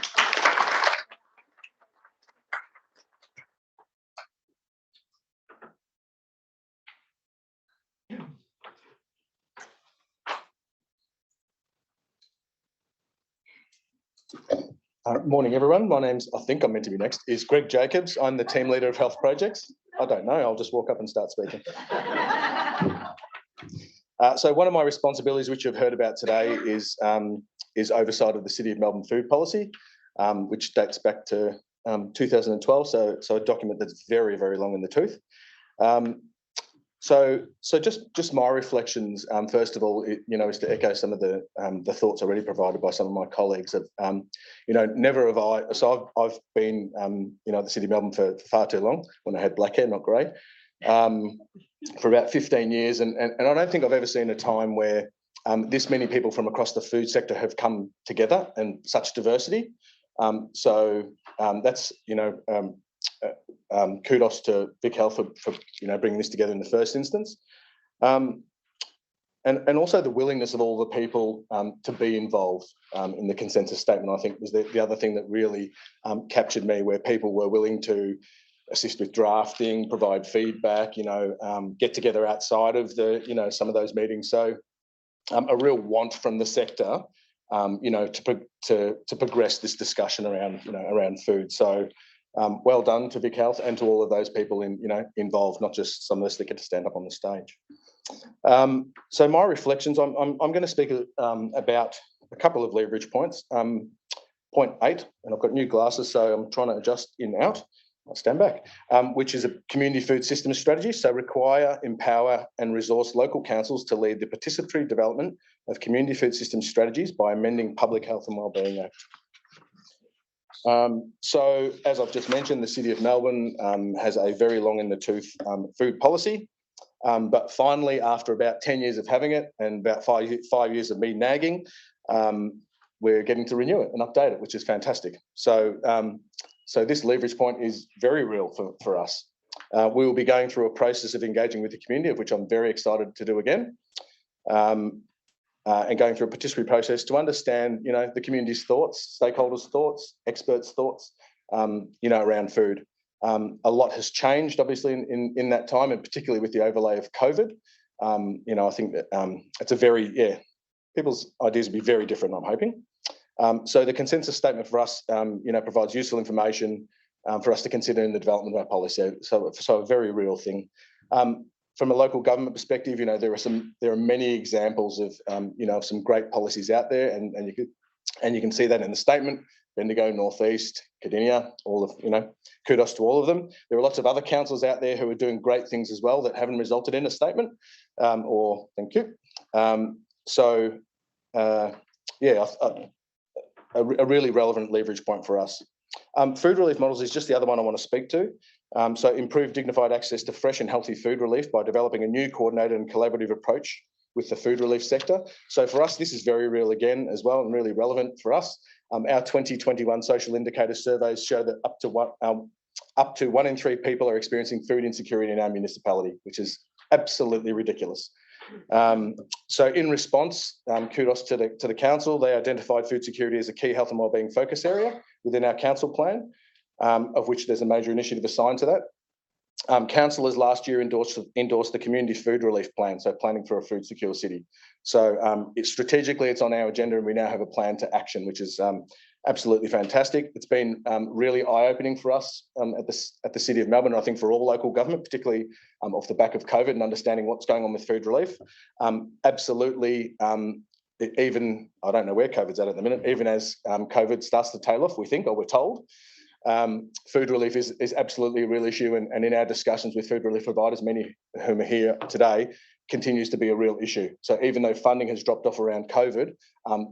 Morning, everyone. My name's, I think I'm meant to be next, is Greg Jacobs. I'm the team leader of health projects. I don't know, I'll just walk up and start speaking. So one of my responsibilities, which you've heard about today, is oversight of the City of Melbourne food policy, which dates back to 2012, so a document that's very, very long in the tooth. So just my reflections, first of all, is to echo some of the thoughts already provided by some of my colleagues. Of, never have I. So I've been, at the City of Melbourne for far too long. When I had black hair, not grey, for about 15 years, and I don't think I've ever seen a time where this many people from across the food sector have come together and such diversity. That's kudos to Vic Health for bringing this together in the first instance, and also the willingness of all the people to be involved in the consensus statement. I think was the other thing that really captured me, where people were willing to assist with drafting, provide feedback, get together outside of the some of those meetings. So a real want from the sector, to progress this discussion around food. So. Well done to Vic Health and to all of those people involved, not just some of us that get to stand up on the stage. So my reflections, I'm going to speak about a couple of leverage points. Point 8, and I've got new glasses, so I'm trying to adjust in and out. I'll stand back, which is a community food systems strategy. So require, empower and resource local councils to lead the participatory development of community food system strategies by amending Public Health and Wellbeing Act. So, as I've just mentioned, the City of Melbourne has a very long in the tooth food policy, but finally, after about 10 years of having it and about five years of me nagging, we're getting to renew it and update it, which is fantastic. So, so this leverage point is very real for us. We will be going through a process of engaging with the community, of which I'm very excited to do again. And going through a participatory process to understand, the community's thoughts, stakeholders' thoughts, experts' thoughts, around food. A lot has changed, obviously, in that time, and particularly with the overlay of COVID. I think that it's people's ideas will be very different, I'm hoping. So the consensus statement for us, provides useful information for us to consider in the development of our policy. So a very real thing. From a local government perspective, there are many examples of of some great policies out there, and you can see that in the statement. Bendigo, Northeast, Cardinia, all of kudos to all of them. There are lots of other councils out there who are doing great things as well that haven't resulted in a statement, or thank you. A really relevant leverage point for us. Food relief models is just the other one I want to speak to. So improve dignified access to fresh and healthy food relief by developing a new coordinated and collaborative approach with the food relief sector. So for us, this is very real again as well and really relevant for us. Our 2021 social indicator surveys show that up to 1 in 3 people are experiencing food insecurity in our municipality, which is absolutely ridiculous. So in response, kudos to the council. They identified food security as a key health and wellbeing focus area within our council plan, of which there's a major initiative assigned to that. Councillors last year endorsed the community food relief plan, so planning for a food secure city. So strategically, it's on our agenda, and we now have a plan to action, which is absolutely fantastic. It's been really eye-opening for us at the City of Melbourne, and I think for all local government, particularly off the back of COVID and understanding what's going on with food relief. Absolutely, even, I don't know where COVID's at the minute, even as COVID starts to tail off, we think, or we're told, food relief is absolutely a real issue, and in our discussions with food relief providers, many of whom are here today, continues to be a real issue. So even though funding has dropped off around COVID,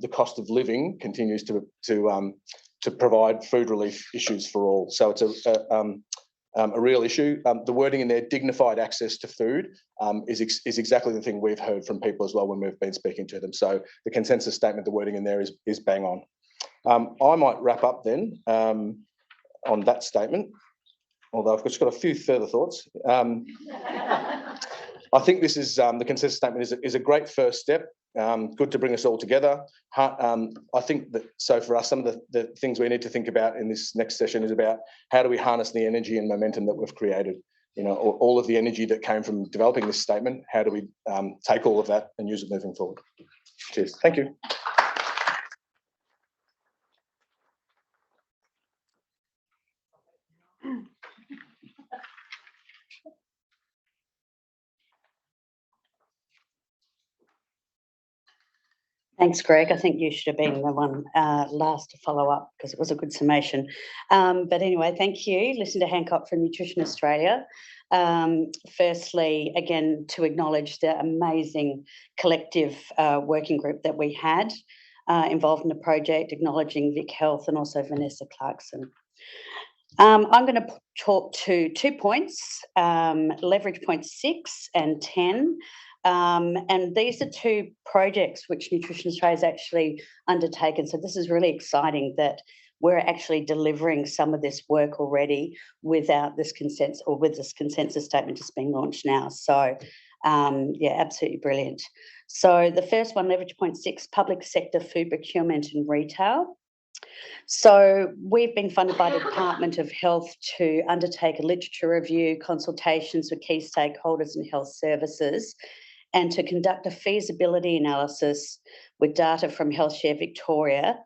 the cost of living continues to provide food relief issues for all. So it's a real issue. The wording in there, dignified access to food, is exactly the thing we've heard from people as well when we've been speaking to them. So the consensus statement, the wording in there is bang on. I might wrap up then on that statement, although I've just got a few further thoughts. I think this is the consensus statement is a great first step. Good to bring us all together. I think that, so for us, some of the things we need to think about in this next session is about how do we harness the energy and momentum that we've created. You know, all of the energy that came from developing this statement, how do we take all of that and use it moving forward? Cheers. Thank you. Thanks, Greg. I think you should have been the one last to follow up because it was a good summation. But anyway, thank you. Listen to Hancock from Nutrition Australia. Firstly, again, to acknowledge the amazing collective working group that we had involved in the project, acknowledging Vic Health and also Vanessa Clarkson. I'm going to talk to 2 points, leverage points 6 and 10. And these are 2 projects which Nutrition Australia has actually undertaken. So this is really exciting that we're actually delivering some of this work already without this consensus, or with this consensus statement just being launched now. So yeah, absolutely brilliant. So the first one, leverage point 6, public sector food procurement and retail. So we've been funded by the Department of Health to undertake a literature review, consultations with key stakeholders in health services, and to conduct a feasibility analysis with data from HealthShare Victoria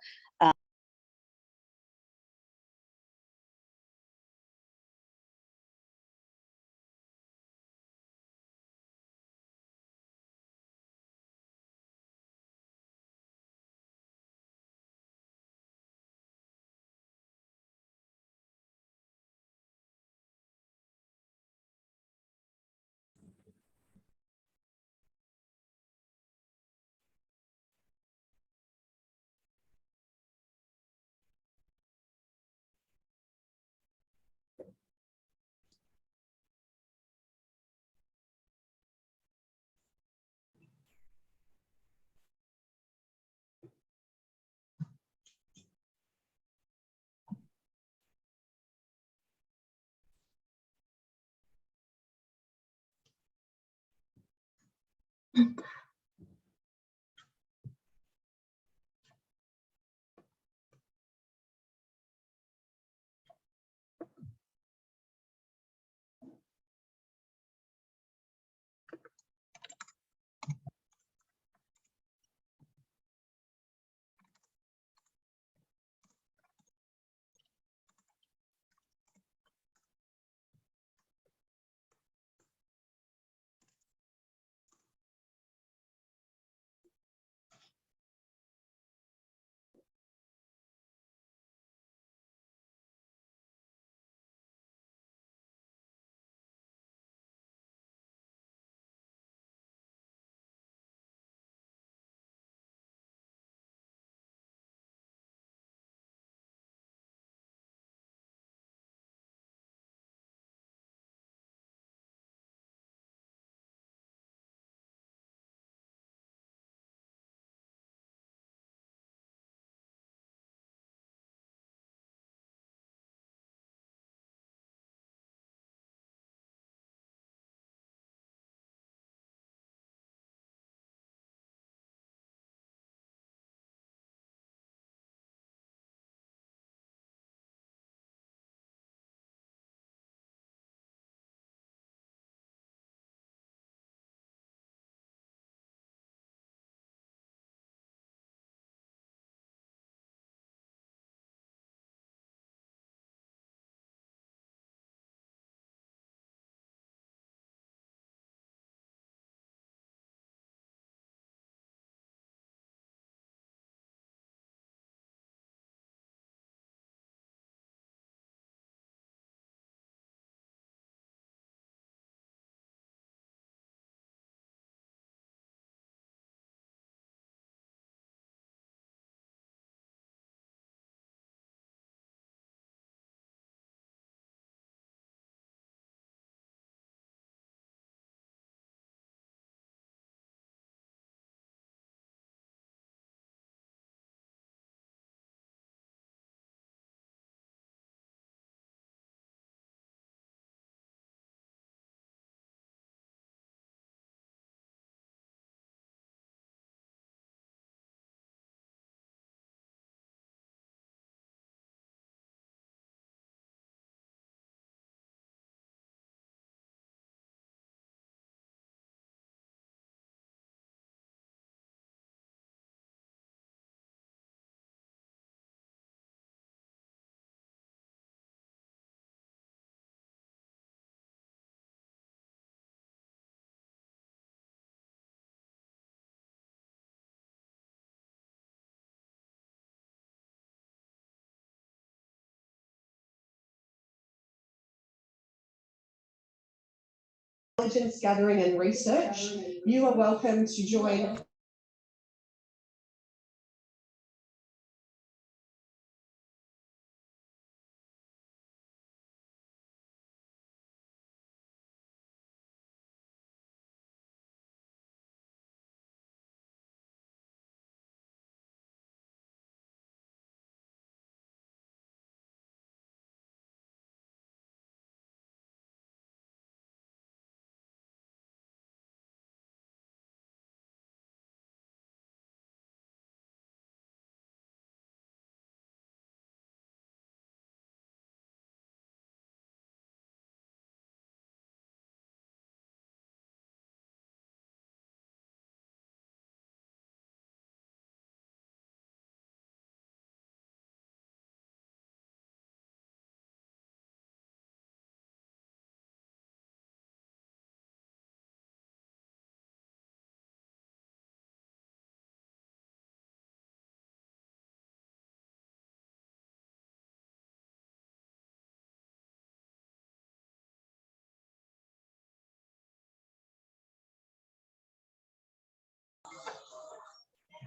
intelligence gathering and research, you are welcome to join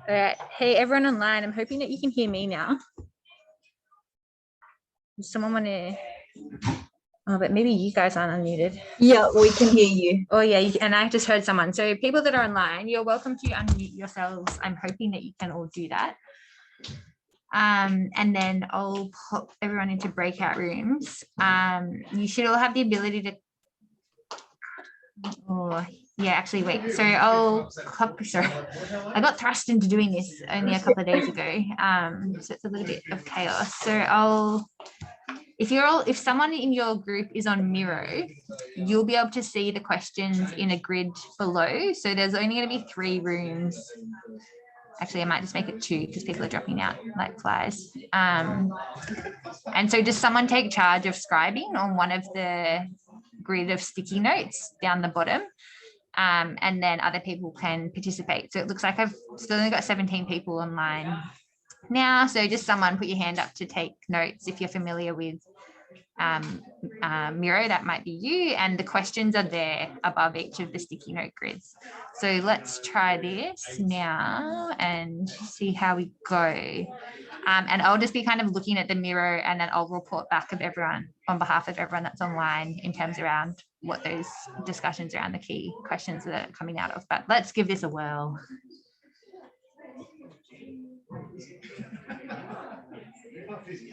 All right. Hey, everyone online. I'm hoping that you can hear me now. Does someone want to? Oh, but maybe you guys aren't unmuted. Yeah, we can hear you. Oh, yeah. And I just heard someone. So people that are online, you're welcome to unmute yourselves. I'm hoping that you can all do that. And then I'll pop everyone into breakout rooms. You should all have the ability to. Oh, yeah, actually, wait. So I'll copy. Sorry, I got thrust into doing this only a couple of days ago. So it's a little bit of chaos. So if someone in your group is on Miro, you'll be able to see the questions in a grid below. So there's only going to be 3 rooms. Actually, I might just make it 2 because people are dropping out like flies. And so does someone take charge of scribing on one of the grid of sticky notes down the bottom? And then other people can participate. So it looks like I've still only got 17 people online now. So just someone put your hand up to take notes if you're familiar with Miro, that might be you. And the questions are there above each of the sticky note grids. So let's try this now and see how we go. And I'll just be kind of looking at the Miro, and then I'll report back of everyone on behalf of everyone that's online in terms around what those discussions around the key questions that are coming out of. But let's give this a whirl.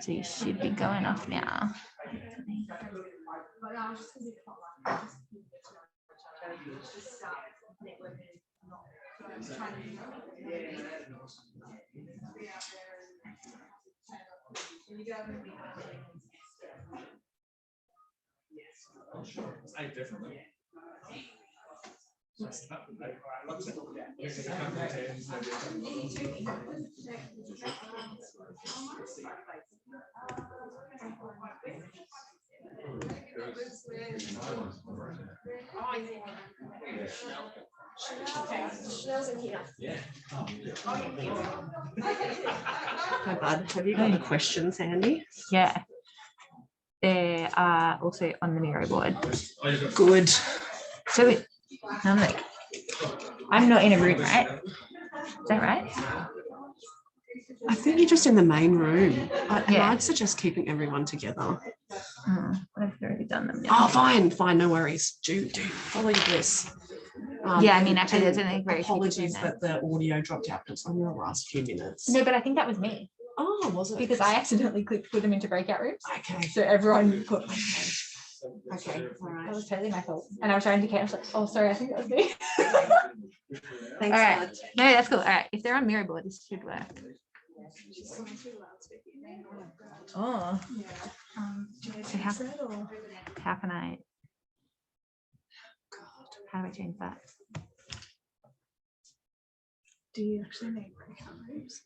So you should be going off now. Hi, Bud. Have you got the questions handy? Yeah. They are also on the Miro board. Good. So I'm not in a room, right? Is that right? I think you're just in the main room. I'd suggest keeping everyone together. I've already done them. Oh, fine, no worries. Do follow your bliss. Yeah, I mean, actually, there's only very few apologies that the audio dropped out. It's only the last few minutes. No, but I think that was me. Oh, was it? Because I accidentally put them into breakout rooms. Okay. So everyone put. Okay, all right. That was totally my fault. And I was trying to catch. Oh, sorry, I think that was me. Thanks, all right. Bud. No, that's cool. All right. If they're on Miro board, this should work. Oh. So how can I? How do I change that? Do you actually make breakout rooms?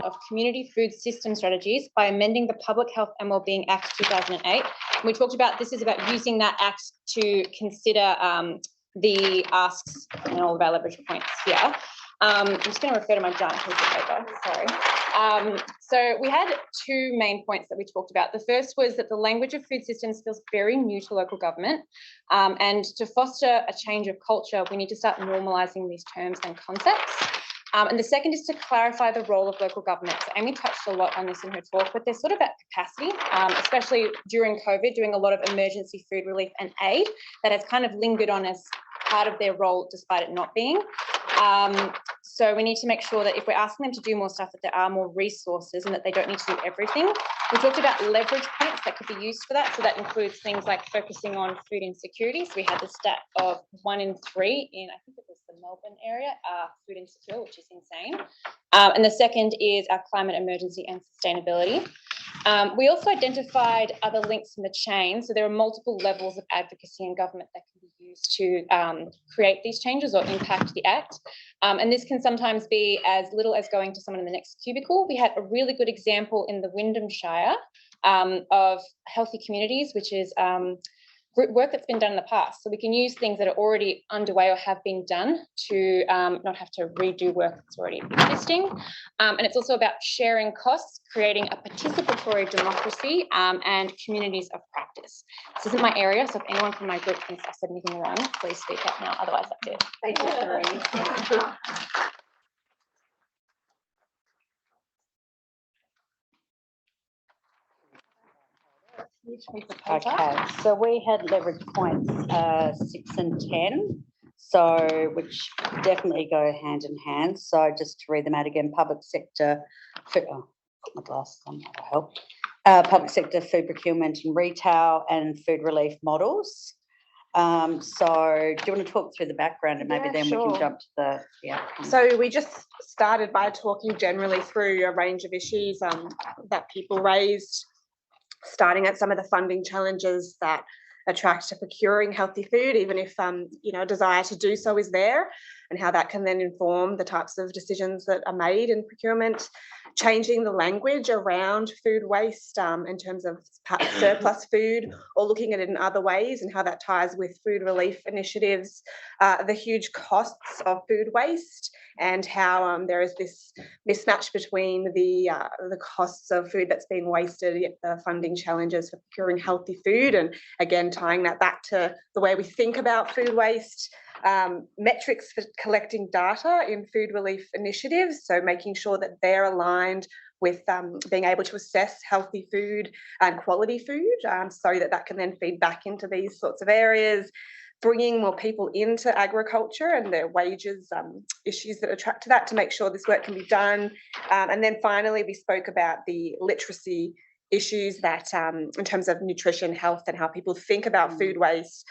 of community food system strategies by amending the Public Health and Wellbeing Act 2008. And we talked about this is about using that act to consider the asks and all of our leverage points here. I'm just going to refer to my giant piece of paper, sorry. So we had two main points that we talked about. The first was that the language of food systems feels very new to local government, and to foster a change of culture, we need to start normalising these terms and concepts. And the second is to clarify the role of local government. So Amy touched a lot on this in her talk, but they're sort of at capacity, especially during COVID, doing a lot of emergency food relief and aid that has kind of lingered on as part of their role despite it not being. So we need to make sure that if we're asking them to do more stuff, that there are more resources and that they don't need to do everything. We talked about leverage points that could be used for that. So that includes things like focusing on food insecurity. So we had the stat of 1 in 3 in, I think it was the Melbourne area, are food insecure, which is insane. And the second is our climate emergency and sustainability. We also identified other links in the chain. So there are multiple levels of advocacy in government that can be used to create these changes or impact the Act. And this can sometimes be as little as going to someone in the next cubicle. We had a really good example in the Wyndhamshire of healthy communities, which is work that's been done in the past. So we can use things that are already underway or have been done to not have to redo work that's already existing. And it's also about sharing costs, creating a participatory democracy and communities of practice. This isn't my area, so if anyone from my group thinks I said anything wrong, please speak up now. Otherwise, that's it. Thank you. Okay, so we had leverage points 6 and 10, so which definitely go hand in hand. So just to read them out again: public sector, food, oh, put my glasses on, that'll help. Public sector food procurement and retail and food relief models. So do you want to talk through the background and maybe then we can jump to the outcome? So we just started by talking generally through a range of issues that people raised, starting at some of the funding challenges that attract to procuring healthy food, even if a desire to do so is there, and how that can then inform the types of decisions that are made in procurement, changing the language around food waste in terms of surplus food, or looking at it in other ways and how that ties with food relief initiatives, the huge costs of food waste, and how there is this mismatch between the costs of food that's being wasted, yet the funding challenges for procuring healthy food, and again tying that back to the way we think about food waste. Metrics for collecting data in food relief initiatives, so making sure that they're aligned with being able to assess healthy food and quality food, so that can then feed back into these sorts of areas. Bringing more people into agriculture and their wages issues that attract to that, to make sure this work can be done. And then finally, we spoke about the literacy issues that in terms of nutrition, health, and how people think about food waste,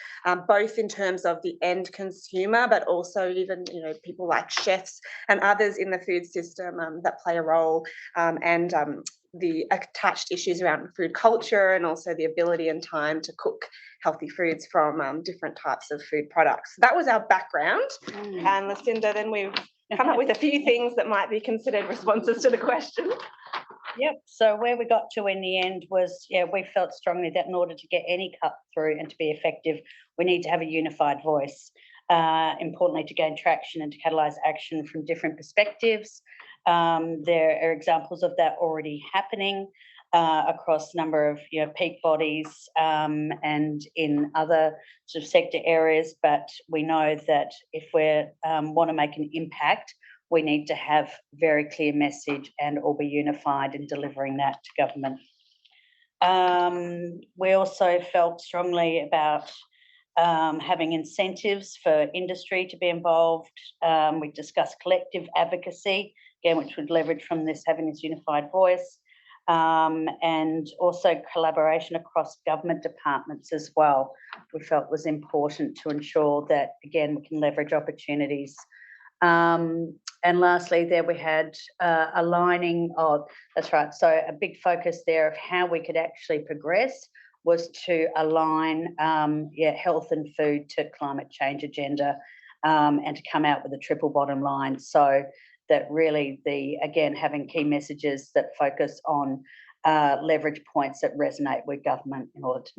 both in terms of the end consumer, but also even people like chefs and others in the food system that play a role, and the attached issues around food culture, and also the ability and time to cook healthy foods from different types of food products. That was our background. And Lucinda, then we've come up with a few things that might be considered responses to the question. Yep. So where we got to in the end was, we felt strongly that in order to get any cut through and to be effective, we need to have a unified voice. Importantly, to gain traction and to catalyse action from different perspectives. There are examples of that already happening across a number of peak bodies and in other sort of sector areas. But we know that if we want to make an impact, we need to have very clear message and all be unified in delivering that to government. We also felt strongly about having incentives for industry to be involved. We discussed collective advocacy, again, which would leverage from this, having this unified voice, and also collaboration across government departments as well. We felt was important to ensure that, again, we can leverage opportunities. And lastly, there we had aligning, that's right, so a big focus there of how we could actually progress was to align health and food to climate change agenda, and to come out with a triple bottom line, so that really again, having key messages that focus on leverage points that resonate with government in order to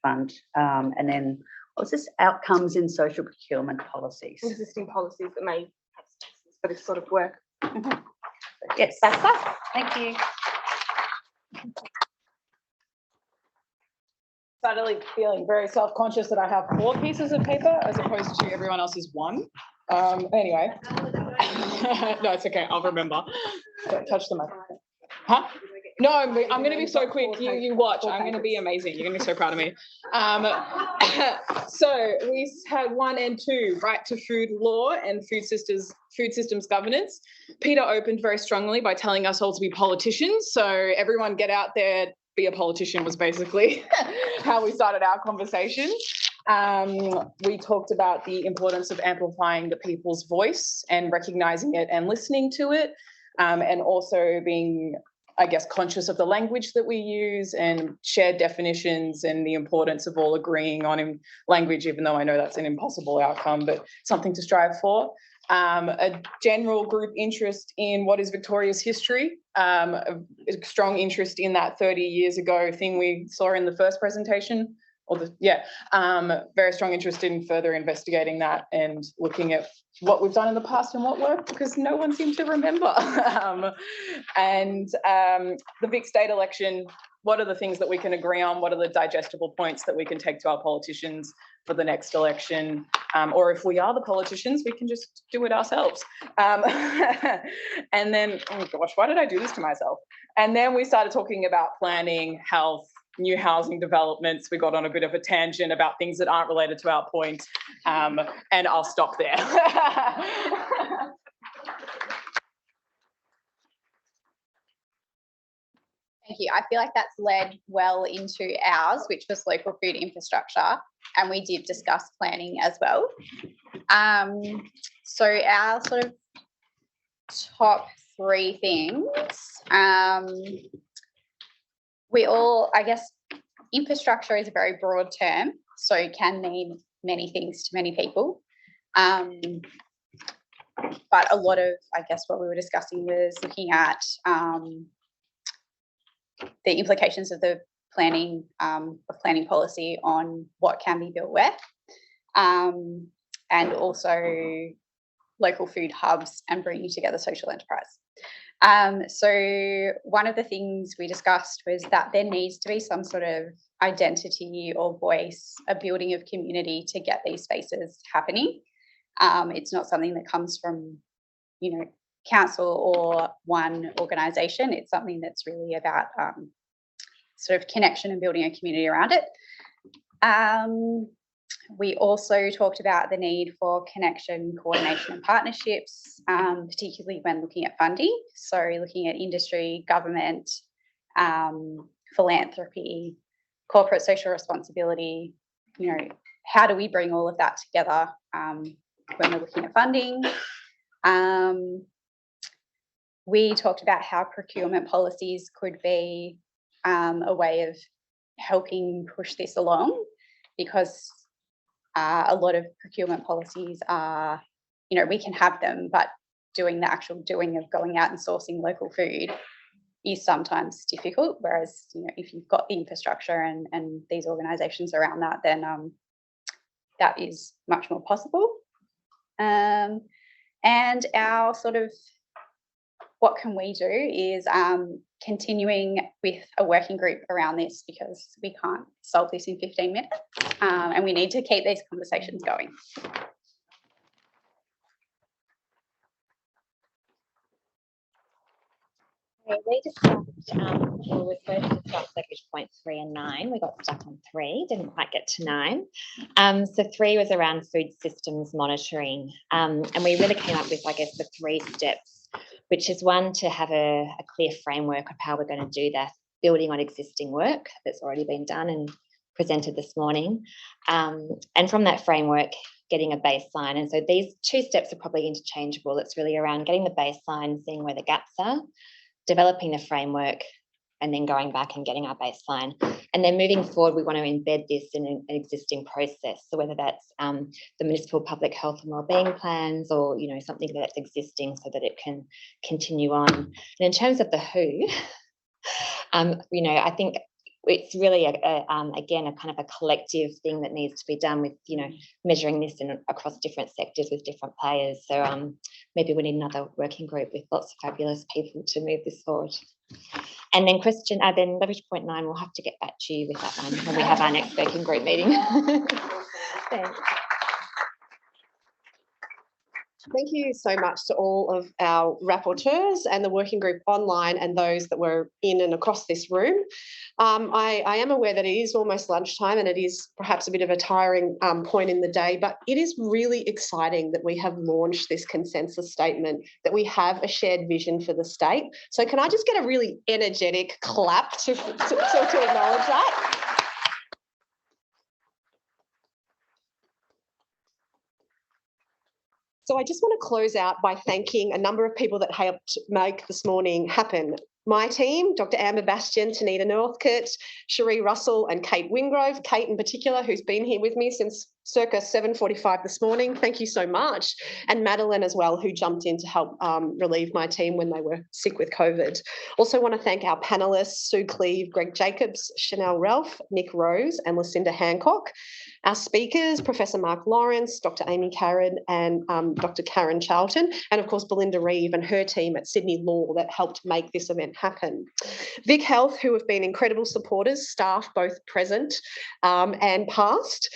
fund. And then what was this? Outcomes in social procurement policies. Existing policies that may have spaces for this sort of work. Yes, that's that. Thank you. Suddenly feeling very self-conscious that I have 4 pieces of paper as opposed to everyone else's 1. Anyway, no, it's okay. I'll remember. Don't touch the microphone. Huh? No, I'm going to be so quick. You watch. I'm going to be amazing. You're going to be so proud of me. So we had 1 and 2, right to food law and food systems governance. Peter opened very strongly by telling us all to be politicians. So everyone get out there, be a politician was basically how we started our conversation. We talked about the importance of amplifying the people's voice and recognising it and listening to it, and also being, I guess, conscious of the language that we use and shared definitions and the importance of all agreeing on language, even though I know that's an impossible outcome, but something to strive for. A general group interest in what is Victoria's history, a strong interest in that 30 years ago thing we saw in the first presentation, very strong interest in further investigating that and looking at what we've done in the past and what worked, because no one seemed to remember. And the Vic state election, what are the things that we can agree on? What are the digestible points that we can take to our politicians for the next election? Or if we are the politicians, we can just do it ourselves. And then, oh gosh, why did I do this to myself? And then we started talking about planning, health, new housing developments. We got on a bit of a tangent about things that aren't related to our point. And I'll stop there. Thank you. I feel like that's led well into ours, which was local food infrastructure, and we did discuss planning as well. So our sort of top 3 things, I guess infrastructure is a very broad term, so it can mean many things to many people. But a lot of, I guess, what we were discussing was looking at the implications of the planning policy on what can be built where, and also local food hubs and bringing together social enterprise. So one of the things we discussed was that there needs to be some sort of identity or voice, a building of community to get these spaces happening. It's not something that comes from, council or one organisation. It's something that's really about sort of connection and building a community around it. We also talked about the need for connection, coordination and partnerships, particularly when looking at funding. So looking at industry, government, philanthropy, corporate social responsibility, how do we bring all of that together when we're looking at funding? We talked about how procurement policies could be a way of helping push this along, because a lot of procurement policies are, we can have them, but doing the actual doing of going out and sourcing local food is sometimes difficult. Whereas, if you've got the infrastructure and these organisations around that, then that is much more possible. And our sort of what can we do is continuing with a working group around this, because we can't solve this in 15 minutes and we need to keep these conversations going. So we discussed, we were supposed to discuss leverage point 3 and 9. We got stuck on 3, didn't quite get to 9. So 3 was around food systems monitoring. And we really came up with, I guess, the 3 steps, which is one, to have a clear framework of how we're going to do that, building on existing work that's already been done and presented this morning. And from that framework, getting a baseline. And so these 2 steps are probably interchangeable. It's really around getting the baseline, seeing where the gaps are, developing the framework, and then going back and getting our baseline. And then moving forward, we want to embed this in an existing process. So whether that's the municipal public health and wellbeing plans, or something that's existing so that it can continue on. And in terms of the who, I think it's really again a kind of a collective thing that needs to be done with measuring this across different sectors with different players. So maybe we need another working group with lots of fabulous people to move this forward. And then then leverage point 9, we'll have to get back to you with that one when we have our next working group meeting. Thanks. Thank you so much to all of our rapporteurs and the working group online and those that were in and across this room. I am aware that it is almost lunchtime and it is perhaps a bit of a tiring point in the day, but it is really exciting that we have launched this consensus statement, that we have a shared vision for the state. So can I just get a really energetic clap to acknowledge that? So I just want to close out by thanking a number of people that helped make this morning happen. My team, Dr. Amber Bastian, Tanita Northcote, Cherie Russell and Kate Wingrove, Kate in particular, who's been here with me since circa 7:45 this morning. Thank you so much. And Madeline as well, who jumped in to help relieve my team when they were sick with COVID. Also want to thank our panellists, Sue Cleave, Greg Jacobs, Chanel Ralph, Nick Rose and Lucinda Hancock. Our speakers, Professor Mark Lawrence, Dr. Amy Carran and Dr. Karen Charlton, and of course Belinda Reeve and her team at Sydney Law that helped make this event happen. Vic Health, who have been incredible supporters, staff both present and past,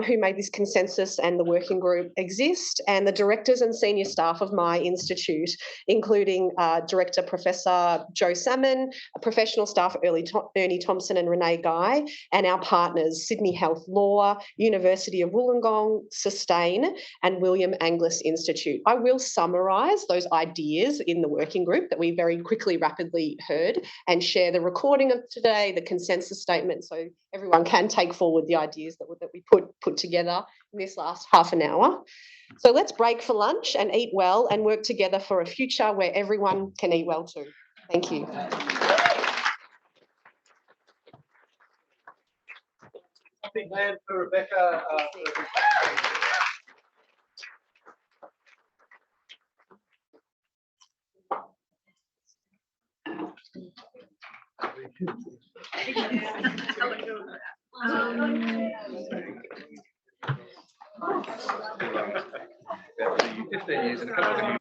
who made this consensus and the working group exist, and the directors and senior staff of my institute, including Director Professor Joe Salmon, professional staff Ernie Thompson and Renee Guy, and our partners Sydney Health Law, University of Wollongong, Sustain and William Angliss Institute. I will summarise those ideas in the working group that we very rapidly heard and share the recording of today, the consensus statement, so everyone can take forward the ideas that we put together in this last half an hour. So let's break for lunch and eat well and work together for a future where everyone can eat well too. Thank you. Big hand for Rebecca. About 15 years and a couple of